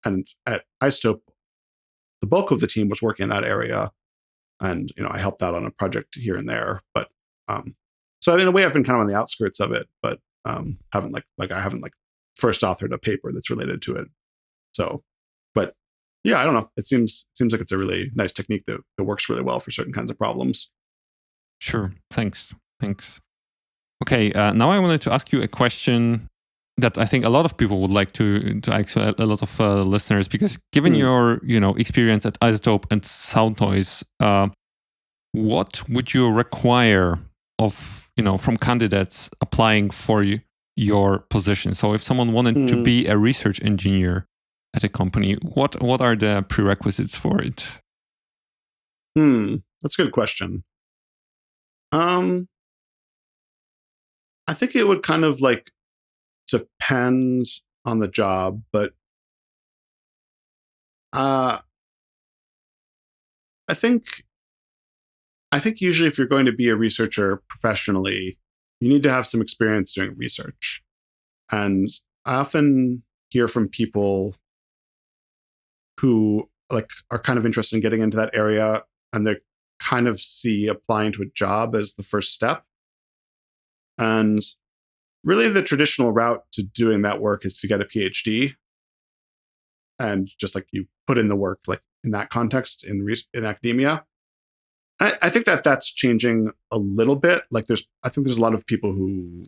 And at iZotope, the bulk of the team was working in that area, and I helped out on a project here and there. But so in a way, I've been kind of on the outskirts of it, but haven't I haven't first authored a paper that's related to it. So, but yeah, I don't know. It seems like it's a really nice technique that works really well for certain kinds of problems. Sure. Thanks. Okay. Now I wanted to ask you a question that I think a lot of people would like to ask, a lot of listeners, because given your experience at iZotope and Soundtoys, what would you require of from candidates applying for your position? So if someone wanted to be a research engineer at a company, what are the prerequisites for it? That's a good question. I think it would kind of depend on the job, but I think usually if you're going to be a researcher professionally, you need to have some experience doing research. And I often hear from people who are kind of interested in getting into that area, and they kind of see applying to a job as the first step. And really the traditional route to doing that work is to get a PhD, and just you put in the work in that context in academia. I think that's changing a little bit. I think there's a lot of people who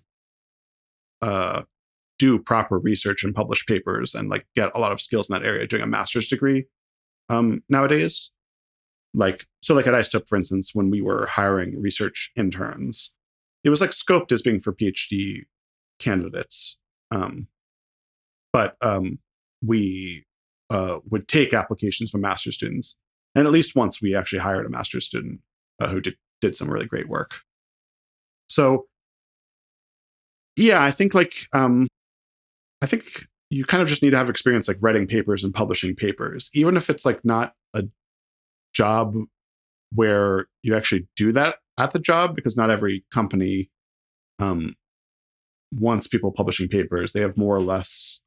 do proper research and publish papers and get a lot of skills in that area doing a master's degree nowadays. So at iZotope, for instance, when we were hiring research interns, it was scoped as being for PhD candidates. But we would take applications from master's students. And at least once we actually hired a master's student who did some really great work. So yeah, I think I think you kind of just need to have experience writing papers and publishing papers, even if it's not a job where you actually do that at the job, because not every company wants people publishing papers. They have more or less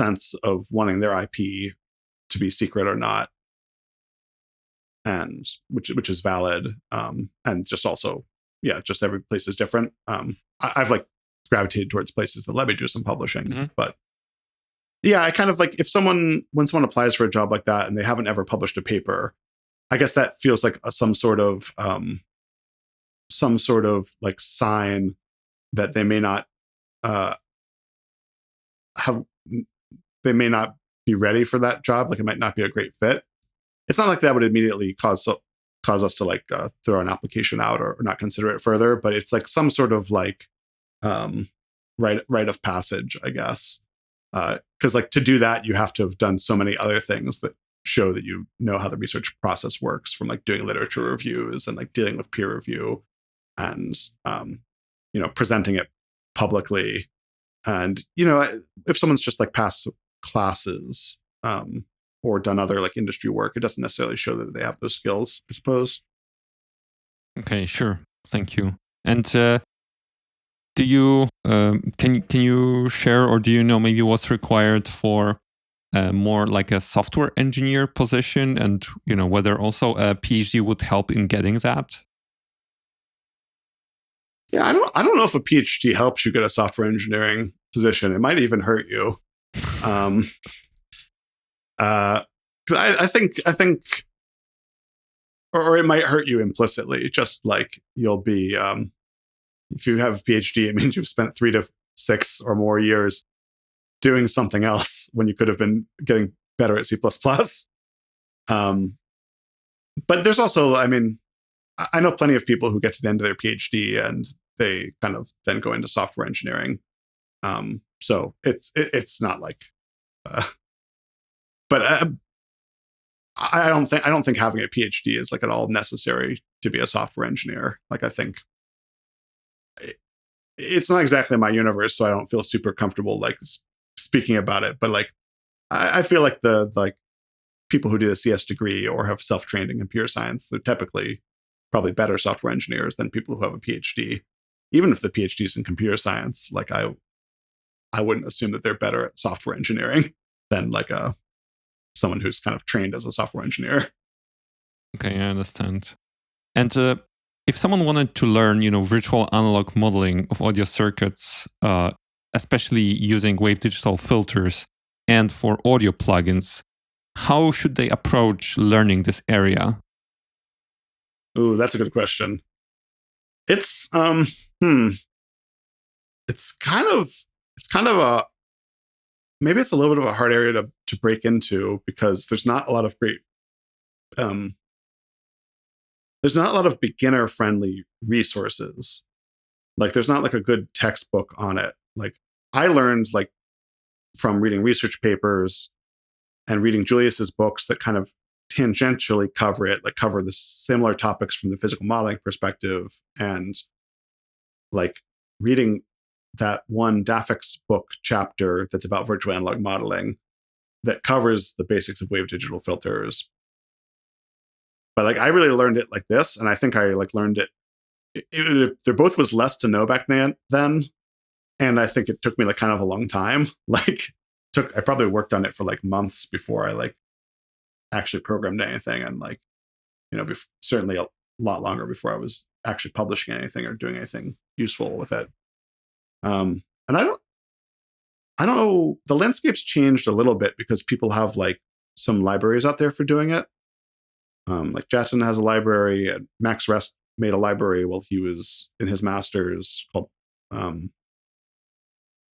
sense of wanting their IP to be secret or not, and which is valid. And just also, just every place is different. I've like gravitated towards places that let me do some publishing, but I kind of like when someone applies for a job like that and they haven't ever published a paper, I guess that feels like some sort of like sign that they may not they may not be ready for that job. Like it might not be a great fit. It's not like that would immediately cause us to like throw an application out or not consider it further, but it's like some sort of like rite of passage, I guess. Because like to do that, you have to have done so many other things that show that you know how the research process works, from like doing literature reviews and like dealing with peer review and presenting it publicly. And if someone's just like passed classes or done other like industry work, it doesn't necessarily show that they have those skills, I suppose. Okay, sure. Thank you. And do you can you share, or do you know maybe what's required for more like a software engineer position, and whether also a PhD would help in getting that? Yeah, I don't know if a PhD helps you get a software engineering position. It might even hurt you. I think, or it might hurt you implicitly. Just like you'll be, if you have a PhD, it means you've spent 3 to 6 or more years doing something else when you could have been getting better at C++. But there's also, I know plenty of people who get to the end of their PhD and they kind of then go into software engineering. So it's not like, but I don't think having a PhD is like at all necessary to be a software engineer. Like I think it's not exactly my universe, so I don't feel super comfortable like speaking about it. But like I feel like the like people who do a CS degree or have self-trained in computer science, they're typically probably better software engineers than people who have a PhD. Even if the PhD is in computer science, like I wouldn't assume that they're better at software engineering than like someone who's kind of trained as a software engineer. Okay, I understand. And if someone wanted to learn, virtual analog modeling of audio circuits, especially using wave digital filters and for audio plugins, how should they approach learning this area? Ooh, that's a good question. It's it's kind of a, maybe it's a little bit of a hard area to break into, because there's not a lot of great there's not a lot of beginner friendly resources. Like there's not like a good textbook on it. Like I learned like from reading research papers and reading Julius's books that kind of tangentially cover it, like cover the similar topics from the physical modeling perspective, and like reading that one Dafek's book chapter that's about virtual analog modeling that covers the basics of wave digital filters. But like I really learned it like this, and I think I like learned it. There both was less to know back then, and I think it took me like kind of a long time. I probably worked on it for like months before I like actually programmed anything, and like certainly a lot longer before I was actually publishing anything or doing anything useful with it. And I don't know, the landscape's changed a little bit because people have like some libraries out there for doing it. Like Jatin has a library, and Max Rest made a library while he was in his master's called,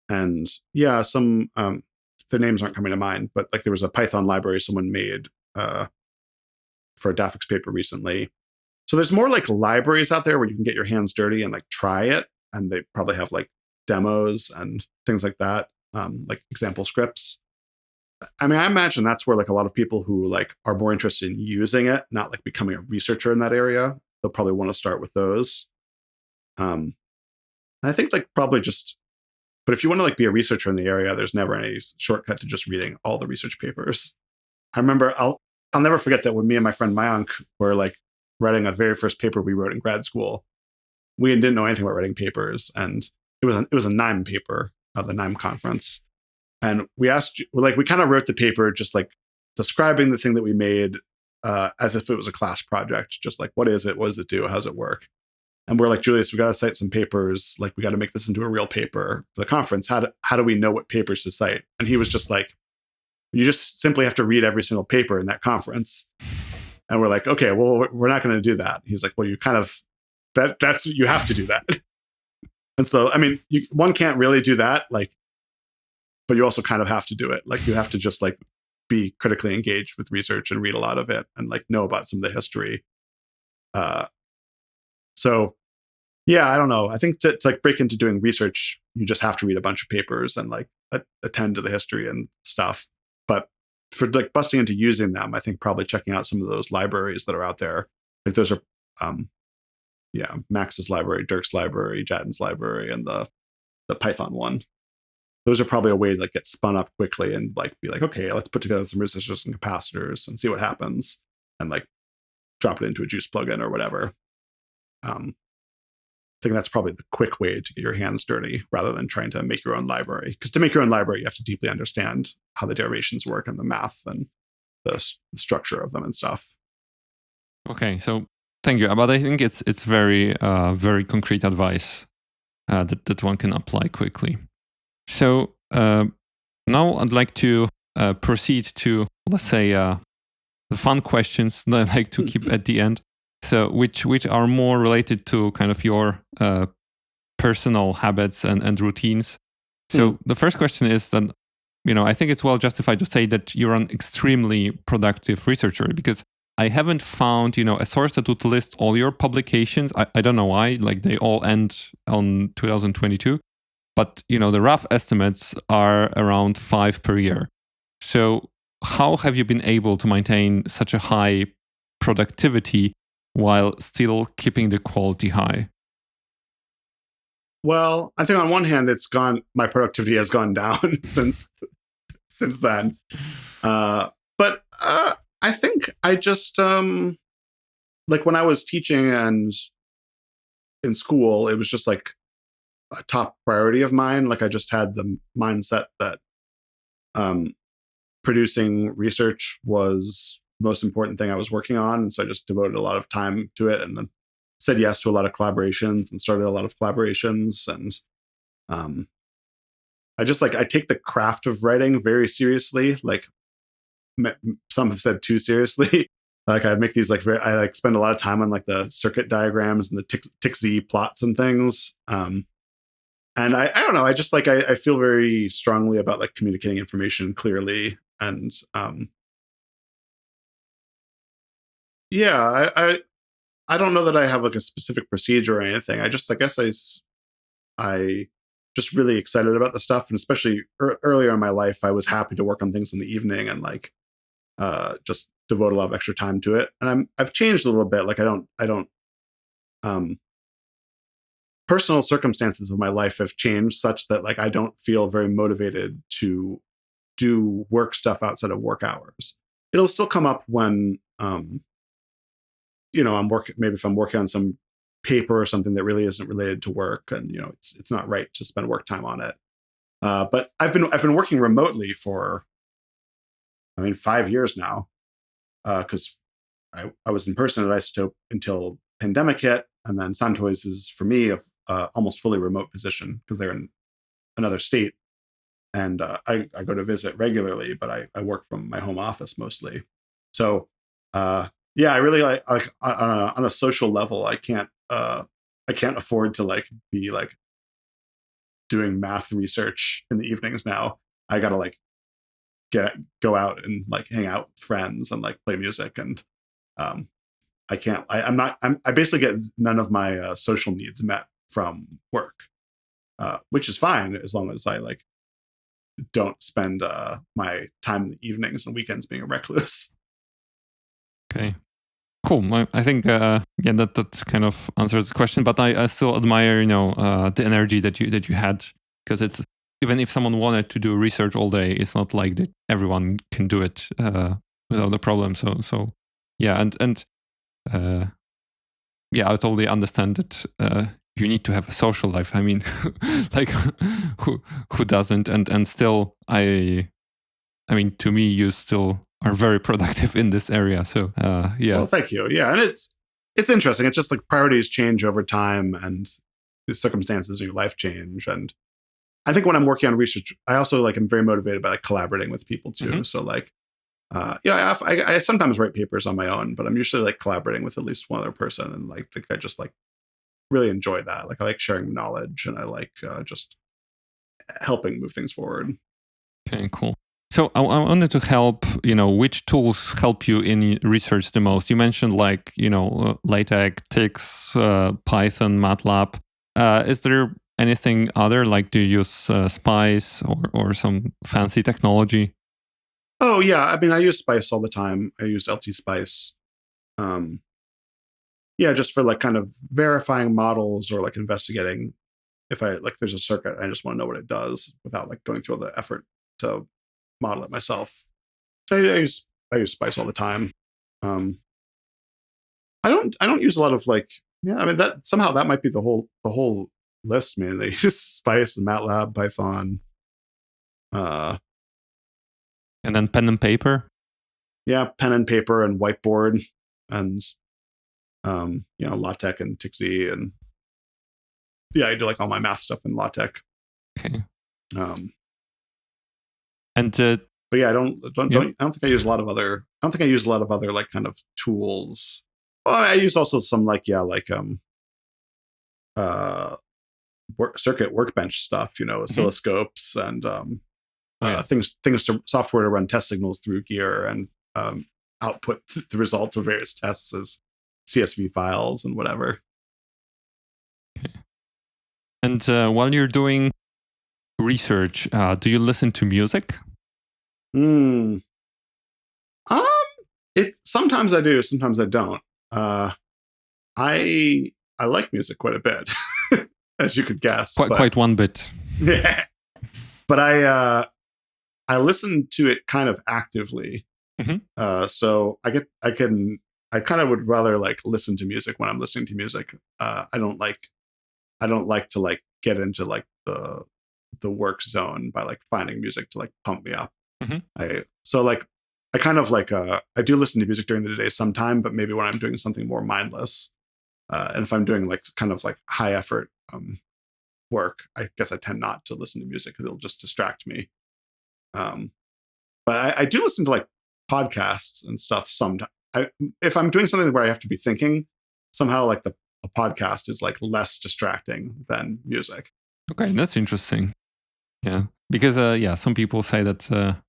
and yeah, some, their names aren't coming to mind, but like there was a Python library someone made for a Dafek's paper recently. So there's more like libraries out there where you can get your hands dirty and like try it. And they probably have like demos and things like that, like example scripts. I imagine that's where like a lot of people who like are more interested in using it, not like becoming a researcher in that area, they'll probably want to start with those. And I think like probably just, but if you want to like be a researcher in the area, there's never any shortcut to just reading all the research papers. I remember I'll never forget that when me and my friend Mayank were like writing a very first paper we wrote in grad school, we didn't know anything about writing papers, and it was a NIME paper at the NIME conference. And we kind of wrote the paper just like describing the thing that we made as if it was a class project, just like, what is it? What does it do? How does it work? And we're like, Julius, we got to cite some papers. Like, we got to make this into a real paper for the conference. How do we know what papers to cite? And he was just like, you just simply have to read every single paper in that conference. And we're like, okay, well, we're not going to do that. He's like, well, you kind of, you have to do that. And so, I mean, one can't really do that, like, but you also kind of have to do it. Like, you have to just like be critically engaged with research and read a lot of it and like know about some of the history. So yeah, I don't know. I think to like break into doing research, you just have to read a bunch of papers and like attend to the history and stuff. But for like busting into using them, I think probably checking out some of those libraries that are out there. Like those are, Max's library, Dirk's library, Jatin's library, and the Python one. Those are probably a way to like get spun up quickly and like be like, okay, let's put together some resistors and capacitors and see what happens, and like drop it into a JUCE plugin or whatever. I think that's probably the quick way to get your hands dirty rather than trying to make your own library. Because to make your own library, you have to deeply understand how the derivations work and the math and the structure of them and stuff. Okay, so thank you. But I think it's very, very concrete advice that one can apply quickly. So now I'd like to proceed to, let's say, the fun questions that I like to keep at the end. So which are more related to kind of your personal habits and routines. So the first question is that, I think it's well justified to say that you're an extremely productive researcher, because I haven't found, a source that would list all your publications. I don't know why, like they all end on 2022. But, the rough estimates are around 5 per year. So how have you been able to maintain such a high productivity while still keeping the quality high? Well, I think on one hand, my productivity has gone down since then. But I think I just, like when I was teaching and in school, it was just like a top priority of mine. Like I just had the mindset that producing research was the most important thing I was working on. And so I just devoted a lot of time to it and then said yes to a lot of collaborations and started a lot of collaborations. And I take the craft of writing very seriously. Like some have said too seriously. Like I make these I spend a lot of time on like the circuit diagrams and the TXZ plots and things. And I don't know, I just like, I feel very strongly about like communicating information clearly. And I don't know that I have like a specific procedure or anything. I guess I just really excited about the stuff. And especially earlier in my life, I was happy to work on things in the evening and like just devote a lot of extra time to it. And I've changed a little bit. Like I don't personal circumstances of my life have changed such that like I don't feel very motivated to do work stuff outside of work hours. It'll still come up when I'm working, maybe if I'm working on some paper or something that really isn't related to work, and it's not right to spend work time on it. But I've been working remotely for 5 years now, because I was in person at iZotope until pandemic hit. And then Soundtoys is, for me, a almost fully remote position because they're in another state. And I go to visit regularly, but I work from my home office mostly. So, I really like on a social level, I can't afford to like be like doing math research in the evenings now. I got to like go out and like hang out with friends and like play music. And I basically get none of my social needs met from work, which is fine as long as I like don't spend my time in the evenings and weekends being a recluse. Okay, cool. I think that kind of answers the question. But I still admire the energy that you had, because it's, even if someone wanted to do research all day, it's not like that everyone can do it without a problem. So yeah, and I totally understand that you need to have a social life. I mean, like who doesn't? And still, I mean, to me, you still are very productive in this area. So yeah. Well, thank you. Yeah, and it's interesting. It's just like priorities change over time, and the circumstances of your life change. And I think when I'm working on research, I also like am very motivated by like collaborating with people too. Mm-hmm. So like, I sometimes write papers on my own, but I'm usually like collaborating with at least one other person, and like think I just like really enjoy that. Like I like sharing knowledge, and I like just helping move things forward. Okay, cool. So I wanted to help, which tools help you in research the most? You mentioned like, LaTeX, TIX, Python, MATLAB. Is there anything other? Like, do you use Spice or some fancy technology? Oh, yeah. I mean, I use Spice all the time. I use LT Spice. Just for like kind of verifying models or like investigating if there's a circuit, I just want to know what it does without like going through all the effort to model it myself. So I use Spice all the time. I don't use a lot of like, I mean that somehow that might be the whole list, man. They use Spice and MATLAB, Python. And then pen and paper? Yeah, pen and paper and whiteboard and LaTeX and TIXI, and I do like all my math stuff in LaTeX. Okay. But yeah, I don't think I use a lot of other. I don't think I use a lot of other like kind of tools. Well, I use also some circuit workbench stuff. Oscilloscopes and things to software to run test signals through gear and output the results of various tests as CSV files and whatever. Okay. And while you're doing research, do you listen to music? Sometimes I do, sometimes I don't. I like music quite a bit, as you could guess. Quite one bit. Yeah. But I listen to it kind of actively. Mm-hmm. So I kind of would rather like listen to music when I'm listening to music. I don't like to like get into like the work zone by like finding music to like pump me up. Mm-hmm. I do listen to music during the day sometime, but maybe when I'm doing something more mindless, and if I'm doing like kind of like high effort work, I guess I tend not to listen to music because it'll just distract me. But I do listen to like podcasts and stuff sometimes. If I'm doing something where I have to be thinking, somehow like a podcast is like less distracting than music. Okay, that's interesting. Yeah, because some people say that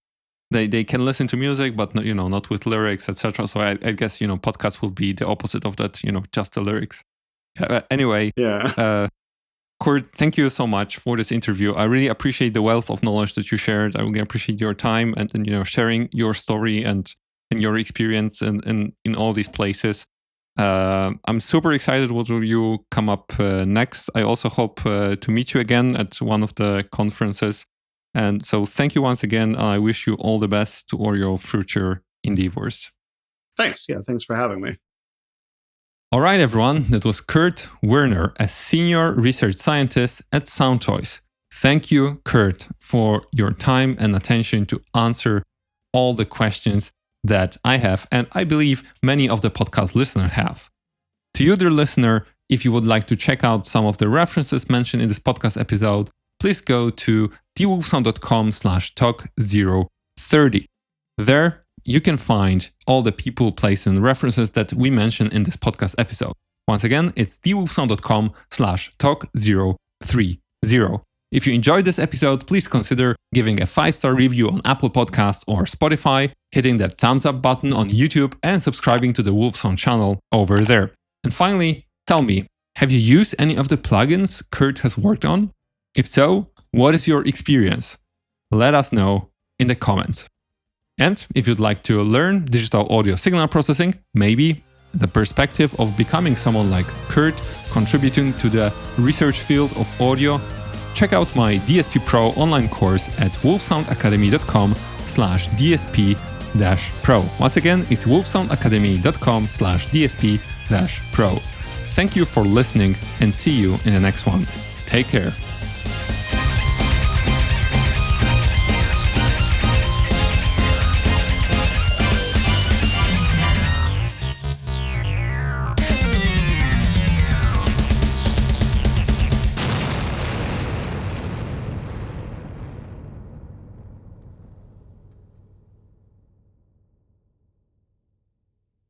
they can listen to music, but not with lyrics, etc. So I guess podcasts will be the opposite of that. Just the lyrics. Anyway, yeah. Kurt, thank you so much for this interview. I really appreciate the wealth of knowledge that you shared. I really appreciate your time and sharing your story and your experience in all these places. I'm super excited what will you come up next. I also hope to meet you again at one of the conferences. And so thank you once again. I wish you all the best to all your future endeavors. Thanks. Yeah, thanks for having me. All right, everyone. That was Kurt Werner, a senior research scientist at Soundtoys. Thank you, Kurt, for your time and attention to answer all the questions that I have, and I believe many of the podcast listeners have. To you, dear listener, if you would like to check out some of the references mentioned in this podcast episode, please go to thewolfsound.com/talk030. There, you can find all the people, places, and references that we mentioned in this podcast episode. Once again, it's thewolfsound.com/talk030. If you enjoyed this episode, please consider giving a 5-star review on Apple Podcasts or Spotify, hitting that thumbs up button on YouTube, and subscribing to the WolfSound channel over there. And finally, tell me, have you used any of the plugins Kurt has worked on? If so, what is your experience? Let us know in the comments. And if you'd like to learn digital audio signal processing, maybe the perspective of becoming someone like Kurt, contributing to the research field of audio, check out my DSP Pro online course at wolfsoundacademy.com/DSP-Pro. Once again, it's wolfsoundacademy.com/DSP-Pro. Thank you for listening and see you in the next one. Take care.